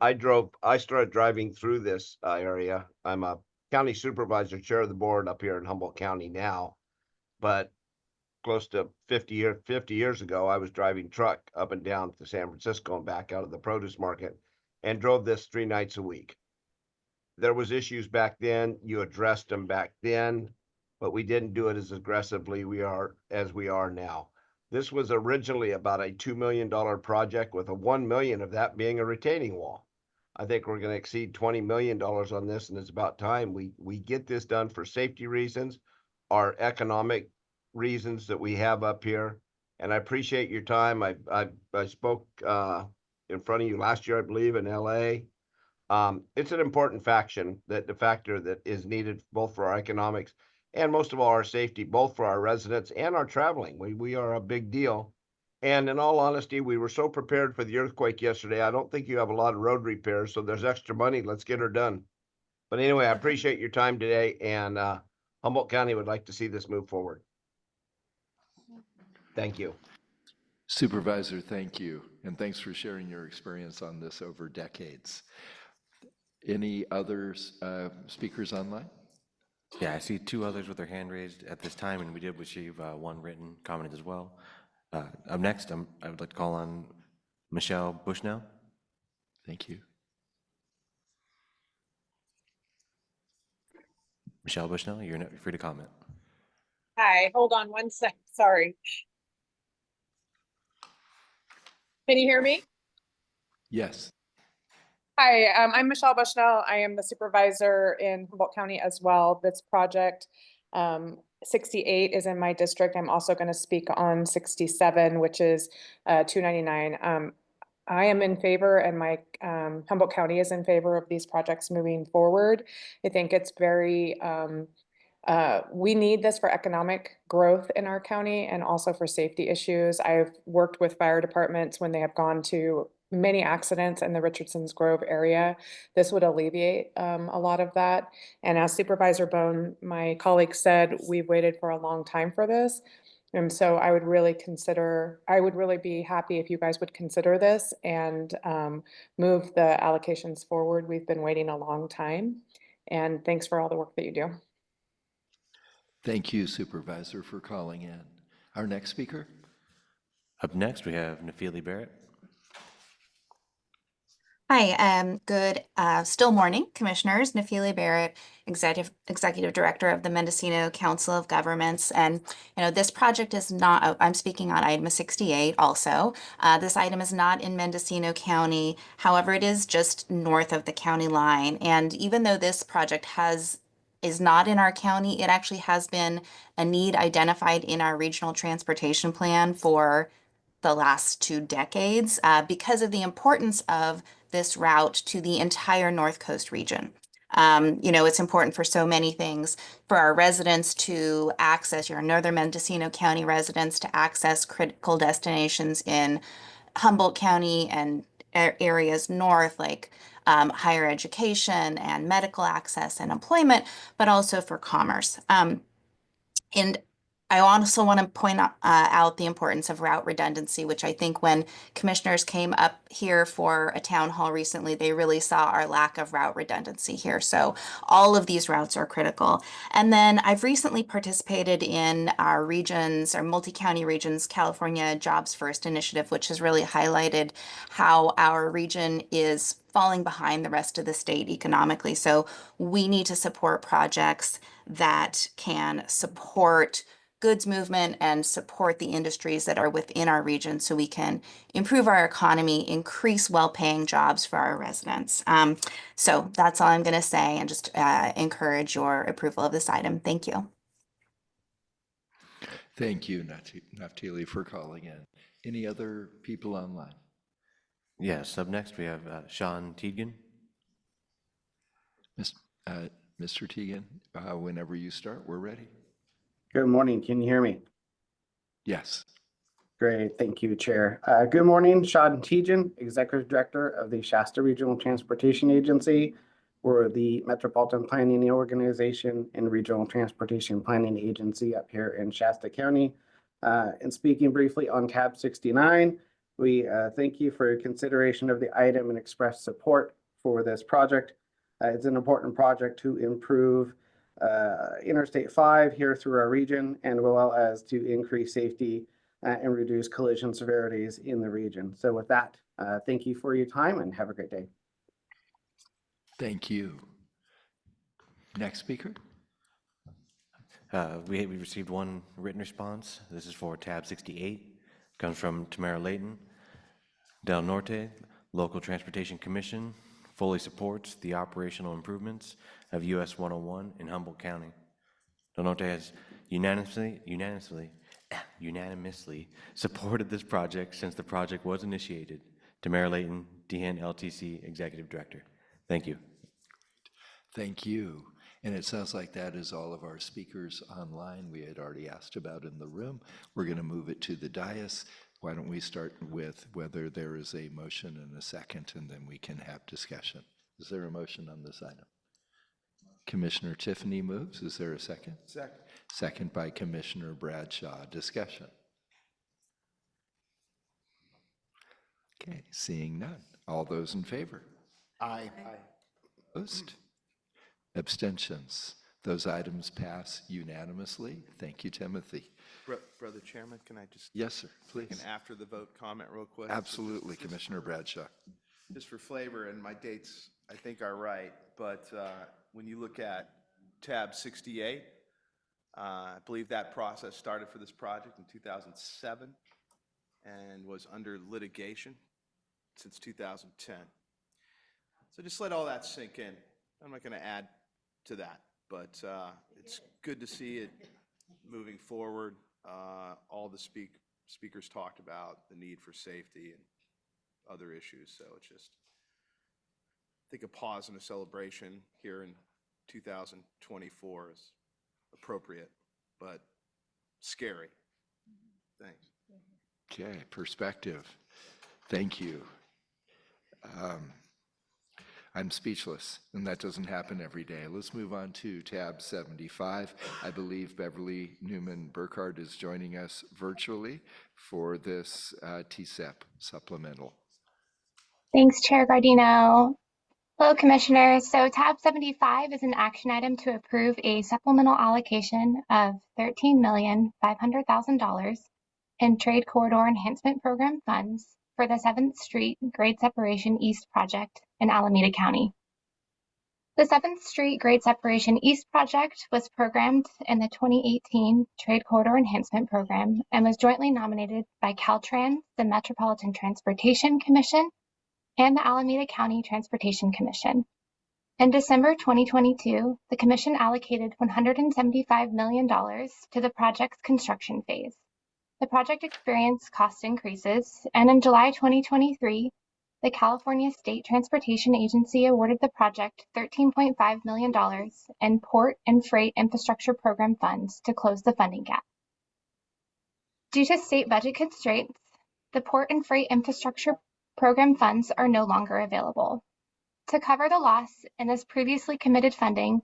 I started driving through this area. I'm a county supervisor, chair of the board up here in Humboldt County now, but close to 50 years ago, I was driving truck up and down to San Francisco and back out of the produce market and drove this 3 nights a week. There was issues back then. You addressed them back then, but we didn't do it as aggressively as we are now. This was originally about a $2 million project with a $1 million of that being a retaining wall. I think we're going to exceed $20 million on this, and it's about time we get this done for safety reasons, our economic reasons that we have up here. And I appreciate your time. I spoke in front of you last year, I believe, in LA. It's an important factor that is needed both for our economics and most of all our safety, both for our residents and our traveling. We are a big deal. And in all honesty, we were so prepared for the earthquake yesterday. I don't think you have a lot of road repairs, so there's extra money. Let's get her done. But anyway, I appreciate your time today, and Humboldt County would like to see this move forward. Thank you. Supervisor, thank you. And thanks for sharing your experience on this over decades. Any other speakers online? Yeah, I see 2 others with their hand raised at this time, and we did receive 1 written comment as well. Up next, I would like to call on Michelle Bushnell. Thank you. Michelle Bushnell, you're free to comment. Hi, hold on 1 sec. Sorry. Can you hear me? Yes. Hi, I'm Michelle Bushnell. I am the supervisor in Humboldt County as well. This project, 68 is in my district. I'm also going to speak on 67, which is 299. I am in favor, and my Humboldt County is in favor of these projects moving forward. I think it's very we need this for economic growth in our county and also for safety issues. I've worked with fire departments when they have gone to many accidents in the Richardson's Grove area. This would alleviate a lot of that. And as Supervisor Bone, my colleague said, we've waited for a long time for this. And so I would really be happy if you guys would consider this and move the allocations forward. We've been waiting a long time. And thanks for all the work that you do. Thank you, Supervisor, for calling in. Our next speaker? Up next, we have Nafili Barrett. Hi, good still morning, Commissioners. Nafili Barrett, Executive Director of the Mendocino Council of Governments. And, this project is not, I'm speaking on item 68 also. This item is not in Mendocino County. However, it is just north of the county line. And even though this project is not in our county, it actually has been a need identified in our regional transportation plan for the last 2 decades because of the importance of this route to the entire North Coast region. It's important for so many things, for our residents to access, your Northern Mendocino County residents to access critical destinations in Humboldt County and areas north, like higher education and medical access and employment, but also for commerce. And I also want to point out the importance of route redundancy, which I think when commissioners came up here for a town hall recently, they really saw our lack of route redundancy here. So all of these routes are critical. And then I've recently participated in our regions, our multi-county regions, California Jobs First initiative, which has really highlighted how our region is falling behind the rest of the state economically. So we need to support projects that can support goods movement and support the industries that are within our region so we can improve our economy, increase well-paying jobs for our residents. So that's all I'm going to say, and just encourage your approval of this item. Thank you. Thank you, Naftali, for calling in. Any other people online? Yes, up next we have Sean Teagan. Mr. Teagan, whenever you start, we're ready. Good morning. Can you hear me? Yes. Great. Thank you, Chair. Good morning. Sean Teagan, Executive Director of the Shasta Regional Transportation Agency. We're the Metropolitan Planning Organization and Regional Transportation Planning Agency up here in Shasta County. And speaking briefly on tab 69, we thank you for your consideration of the item and express support for this project. It's an important project to improve Interstate 5 here through our region, and well as to increase safety and reduce collision severities in the region. So with that, thank you for your time and have a great day. Thank you. Next speaker. We received one written response. This is for tab 68. Comes from Tamara Layton. Del Norte Local Transportation Commission fully supports the operational improvements of US 101 in Humboldt County. Del Norte has unanimously supported this project since the project was initiated. Tamara Layton, DHEN LTC Executive Director. Thank you. Thank you. And it sounds like that is all of our speakers online we had already asked about in the room. We're going to move it to the dais. Why don't we start with whether there is a motion and a second, and then we can have discussion. Is there a motion on this item? Commissioner Tiffany moves. Is there a second? Second. Second by Commissioner Bradshaw. Discussion. Okay, seeing none. All those in favor? Aye. Opposed? Abstentions? Those items pass unanimously. Thank you, Timothy. Brother Chairman, can I just? Yes, sir, please. An after the vote comment real quick? Absolutely, Commissioner Bradshaw. Just for flavor, and my dates I think are right, but when you look at tab 68, I believe that process started for this project in 2007 and was under litigation since 2010. So just let all that sink in. I'm not going to add to that, but it's good to see it moving forward. All the speakers talked about the need for safety and other issues, so it's just, I think a pause and a celebration here in 2024 is appropriate, but scary. Thanks. Okay, perspective. Thank you. I'm speechless, and that doesn't happen every day. Let's move on to tab 75. I believe Beverly Newman Burkhardt is joining us virtually for this TCEP supplemental. Thanks, Chair Gardino. Hello, Commissioners. So tab 75 is an action item to approve a supplemental allocation of $13,500,000 in Trade Corridor Enhancement Program funds for the 7th Street Grade Separation East project in Alameda County. The 7th Street Grade Separation East project was programmed in the 2018 Trade Corridor Enhancement Program and was jointly nominated by Caltrans, the Metropolitan Transportation Commission, and the Alameda County Transportation Commission. In December 2022, the Commission allocated $175 million to the project's construction phase. The project experienced cost increases, and in July 2023, the California State Transportation Agency awarded the project $13.5 million in Port and Freight Infrastructure Program funds to close the funding gap. Due to state budget constraints, the Port and Freight Infrastructure Program funds are no longer available. To cover the loss in this previously committed funding,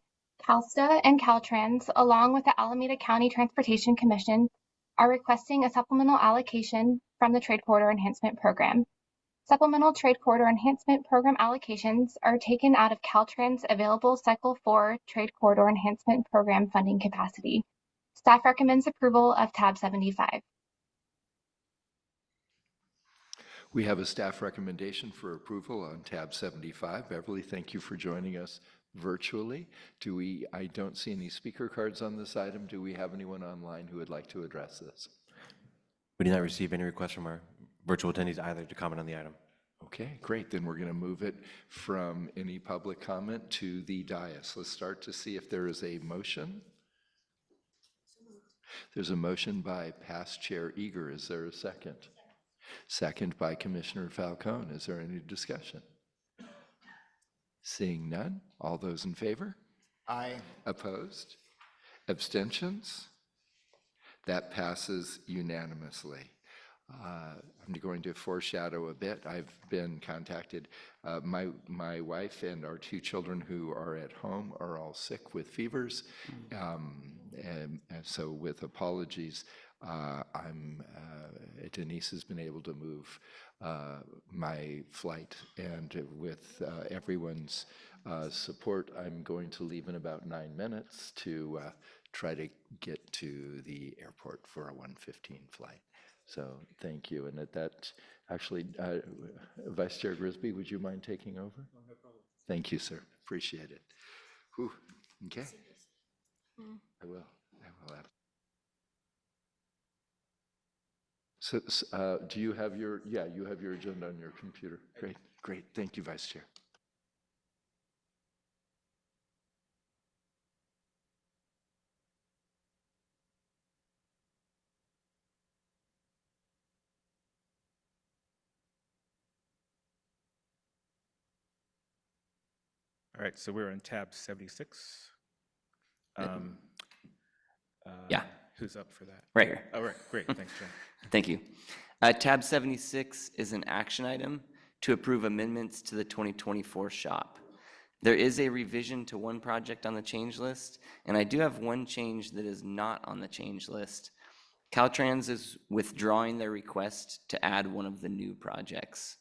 CalSTA and Caltrans, along with the Alameda County Transportation Commission, are requesting a supplemental allocation from the Trade Corridor Enhancement Program. Supplemental Trade Corridor Enhancement Program allocations are taken out of Caltrans' available Cycle 4 Trade Corridor Enhancement Program funding capacity. Staff recommends approval of tab 75. We have a staff recommendation for approval on tab 75. Beverly, thank you for joining us virtually. I don't see any speaker cards on this item. Do we have anyone online who would like to address this? We did not receive any requests from our virtual attendees either to comment on the item. Okay, great. Then we're going to move it from any public comment to the dais. Let's start to see if there is a motion. There's a motion by past Chair Eager. Is there a second? Second by Commissioner Falcone. Is there any discussion? Seeing none, all those in favor? Aye. Opposed? Abstentions? That passes unanimously. I'm going to foreshadow a bit. I've been contacted. My wife and our 2 children who are at home are all sick with fevers. And so with apologies, Denise has been able to move my flight, and with everyone's support, I'm going to leave in about 9 minutes to try to get to the airport for a 1:15 flight. So thank you. And at that, actually, Vice Chair Grisby, would you mind taking over? No, no problem. Thank you, sir. Appreciate it. Whew. Okay. I will. So do you have your, you have your agenda on your computer. Great, great. Thank you, Vice Chair. All right, so we're on tab 76. Yeah. Who's up for that? Right here. Oh, right, great, thanks, John. Thank you. Tab 76 is an action item to approve amendments to the 2024 SHOP. There is a revision to one project on the change list, and I do have one change that is not on the change list. Caltrans is withdrawing their request to add one of the new projects.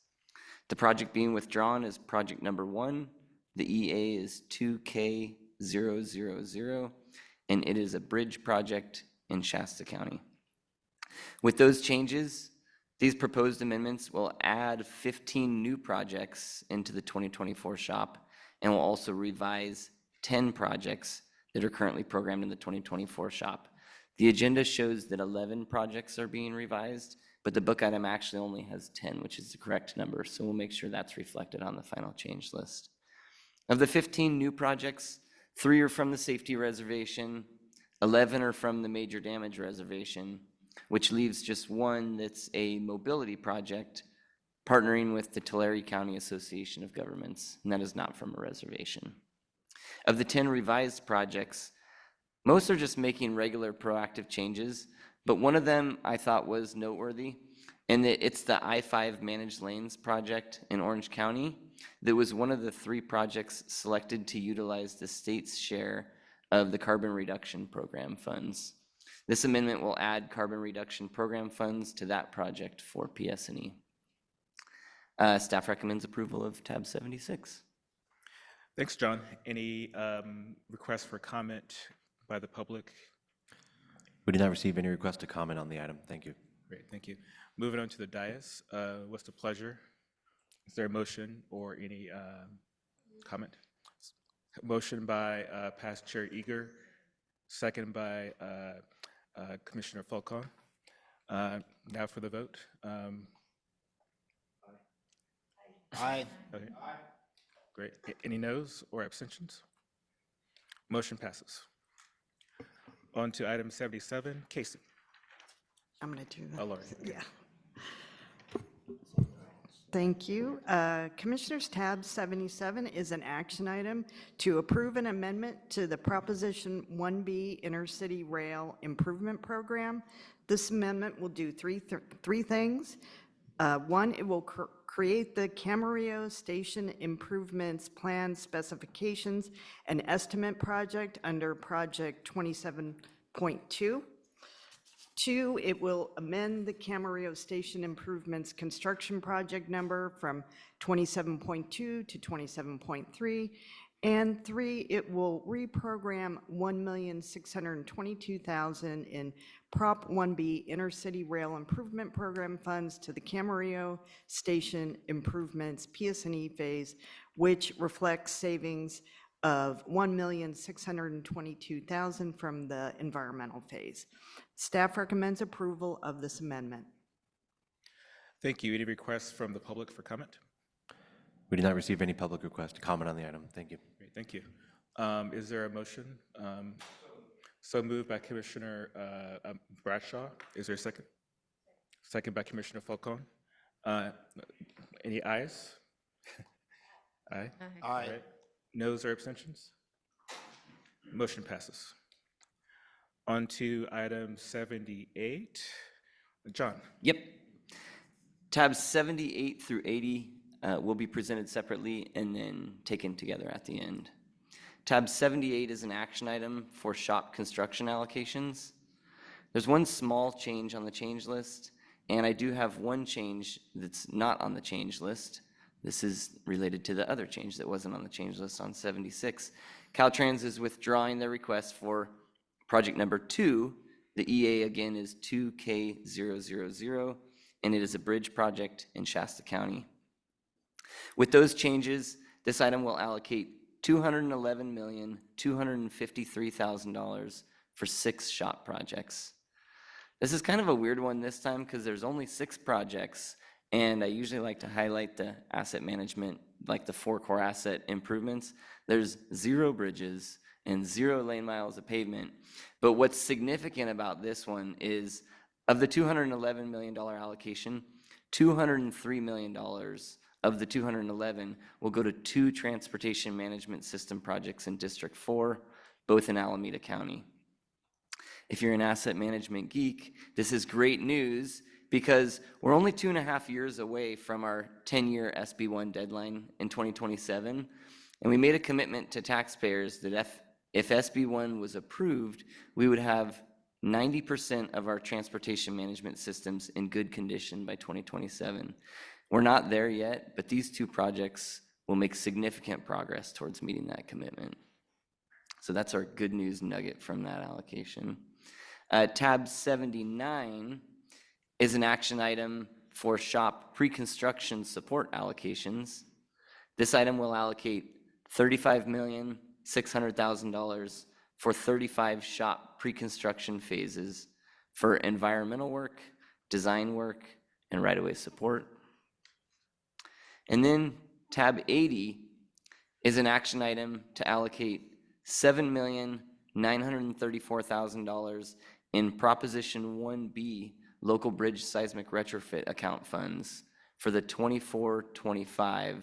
The project being withdrawn is project number 1. The EA is 2K000, and it is a bridge project in Shasta County. With those changes, these proposed amendments will add 15 new projects into the 2024 SHOP and will also revise 10 projects that are currently programmed in the 2024 SHOP. The agenda shows that 11 projects are being revised, but the book item actually only has 10, which is the correct number, so we'll make sure that's reflected on the final change list. Of the 15 new projects, 3 are from the safety reservation, 11 are from the major damage reservation, which leaves just 1 that's a mobility project, partnering with the Tulare County Association of Governments, and that is not from a reservation. Of the 10 revised projects, most are just making regular proactive changes, but one of them I thought was noteworthy, and it's the I-5 Managed Lanes project in Orange County. That was one of the 3 projects selected to utilize the state's share of the carbon reduction program funds. This amendment will add carbon reduction program funds to that project for PS&E. Staff recommends approval of tab 76. Thanks, John. Any requests for comment by the public? We did not receive any request to comment on the item. Thank you. Great, thank you. Moving on to the dais, what's the pleasure? Is there a motion or any comment? Motion by past Chair Eager, second by Commissioner Falcone. Now for the vote. Aye. Okay. Great. Any noes or abstentions? Motion passes. On to item 77, Casey. I'm going to do that. Oh, Lori. Yeah. Thank you. Commissioners, tab 77 is an action item to approve an amendment to the Proposition 1B Intercity Rail Improvement Program. This amendment will do three things. 1, it will create the Camarillo Station Improvements Plan Specifications and Estimate Project under Project 27.2. 2, it will amend the Camarillo Station Improvements Construction Project number from 27.2 to 27.3. And 3, it will reprogram $1,622,000 in Prop 1B Intercity Rail Improvement Program funds to the Camarillo Station Improvements PS&E phase, which reflects savings of $1,622,000 from the environmental phase. Staff recommends approval of this amendment. Thank you. Any requests from the public for comment? We did not receive any public request to comment on the item. Thank you. Great, thank you. Is there a motion? So moved by Commissioner Bradshaw. Is there a second? Second by Commissioner Falcone. Any ayes? Aye. Aye. All right. Noes or abstentions? Motion passes. On to item 78. John. Yep. Tabs 78 through 80 will be presented separately and then taken together at the end. Tab 78 is an action item for shop construction allocations. There's one small change on the change list, and I do have one change that's not on the change list. This is related to the other change that wasn't on the change list on 76. Caltrans is withdrawing their request for project number 2. The EA again is 2K000, and it is a bridge project in Shasta County. With those changes, this item will allocate $211,253,000 for 6 shop projects. This is kind of a weird one this time because there's only 6 projects, and I usually like to highlight the asset management, like the 4 core asset improvements. There's 0 bridges and 0 lane miles of pavement. But what's significant about this one is of the $211 million allocation, $203 million of the 211 will go to 2 transportation management system projects in District 4, both in Alameda County. If you're an asset management geek, this is great news because we're only 2.5 years away from our 10-year SB1 deadline in 2027, and we made a commitment to taxpayers that if SB1 was approved, we would have 90% of our transportation management systems in good condition by 2027. We're not there yet, but these 2 projects will make significant progress towards meeting that commitment. So that's our good news nugget from that allocation. Tab 79 is an action item for shop pre-construction support allocations. This item will allocate $35,600,000 for 35 shop pre-construction phases for environmental work, design work, and right-of-way support. And then tab 80 is an action item to allocate $7,934,000 in Proposition 1B Local Bridge Seismic Retrofit Account funds for the 24-25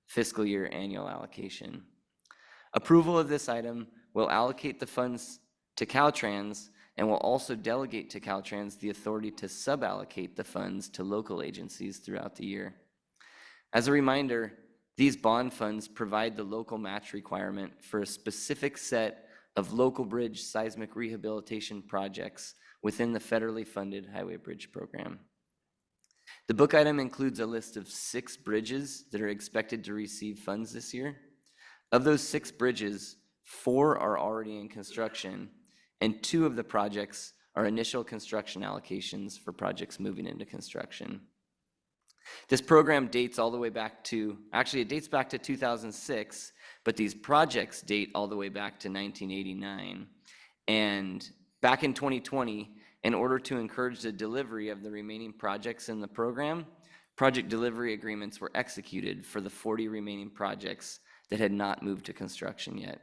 fiscal year annual allocation. Approval of this item will allocate the funds to Caltrans and will also delegate to Caltrans the authority to suballocate the funds to local agencies throughout the year. As a reminder, these bond funds provide the local match requirement for a specific set of local bridge seismic rehabilitation projects within the federally funded Highway Bridge Program. The book item includes a list of 6 bridges that are expected to receive funds this year. Of those 6 bridges, 4 are already in construction, and 2 of the projects are initial construction allocations for projects moving into construction. This program dates all the way back to, actually it dates back to 2006, but these projects date all the way back to 1989. And back in 2020, in order to encourage the delivery of the remaining projects in the program, project delivery agreements were executed for the 40 remaining projects that had not moved to construction yet.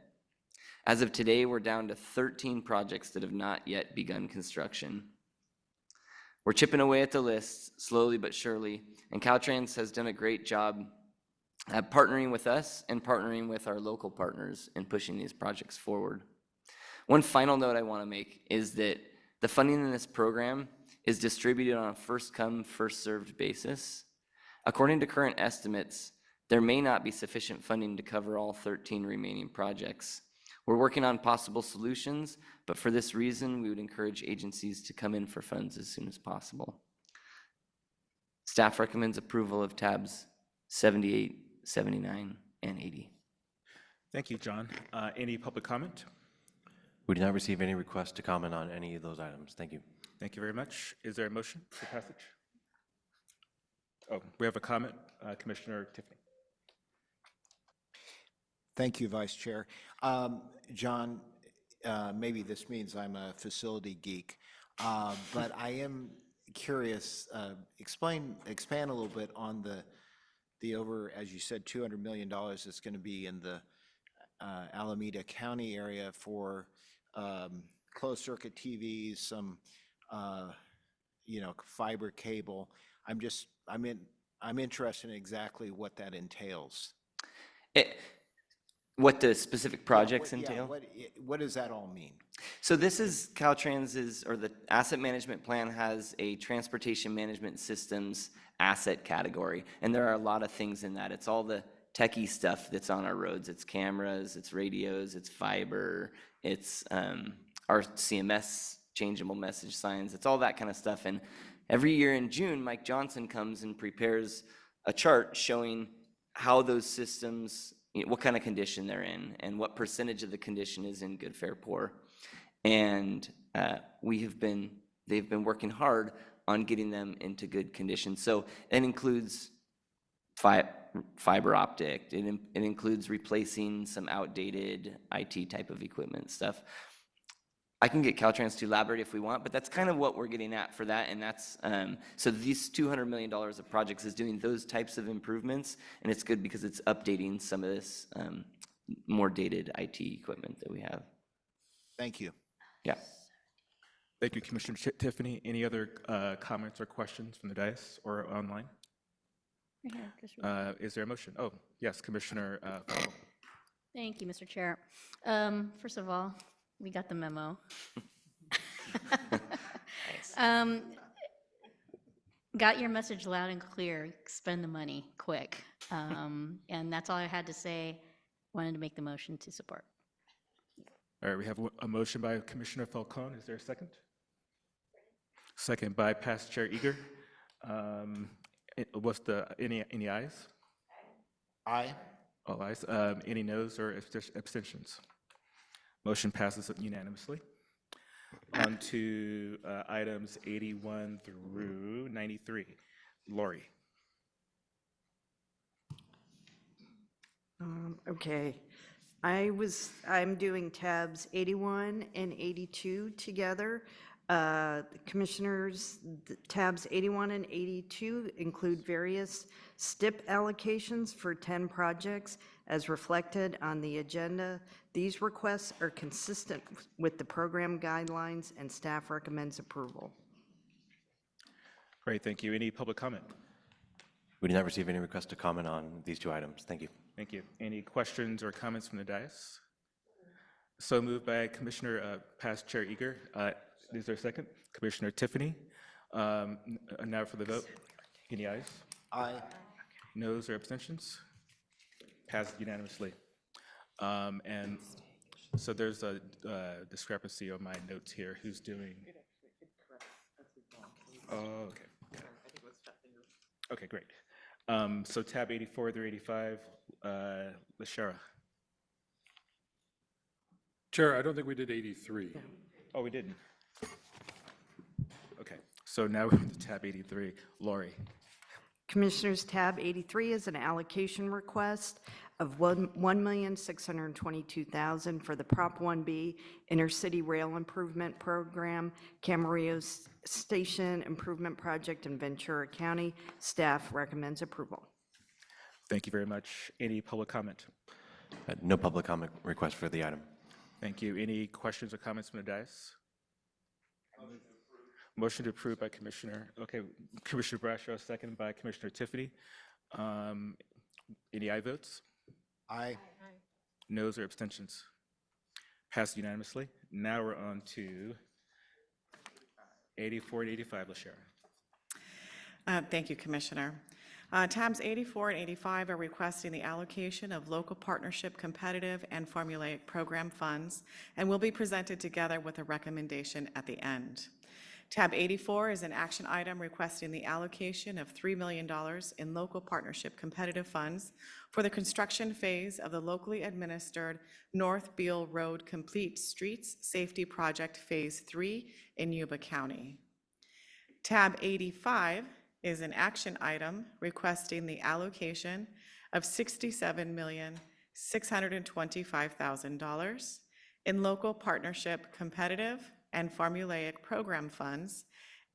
As of today, we're down to 13 projects that have not yet begun construction. We're chipping away at the list, slowly but surely, and Caltrans has done a great job at partnering with us and partnering with our local partners in pushing these projects forward. One final note I want to make is that the funding in this program is distributed on a first-come, first-served basis. According to current estimates, there may not be sufficient funding to cover all 13 remaining projects. We're working on possible solutions, but for this reason, we would encourage agencies to come in for funds as soon as possible. Staff recommends approval of tabs 78, 79, and 80. Thank you, John. Any public comment? We did not receive any requests to comment on any of those items. Thank you. Thank you very much. Is there a motion for passage? Oh, we have a comment, Commissioner Tiffany. Thank you, Vice Chair. John, maybe this means I'm a facility geek, but I am curious, expand a little bit on the over, as you said, $200 million that's going to be in the Alameda County area for closed circuit TVs, some fiber cable. I'm interested in exactly what that entails. What the specific projects entail? What does that all mean? So this is Caltrans's, or the asset management plan has a transportation management systems asset category, and there are a lot of things in that. It's all the techie stuff that's on our roads. It's cameras, it's radios, it's fiber, it's our CMS changeable message signs. It's all that kind of stuff. And every year in June, Mike Johnson comes and prepares a chart showing how those systems, what kind of condition they're in and what percentage of the condition is in good, fair, poor. And they've been working hard on getting them into good condition. So it includes fiber optic. It includes replacing some outdated IT type of equipment stuff. I can get Caltrans to elaborate if we want, but that's kind of what we're getting at for that. And that's, so these $200 million of projects is doing those types of improvements. And it's good because it's updating some of this more dated IT equipment that we have. Thank you. Yeah. Thank you, Commissioner Tiffany. Any other comments or questions from the dais or online? Is there a motion? Oh, yes, Commissioner. Thank you, Mr. Chair. First of all, we got the memo. Got your message loud and clear. Spend the money quick. And that's all I had to say. Wanted to make the motion to support. All right, we have a motion by Commissioner Falcone. Is there a second? Second by Past Chair Eager. Any ayes? Aye. All ayes. Any noes or abstentions? Motion passes unanimously. On to items 81 through 93. Lori. Okay. I'm doing tabs 81 and 82 together. Commissioners, tabs 81 and 82 include various STIP allocations for 10 projects as reflected on the agenda. These requests are consistent with the program guidelines and staff recommends approval. Great, thank you. Any public comment? We did not receive any requests to comment on these two items. Thank you. Thank you. Any questions or comments from the dais? So moved by Commissioner Past Chair Eager. Is there a second? Commissioner Tiffany. Now for the vote. Any ayes? Aye. Noes or abstentions? Passed unanimously. And so there's a discrepancy on my notes here. Who's doing? Oh, okay. Okay, great. So tab 84 through 85, LaShara. Chair, I don't think we did 83. Oh, we didn't. Okay, so now we're on to tab 83. Lori. Commissioners, tab 83 is an allocation request of $1,622,000 for the Prop 1B Intercity Rail Improvement Program, Camarillo Station Improvement Project in Ventura County. Staff recommends approval. Thank you very much. Any public comment? No public comment request for the item. Thank you. Any questions or comments from the dais? Motion to approve by Commissioner Bradshaw, second by Commissioner Tiffany. Any aye votes? Aye. Noes or abstentions? Passed unanimously. Now we're on to 84 and 85, LaShara. Thank you, Commissioner. Tabs 84 and 85 are requesting the allocation of local partnership competitive and formulaic program funds and will be presented together with a recommendation at the end. Tab 84 is an action item requesting the allocation of $3 million in local partnership competitive funds for the construction phase of the locally administered North Beale Road Complete Streets Safety Project Phase 3 in Yuba County. Tab 85 is an action item requesting the allocation of $67,625,000 in local partnership competitive and formulaic program funds,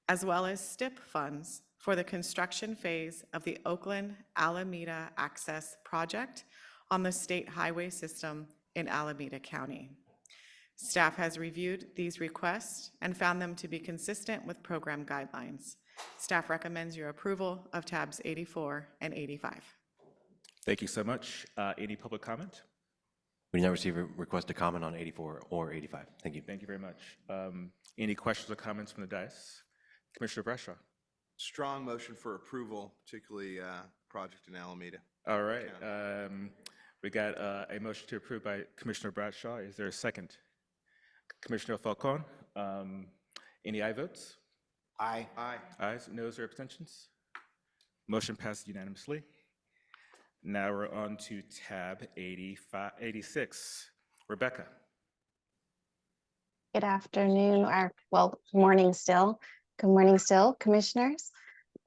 as well as STIP funds for the construction phase of the Oakland Alameda Access Project on the state highway system in Alameda County. Staff has reviewed these requests and found them to be consistent with program guidelines. Staff recommends your approval of tabs 84 and 85. Thank you so much. Any public comment? We did not receive a request to comment on 84 or 85. Thank you. Thank you very much. Any questions or comments from the dais? Commissioner Bradshaw. Strong motion for approval, particularly project in Alameda. All right. We got a motion to approve by Commissioner Bradshaw. Is there a second? Commissioner Falcone. Any aye votes? Aye. Aye. Ayes, noes, or abstentions? Motion passed unanimously. Now we're on to tab 86. Rebecca. Good afternoon, or well, morning still. Good morning still, commissioners.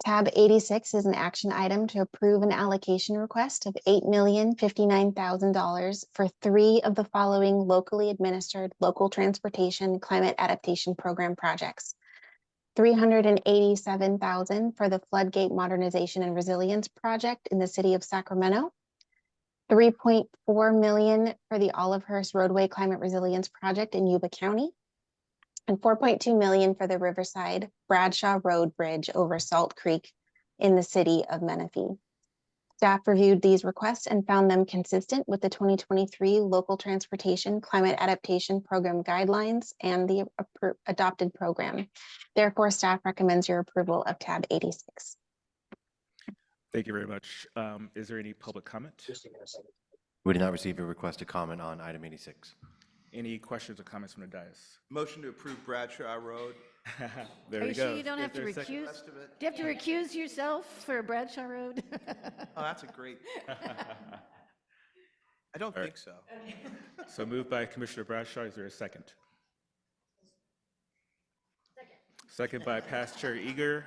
Tab 86 is an action item to approve an allocation request of $8,059,000 for 3 of the following locally administered local transportation climate adaptation program projects. $387,000 for the Floodgate Modernization and Resilience Project in the city of Sacramento, $3.4 million for the Olivehurst Roadway Climate Resilience Project in Yuba County, and $4.2 million for the Riverside Bradshaw Road Bridge over Salt Creek in the city of Menifee. Staff reviewed these requests and found them consistent with the 2023 Local Transportation Climate Adaptation Program guidelines and the adopted program. Therefore, staff recommends your approval of tab 86. Thank you very much. Is there any public comment? We did not receive a request to comment on item 86. Any questions or comments from the dais? Motion to approve Bradshaw Road. There Are we you go. sure you don't have to Is there a second? recuse? Do you have to recuse yourself for Bradshaw Road? Oh, that's a great. I don't think so. So moved by Commissioner Bradshaw. Is there a second? Second by Past Chair Eager.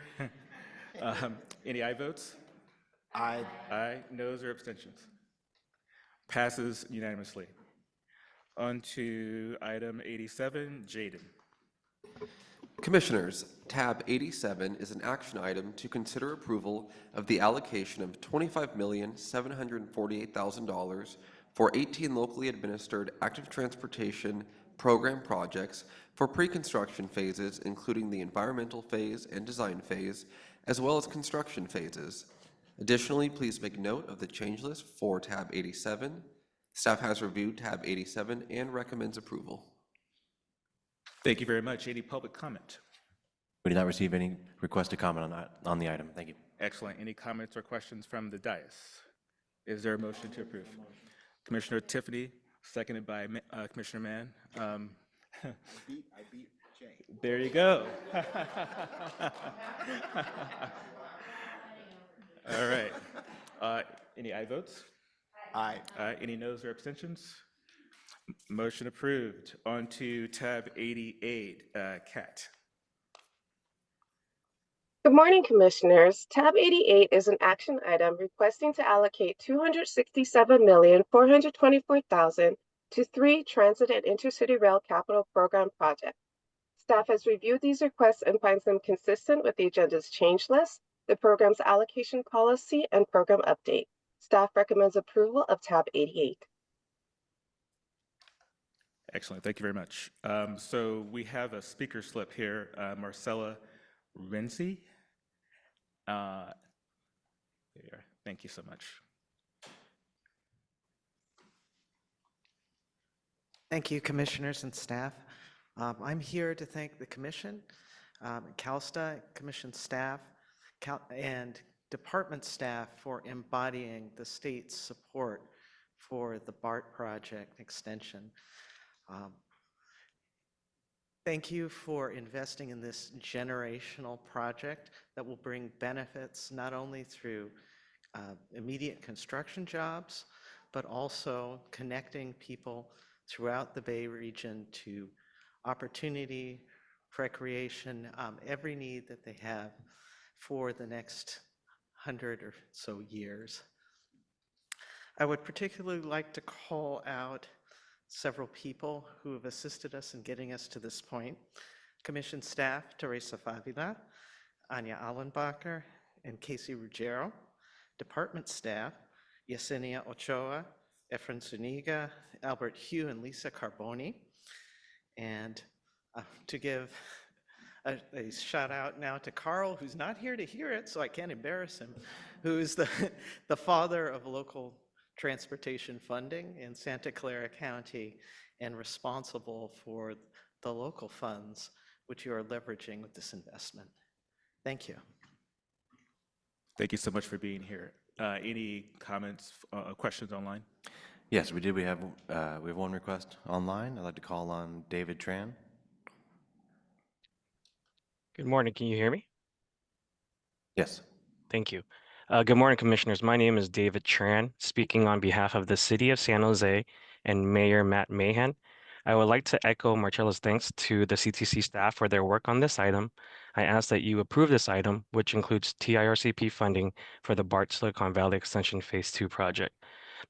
Any aye votes? Aye. Aye, noes, or abstentions? Passes unanimously. On to item 87, Jaden. Commissioners, tab 87 is an action item to consider approval of the allocation of $25,748,000 for 18 locally administered active transportation program projects for pre-construction phases, including the environmental phase and design phase, as well as construction phases. Additionally, please make note of the change list for tab 87. Staff has reviewed tab 87 and recommends approval. Thank you very much. Any public comment? We did not receive any request to comment on the item. Thank you. Excellent. Any comments or questions from the dais? Is there a motion to approve? Commissioner Tiffany, seconded by Commissioner Mann. I beat Jay. There you go. All right. Any aye votes? Aye. Any noes or abstentions? Motion approved. On to tab 88, Kat. Good morning, Commissioners. Tab 88 is an action item requesting to allocate $267,424,000 to 3 transit and intercity rail capital program projects. Staff has reviewed these requests and finds them consistent with the agenda's change list, the program's allocation policy, and program update. Staff recommends approval of tab 88. Excellent. Thank you very much. So we have a speaker slip here, Marcella Renzi. There you are. Thank you so much. Thank you, commissioners and staff. I'm here to thank the commission, CalSTA, commission staff, and department staff for embodying the state's support for the BART project extension. Thank you for investing in this generational project that will bring benefits not only through immediate construction jobs, but also connecting people throughout the Bay region to opportunity, recreation, every need that they have for the next 100 or so years. I would particularly like to call out several people who have assisted us in getting us to this point. Commission staff, Teresa Favila, Anya Allenbacher, and Casey Ruggiero. Department staff, Yesenia Ochoa, Efren Zuniga, Albert Hugh, and Lisa Carboni. And to give a shout out now to Carl, who's not here to hear it, so I can't embarrass him, who is the father of local transportation funding in Santa Clara County and responsible for the local funds which you are leveraging with this investment. Thank you. Thank you so much for being here. Any comments, questions online? Yes, we did. We have one request online. I'd like to call on David Tran. Good morning. Can you hear me? Yes. Thank you. Good morning, Commissioners. My name is David Tran, speaking on behalf of the City of San Jose and Mayor Matt Mahan. I would like to echo Marcella's thanks to the CTC staff for their work on this item. I ask that you approve this item, which includes TIRCP funding for the BART Silicon Valley Extension Phase 2 project.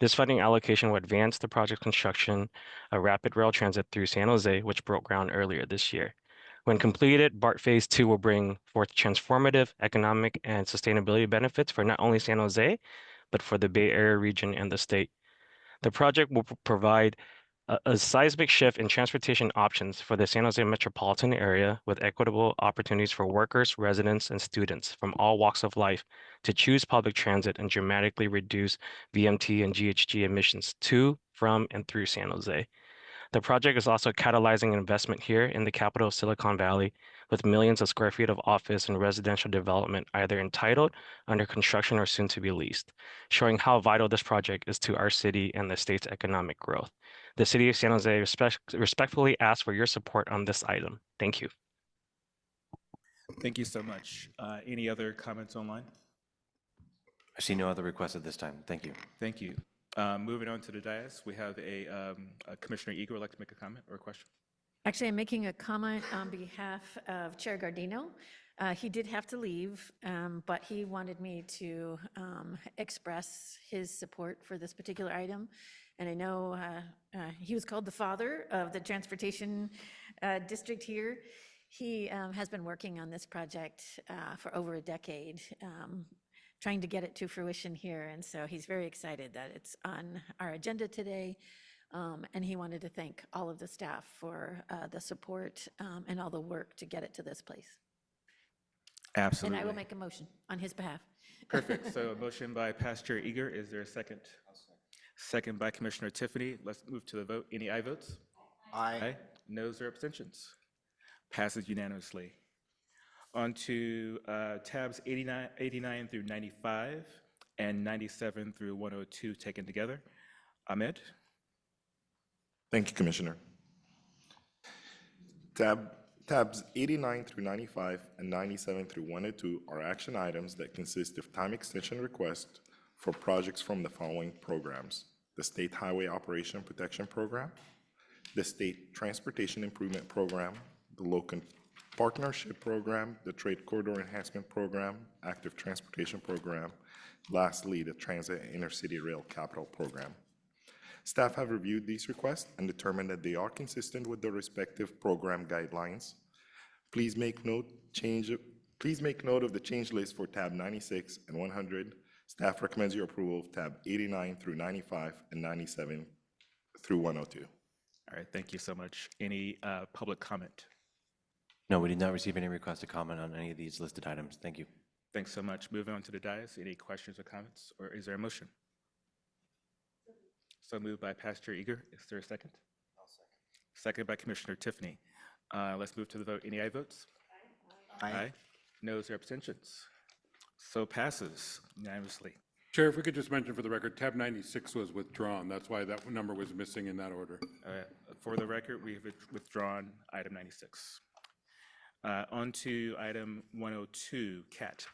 This funding allocation will advance the project construction of rapid rail transit through San Jose, which broke ground earlier this year. When completed, BART Phase 2 will bring forth transformative economic and sustainability benefits for not only San Jose, but for the Bay Area region and the state. The project will provide a seismic shift in transportation options for the San Jose metropolitan area with equitable opportunities for workers, residents, and students from all walks of life to choose public transit and dramatically reduce VMT and GHG emissions to, from, and through San Jose. The project is also catalyzing investment here in the capital of Silicon Valley with millions of square feet of office and residential development either entitled, under construction, or soon to be leased, showing how vital this project is to our city and the state's economic growth. The City of San Jose respectfully asks for your support on this item. Thank you. Thank you so much. Any other comments online? I see no other requests at this time. Thank you. Thank you. Moving on to the dais, we have a Commissioner Eager would like to make a comment or a question. Actually, I'm making a comment on behalf of Chair Gardino. He did have to leave, but he wanted me to express his support for this particular item. And I know he was called the father of the transportation district here. He has been working on this project for over a decade, trying to get it to fruition here. And so he's very excited that it's on our agenda today. And he wanted to thank all of the staff for the support and all the work to get it to this place. Absolutely. And I will make a motion on his behalf. Perfect. So a motion by Pastor Eager. Is there a second? Second by Commissioner Tiffany. Let's move to the vote. Any aye votes? Aye. Noes or abstentions? Passes unanimously. On to tabs 89 through 95 and 97 through 102 taken together. Ahmed? Thank you, Commissioner. Tabs 89 through 95 and 97 through 102 are action items that consist of time extension requests for projects from the following programs: the State Highway Operation Protection Program, the State Transportation Improvement Program, the Local Partnership Program, the Trade Corridor Enhancement Program, Active Transportation Program, lastly, the Transit and Intercity Rail Capital Program. Staff have reviewed these requests and determined that they are consistent with the respective program guidelines. Please make note of the change list for tab 96 and 100. Staff recommends your approval of tab 89 through 95 and 97 through 102. All right, thank you so much. Any public comment? No, we did not receive any requests to comment on any of these listed items. Thank you. Thanks so much. Moving on to the dais. Any questions or comments, or is there a motion? So moved by Pastor Eager. Is there a second? I'll second. Second by Commissioner Tiffany. Let's move to the vote. Any aye votes? Aye. Noes or abstentions? So passes unanimously. Chair, if we could just mention for the record, tab 96 was withdrawn. That's why that number was missing in that order. For the record, we have withdrawn item 96. On to item 102, Kat.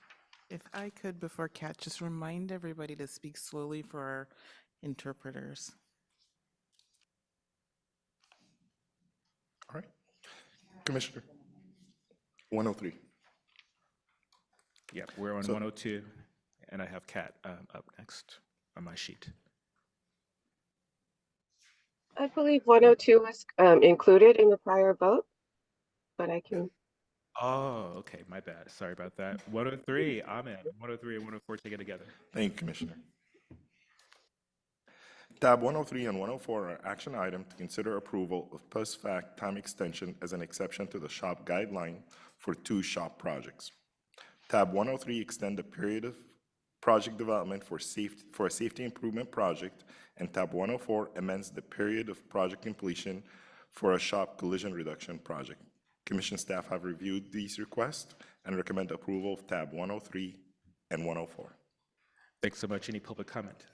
If I could, before Kat, just remind everybody to speak slowly for our interpreters. All right. Commissioner, 103. Yeah, we're on 102, and I have Kat up next on my sheet. I believe 102 was included in the prior vote, but I can. Oh, okay, my bad. Sorry about that. 103, Ahmed. 103 and 104 taken together. Thank you, Commissioner. Tab 103 and 104 are action items to consider approval of post-fact time extension as an exception to the SHOP guideline for 2 SHOP projects. Tab 103 extend the period of project development for a safety improvement project, and tab 104 amends the period of project completion for a SHOP collision reduction project. Commission staff have reviewed these requests and recommend approval of tab 103 and 104. Thanks so much. Any public comment?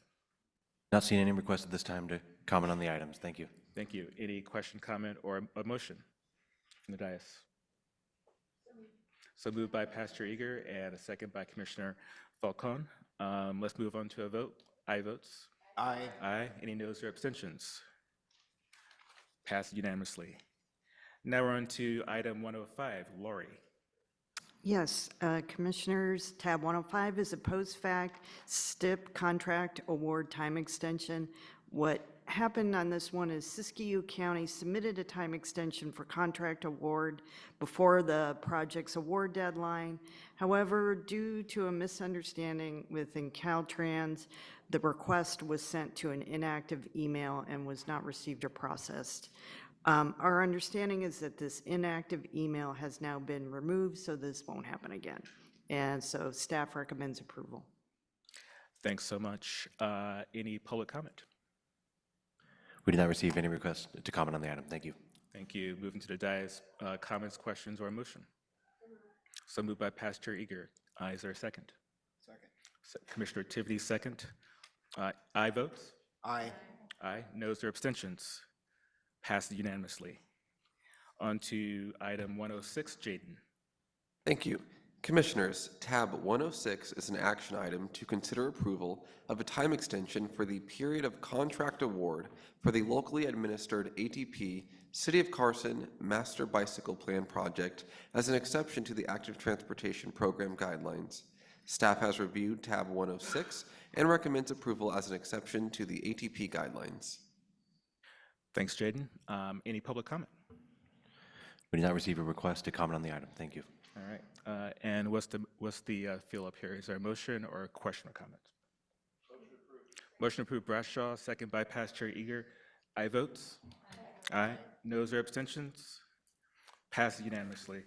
Not seeing any requests at this time to comment on the items. Thank you. Thank you. Any question, comment, or a motion from the dais? So moved by Pastor Eager and a second by Commissioner Falcone. Let's move on to a vote. Aye votes? Aye. Aye. Any noes or abstentions? Passed unanimously. Now we're on to item 105. Lori. Yes, Commissioners, tab 105 is a post-fact STIP contract award time extension. What happened on this one is Siskiyou County submitted a time extension for contract award before the project's award deadline. However, due to a misunderstanding within Caltrans, the request was sent to an inactive email and was not received or processed. Our understanding is that this inactive email has now been removed, so this won't happen again. And so staff recommends approval. Thanks so much. Any public comment? We did not receive any requests to comment on the item. Thank you. Thank you. Moving to the dais, comments, questions, or a motion? So moved by Pastor Eager. Is there a second? Second. Commissioner Tiffany, second. Aye votes? Aye. Aye. Noes or abstentions? Passed unanimously. On to item 106, Jaden. Thank you. Commissioners, tab 106 is an action item to consider approval of a time extension for the period of contract award for the locally administered ATP City of Carson Master Bicycle Plan Project as an exception to the Active Transportation Program guidelines. Staff has reviewed tab 106 and recommends approval as an exception to the ATP guidelines. Thanks, Jaden. Any public comment? We did not receive a request to comment on the item. Thank you. All right. And what's the feel up here? Is there a motion or a question or comment? Motion approved Bradshaw, second by Past Chair Eager. Aye votes? Aye. Noes or abstentions? Passes unanimously.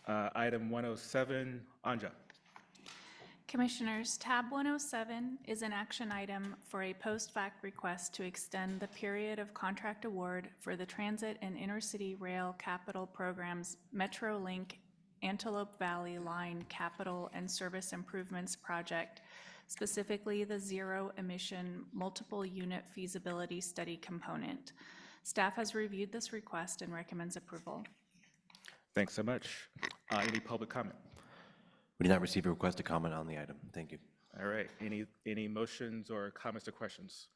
Item 107, Anja. Commissioners, tab 107 is an action item for a post-fact request to extend the period of contract award for the Transit and Intercity Rail Capital Programs MetroLink Antelope Valley Line Capital and Service Improvements Project, specifically the zero-emission multiple-unit feasibility study component. Staff has reviewed this request and recommends approval. Thanks so much. Any public comment? We did not receive a request to comment on the item. Thank you. All right. Any motions or comments or questions?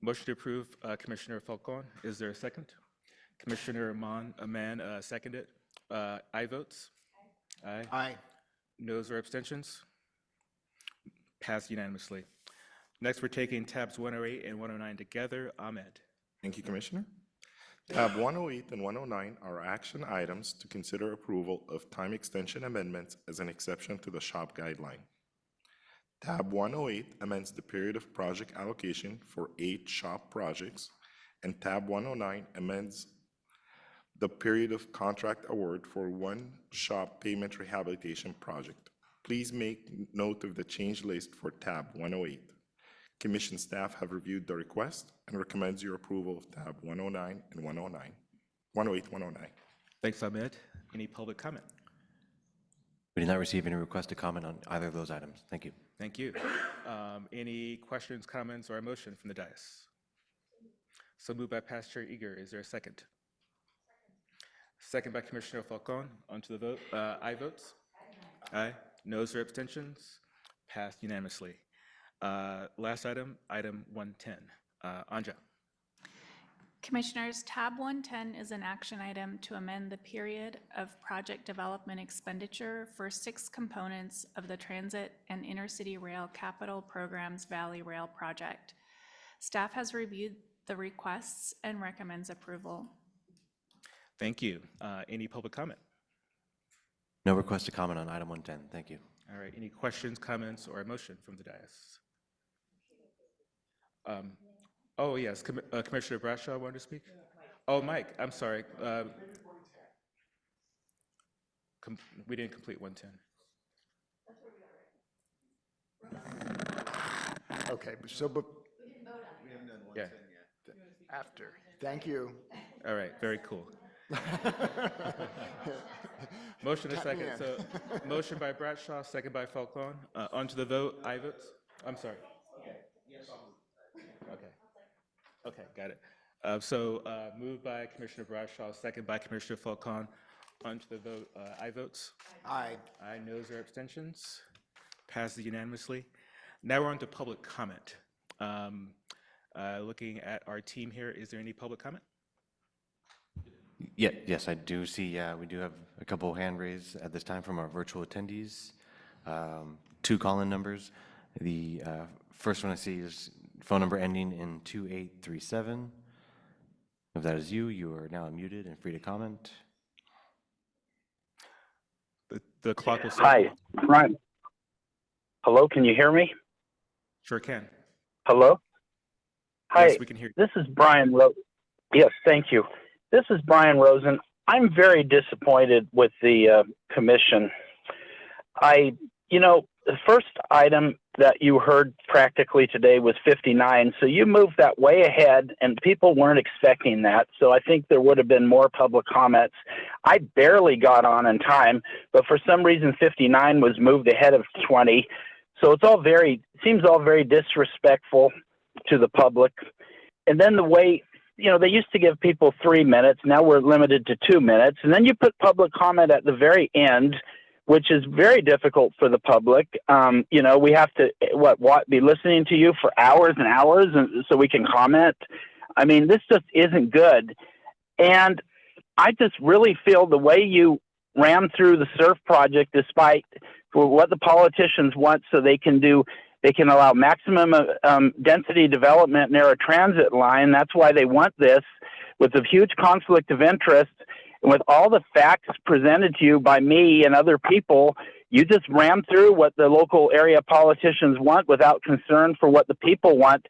Motion to approve, Commissioner Falcon. Is there a second? Commissioner Aman seconded. Aye votes? Aye. Aye. Noes or abstentions? Passed unanimously. Next, we're taking tabs 108 and 109 together. Ahmed. Thank you, Commissioner. Tab 108 and 109 are action items to consider approval of time extension amendments as an exception to the SHOP guideline. Tab 108 amends the period of project allocation for 8 SHOP projects, and Tab 109 amends the period of contract award for 1 SHOP payment rehabilitation project. Please make note of the change list for Tab 108. Commission staff have reviewed the request and recommends your approval of tab 109 and 109. 108, 109. Thanks, Ahmed. Any public comment? We did not receive any request to comment on either of those items. Thank you. Thank you. Any questions, comments, or a motion from the dais? So moved by Past Chair Eager. Is there a second? Second by Commissioner Falcon. On to the vote. Aye votes? Aye. Noes or abstentions? Passed unanimously. Last item, item 110. Anja. Commissioners, tab 110 is an action item to amend the period of project development expenditure for 6 components of the Transit and Intercity Rail Capital Programs Valley Rail Project. Staff has reviewed the requests and recommends approval. Thank you. Any public comment? No request to comment on item 110. Thank you. All right. Any questions, comments, or a motion from the dais? Oh, yes. Commissioner Bradshaw wanted to speak? Oh, Mike, I'm sorry. We didn't complete 110. Okay, so, but we haven't done 110 yet. After. Thank you. All right, very cool. Motion a second. So, motion by Bradshaw, second by Falcon. On to the vote. Aye votes? I'm sorry. Okay. Okay, got it. Moved by Commissioner Bradshaw, second by Commissioner Falcon. On to the vote. Aye votes? Aye. Aye. Noes or abstentions? Passes unanimously. Now we're on to public comment. Looking at our team here, is there any public comment? Yes, I do see we do have a couple hand raised at this time from our virtual attendees. 2 call-in numbers. The first one I see is phone number ending in 2837. If that is you, you are now unmuted and free to comment. The clock will start. Hi, Brian. Hello, can you hear me? Sure can. Hello? Hi, yes, we can hear you. This is Brian Rosen. Yes, thank you. This is Brian Rosen. I'm very disappointed with the commission. The first item that you heard practically today was 59, so you moved that way ahead, and people weren't expecting that, so I think there would have been more public comments. I barely got on in time, but for some reason 59 was moved ahead of 20, so it seems all very disrespectful to the public. And then the way, they used to give people 3 minutes, now we're limited to 2 minutes, and then you put public comment at the very end, which is very difficult for the public. We have to be listening to you for hours and hours, and so we can comment. I mean, this just isn't good. And I just really feel the way you ran through the SURF project, despite what the politicians want, so they can allow maximum density development near a transit line. That's why they want this. with a huge conflict of interest. And with all the facts presented to you by me and other people, you just ram through what the local area politicians want without concern for what the people want,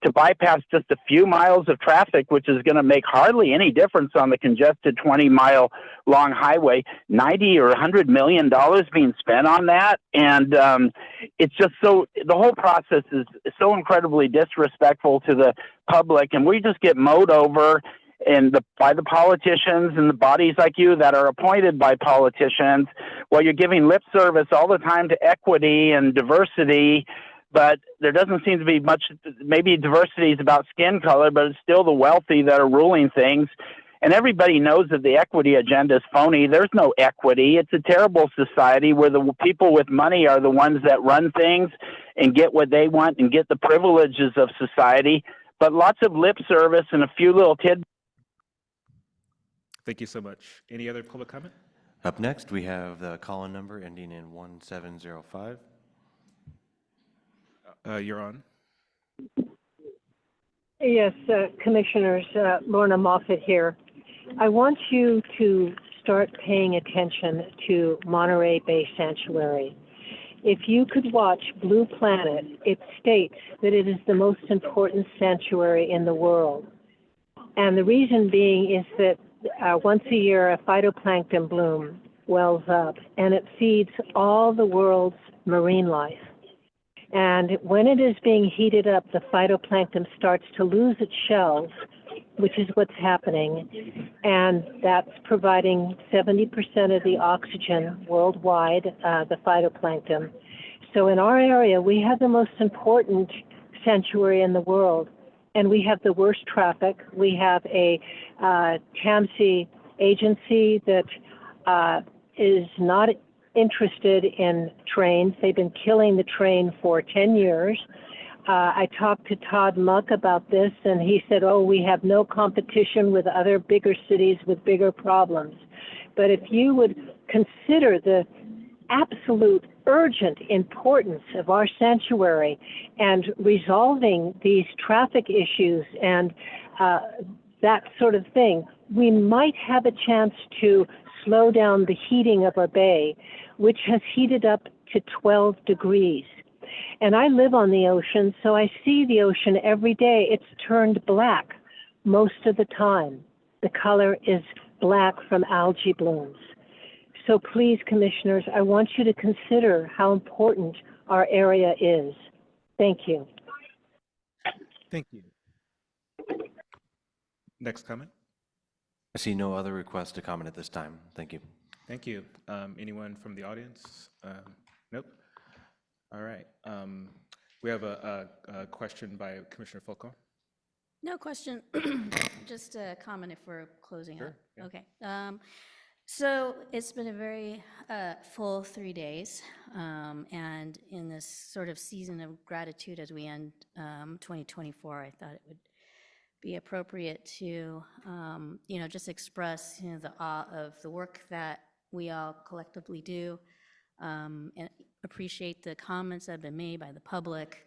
to bypass just a few miles of traffic, which is going to make hardly any difference on the congested 20-mile long highway. 90 or $100 million being spent on that. And it's just so, the whole process is so incredibly disrespectful to the public. And we just get mowed over by the politicians and the bodies like you that are appointed by politicians, while you're giving lip service all the time to equity and diversity. But there doesn't seem to be much. Maybe diversity is about skin color, but it's still the wealthy that are ruling things. And everybody knows that the equity agenda is phony. There's no equity. It's a terrible society where the people with money are the ones that run things and get what they want and get the privileges of society. But lots of lip service and a few little tidbits. Thank you so much. Any other public comment? Up next, we have the call-in number ending in 1705. You're on. Yes, Commissioners, Lorna Moffett here. I want you to start paying attention to Monterey Bay Sanctuary. If you could watch Blue Planet, it states that it is the most important sanctuary in the world. And the reason being is that once a year, a phytoplankton bloom wells up, and it feeds all the world's marine life. And when it is being heated up, the phytoplankton starts to lose its shells, which is what's happening. And that's providing 70% of the oxygen worldwide, the phytoplankton. So in our area, we have the most important sanctuary in the world. And we have the worst traffic. We have a TAMC agency that is not interested in trains. They've been killing the train for 10 years. I talked to Todd Muck about this, and he said, oh, we have no competition with other bigger cities with bigger problems. But if you would consider the absolute urgent importance of our sanctuary and resolving these traffic issues and that sort of thing, we might have a chance to slow down the heating of our bay, which has heated up to 12 degrees. And I live on the ocean, so I see the ocean every day. It's turned black most of the time. The color is black from algae blooms. So please, Commissioners, I want you to consider how important our area is. Thank you. Thank you. Next comment. I see no other requests to comment at this time. Thank you. Thank you. Anyone from the audience? Nope. All right. We have a question by Commissioner Falcone. No question, just a comment if we're closing up. Yeah. Okay. So it's been a very full 3 days, and in this sort of season of gratitude as we end 2024, I thought it would be appropriate to, just express, the awe of the work that we all collectively do, and appreciate the comments that have been made by the public.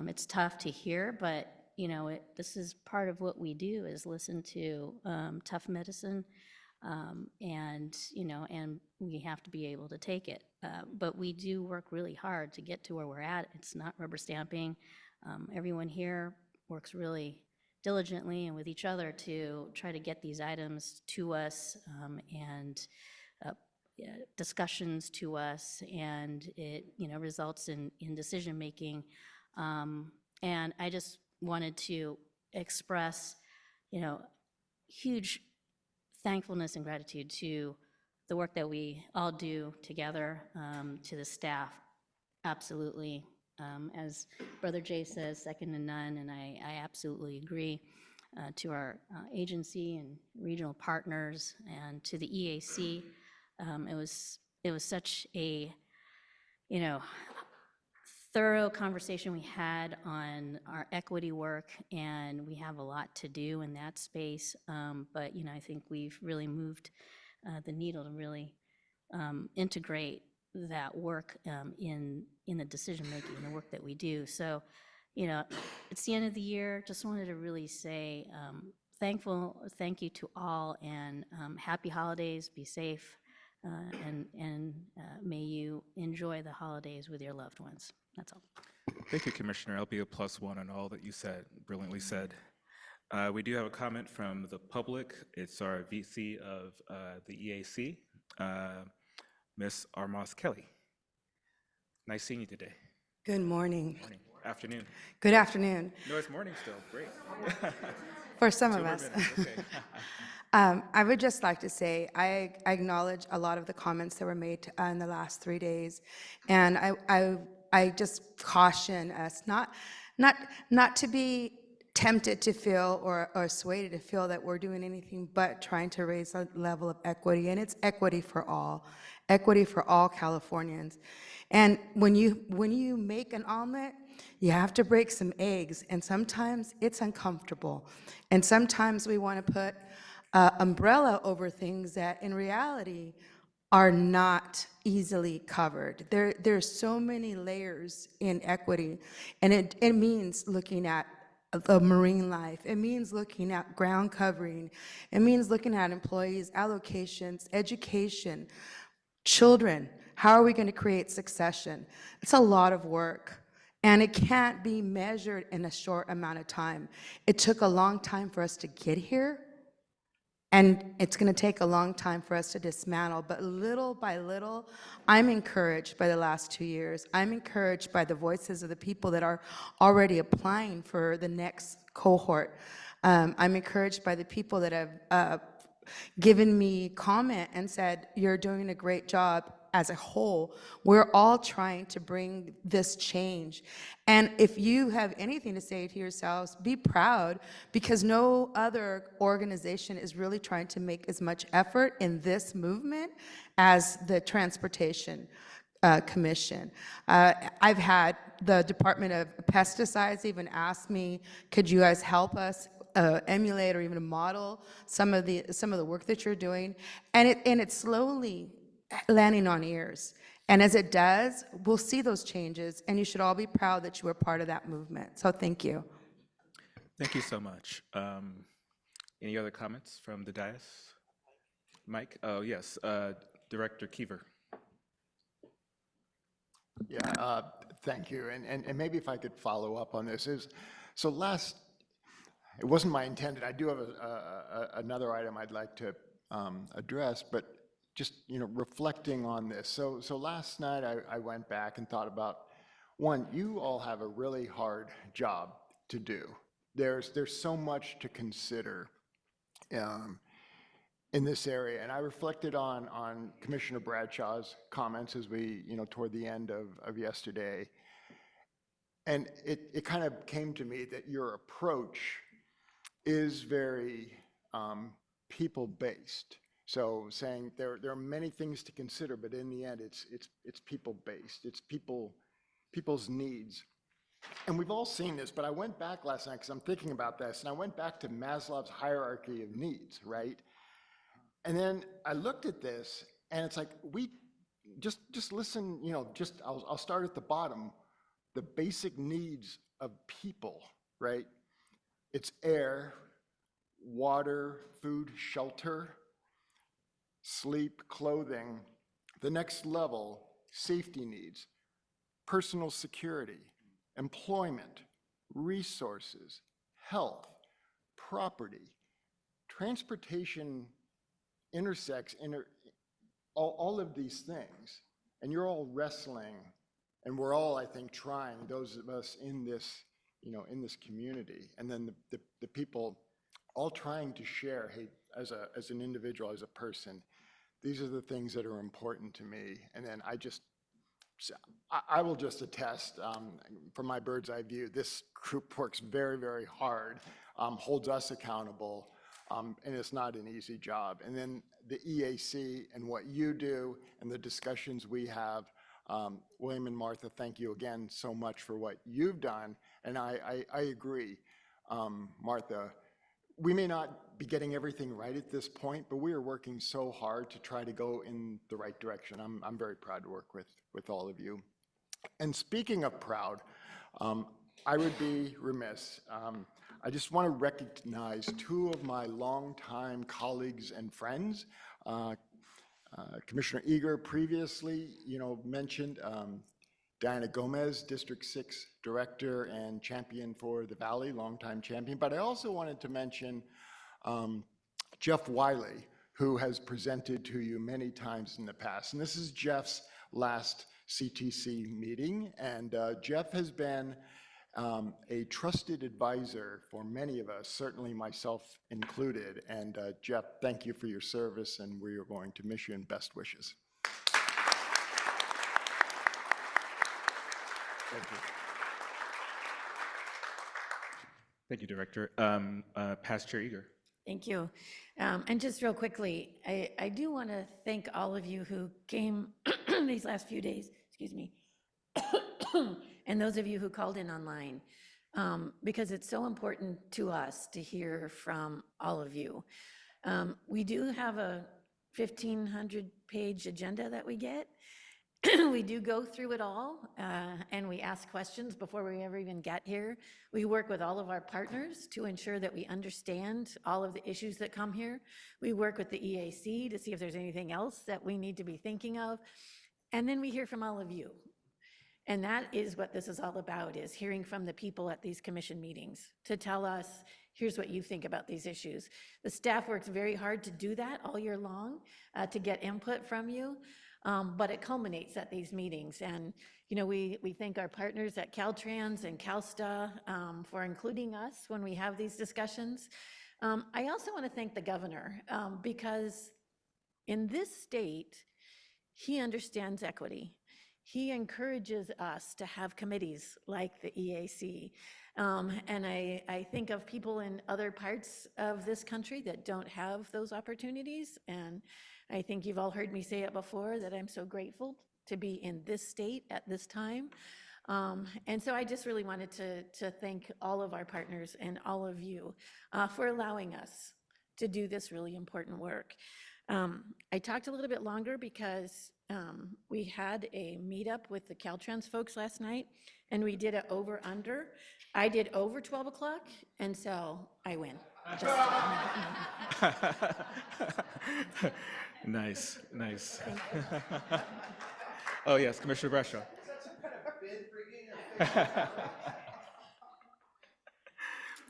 It's tough to hear, but, this is part of what we do, is listen to tough medicine, and we have to be able to take it. But we do work really hard to get to where we're at. It's not rubber stamping. Everyone here works really diligently and with each other to try to get these items to us, and discussions to us, and it results in decision making. And I just wanted to express huge thankfulness and gratitude to the work that we all do together, to the staff. Absolutely. As Brother Jay says, second to none, and I absolutely agree. To our agency and regional partners, and to the EAC. It was such a thorough conversation we had on our equity work, and we have a lot to do in that space. But I think we've really moved the needle to really integrate that work in the decision making and the work that we do. So, it's the end of the year. Just wanted to really say thank you to all, and happy holidays, be safe, and may you enjoy the holidays with your loved ones. That's all. Thank you, Commissioner. I'll be a +1 on all that you said, brilliantly said. We do have a comment from the public. It's our VC of the EAC, Ms. Armas Kelly. Nice seeing you today. Good morning. Morning. Afternoon. Good afternoon. No, it's morning still. Great. For some 2 of more us. minutes. Okay. I would just like to say I acknowledge a lot of the comments that were made in the last 3 days, and I just caution us not to be tempted to feel or swayed to feel that we're doing anything but trying to raise a level of equity, and it's equity for all Californians. And when you make an omelet, you have to break some eggs, and sometimes it's uncomfortable, and sometimes we want to put umbrella over things that in reality are not easily covered. There's so many layers in equity, and it means looking at the marine life. It means looking at ground covering. It means looking at employees, allocations, education, children. How are we going to create succession? It's a lot of work, and it can't be measured in a short amount of time. It took a long time for us to get here, and it's going to take a long time for us to dismantle, but little by little, I'm encouraged by the last 2 years. I'm encouraged by the voices of the people that are already applying for the next cohort. I'm encouraged by the people that have given me comment and said, you're doing a great job as a whole. We're all trying to bring this change. And if you have anything to say to yourselves, be proud, because no other organization is really trying to make as much effort in this movement as the Transportation Commission. I've had the Department of Pesticides even ask me, could you guys help us emulate or even model some of the work that you're doing? And it's slowly landing on ears. And as it does, we'll see those changes, and you should all be proud that you were part of that movement. So thank you. Thank you so much. Any other comments from the dais? Mike? Oh, yes. Director Keever. Yeah, thank you. And maybe if I could follow up on this it wasn't my intent. I do have another item I'd like to address, but just, reflecting on this. So last night I went back and thought about, one, you all have a really hard job to do. There's so much to consider in this area. And I reflected on Commissioner Bradshaw's comments as we, toward the end of yesterday. And it kind of came to me that your approach is very people-based. So saying there are many things to consider, but in the end, it's people-based. It's people's needs. And we've all seen this, but I went back last night because I'm thinking about this, and I went back to Maslow's hierarchy of needs, right? And then I looked at this, and it's like, we just listen, I'll start at the bottom. The basic needs of people, right? It's air, water, food, shelter, sleep, clothing. The next level, safety needs, personal security, employment, resources, health, property. Transportation intersects all of these things, and you're all wrestling, and we're all, I think, trying, those of us in this, in this community, and then the people all trying to share, hey, as an individual, as a person, these are the things that are important to me. And then I will just attest, from my bird's eye view, this group works very, very hard, holds us accountable, and it's not an easy job. And then the EAC and what you do and the discussions we have, William and Martha, thank you again so much for what you've done. And I agree, Martha, we may not be getting everything right at this point, but we are working so hard to try to go in the right direction. I'm very proud to work with all of you. And speaking of proud, I would be remiss. I just want to recognize two of my longtime colleagues and friends. Commissioner Eager previously, mentioned Diana Gomez, District 6 Director and champion for the Valley, longtime champion. But I also wanted to mention Jeff Wiley, who has presented to you many times in the past. And this is Jeff's last CTC meeting. And Jeff has been a trusted advisor for many of us, certainly myself included. And Jeff, thank you for your service, and we are going to miss you, and best wishes. Thank you. Thank you, Director. Past Chair Eager. Thank you. And just real quickly, I do want to thank all of you who came these last few days, excuse me, and those of you who called in online, because it's so important to us to hear from all of you. We do have a 1,500-page agenda that we get. We do go through it all, and we ask questions before we ever even get here. We work with all of our partners to ensure that we understand all of the issues that come here. We work with the EAC to see if there's anything else that we need to be thinking of. And then we hear from all of you. And that is what this is all about, is hearing from the people at these commission meetings to tell us, here's what you think about these issues. The staff works very hard to do that all year long, to get input from you. But it culminates at these meetings. And, we thank our partners at Caltrans and CalSTA for including us when we have these discussions. I also want to thank the governor because in this state, he understands equity. He encourages us to have committees like the EAC. And I think of people in other parts of this country that don't have those opportunities. And I think you've all heard me say it before, that I'm so grateful to be in this state at this time. And so I just really wanted to thank all of our partners and all of you for allowing us to do this really important work. I talked a little bit longer because we had a meetup with the Caltrans folks last night, and we did it over/under. I did over 12 o'clock, and so I win. Nice, nice. Oh, yes, Commissioner Bradshaw.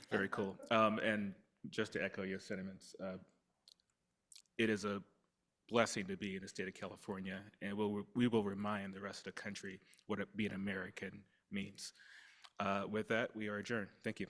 Very cool. And just to echo your sentiments, it is a blessing to be in the state of California, and we will remind the rest of the country what being American means. With that, we are adjourned. Thank you.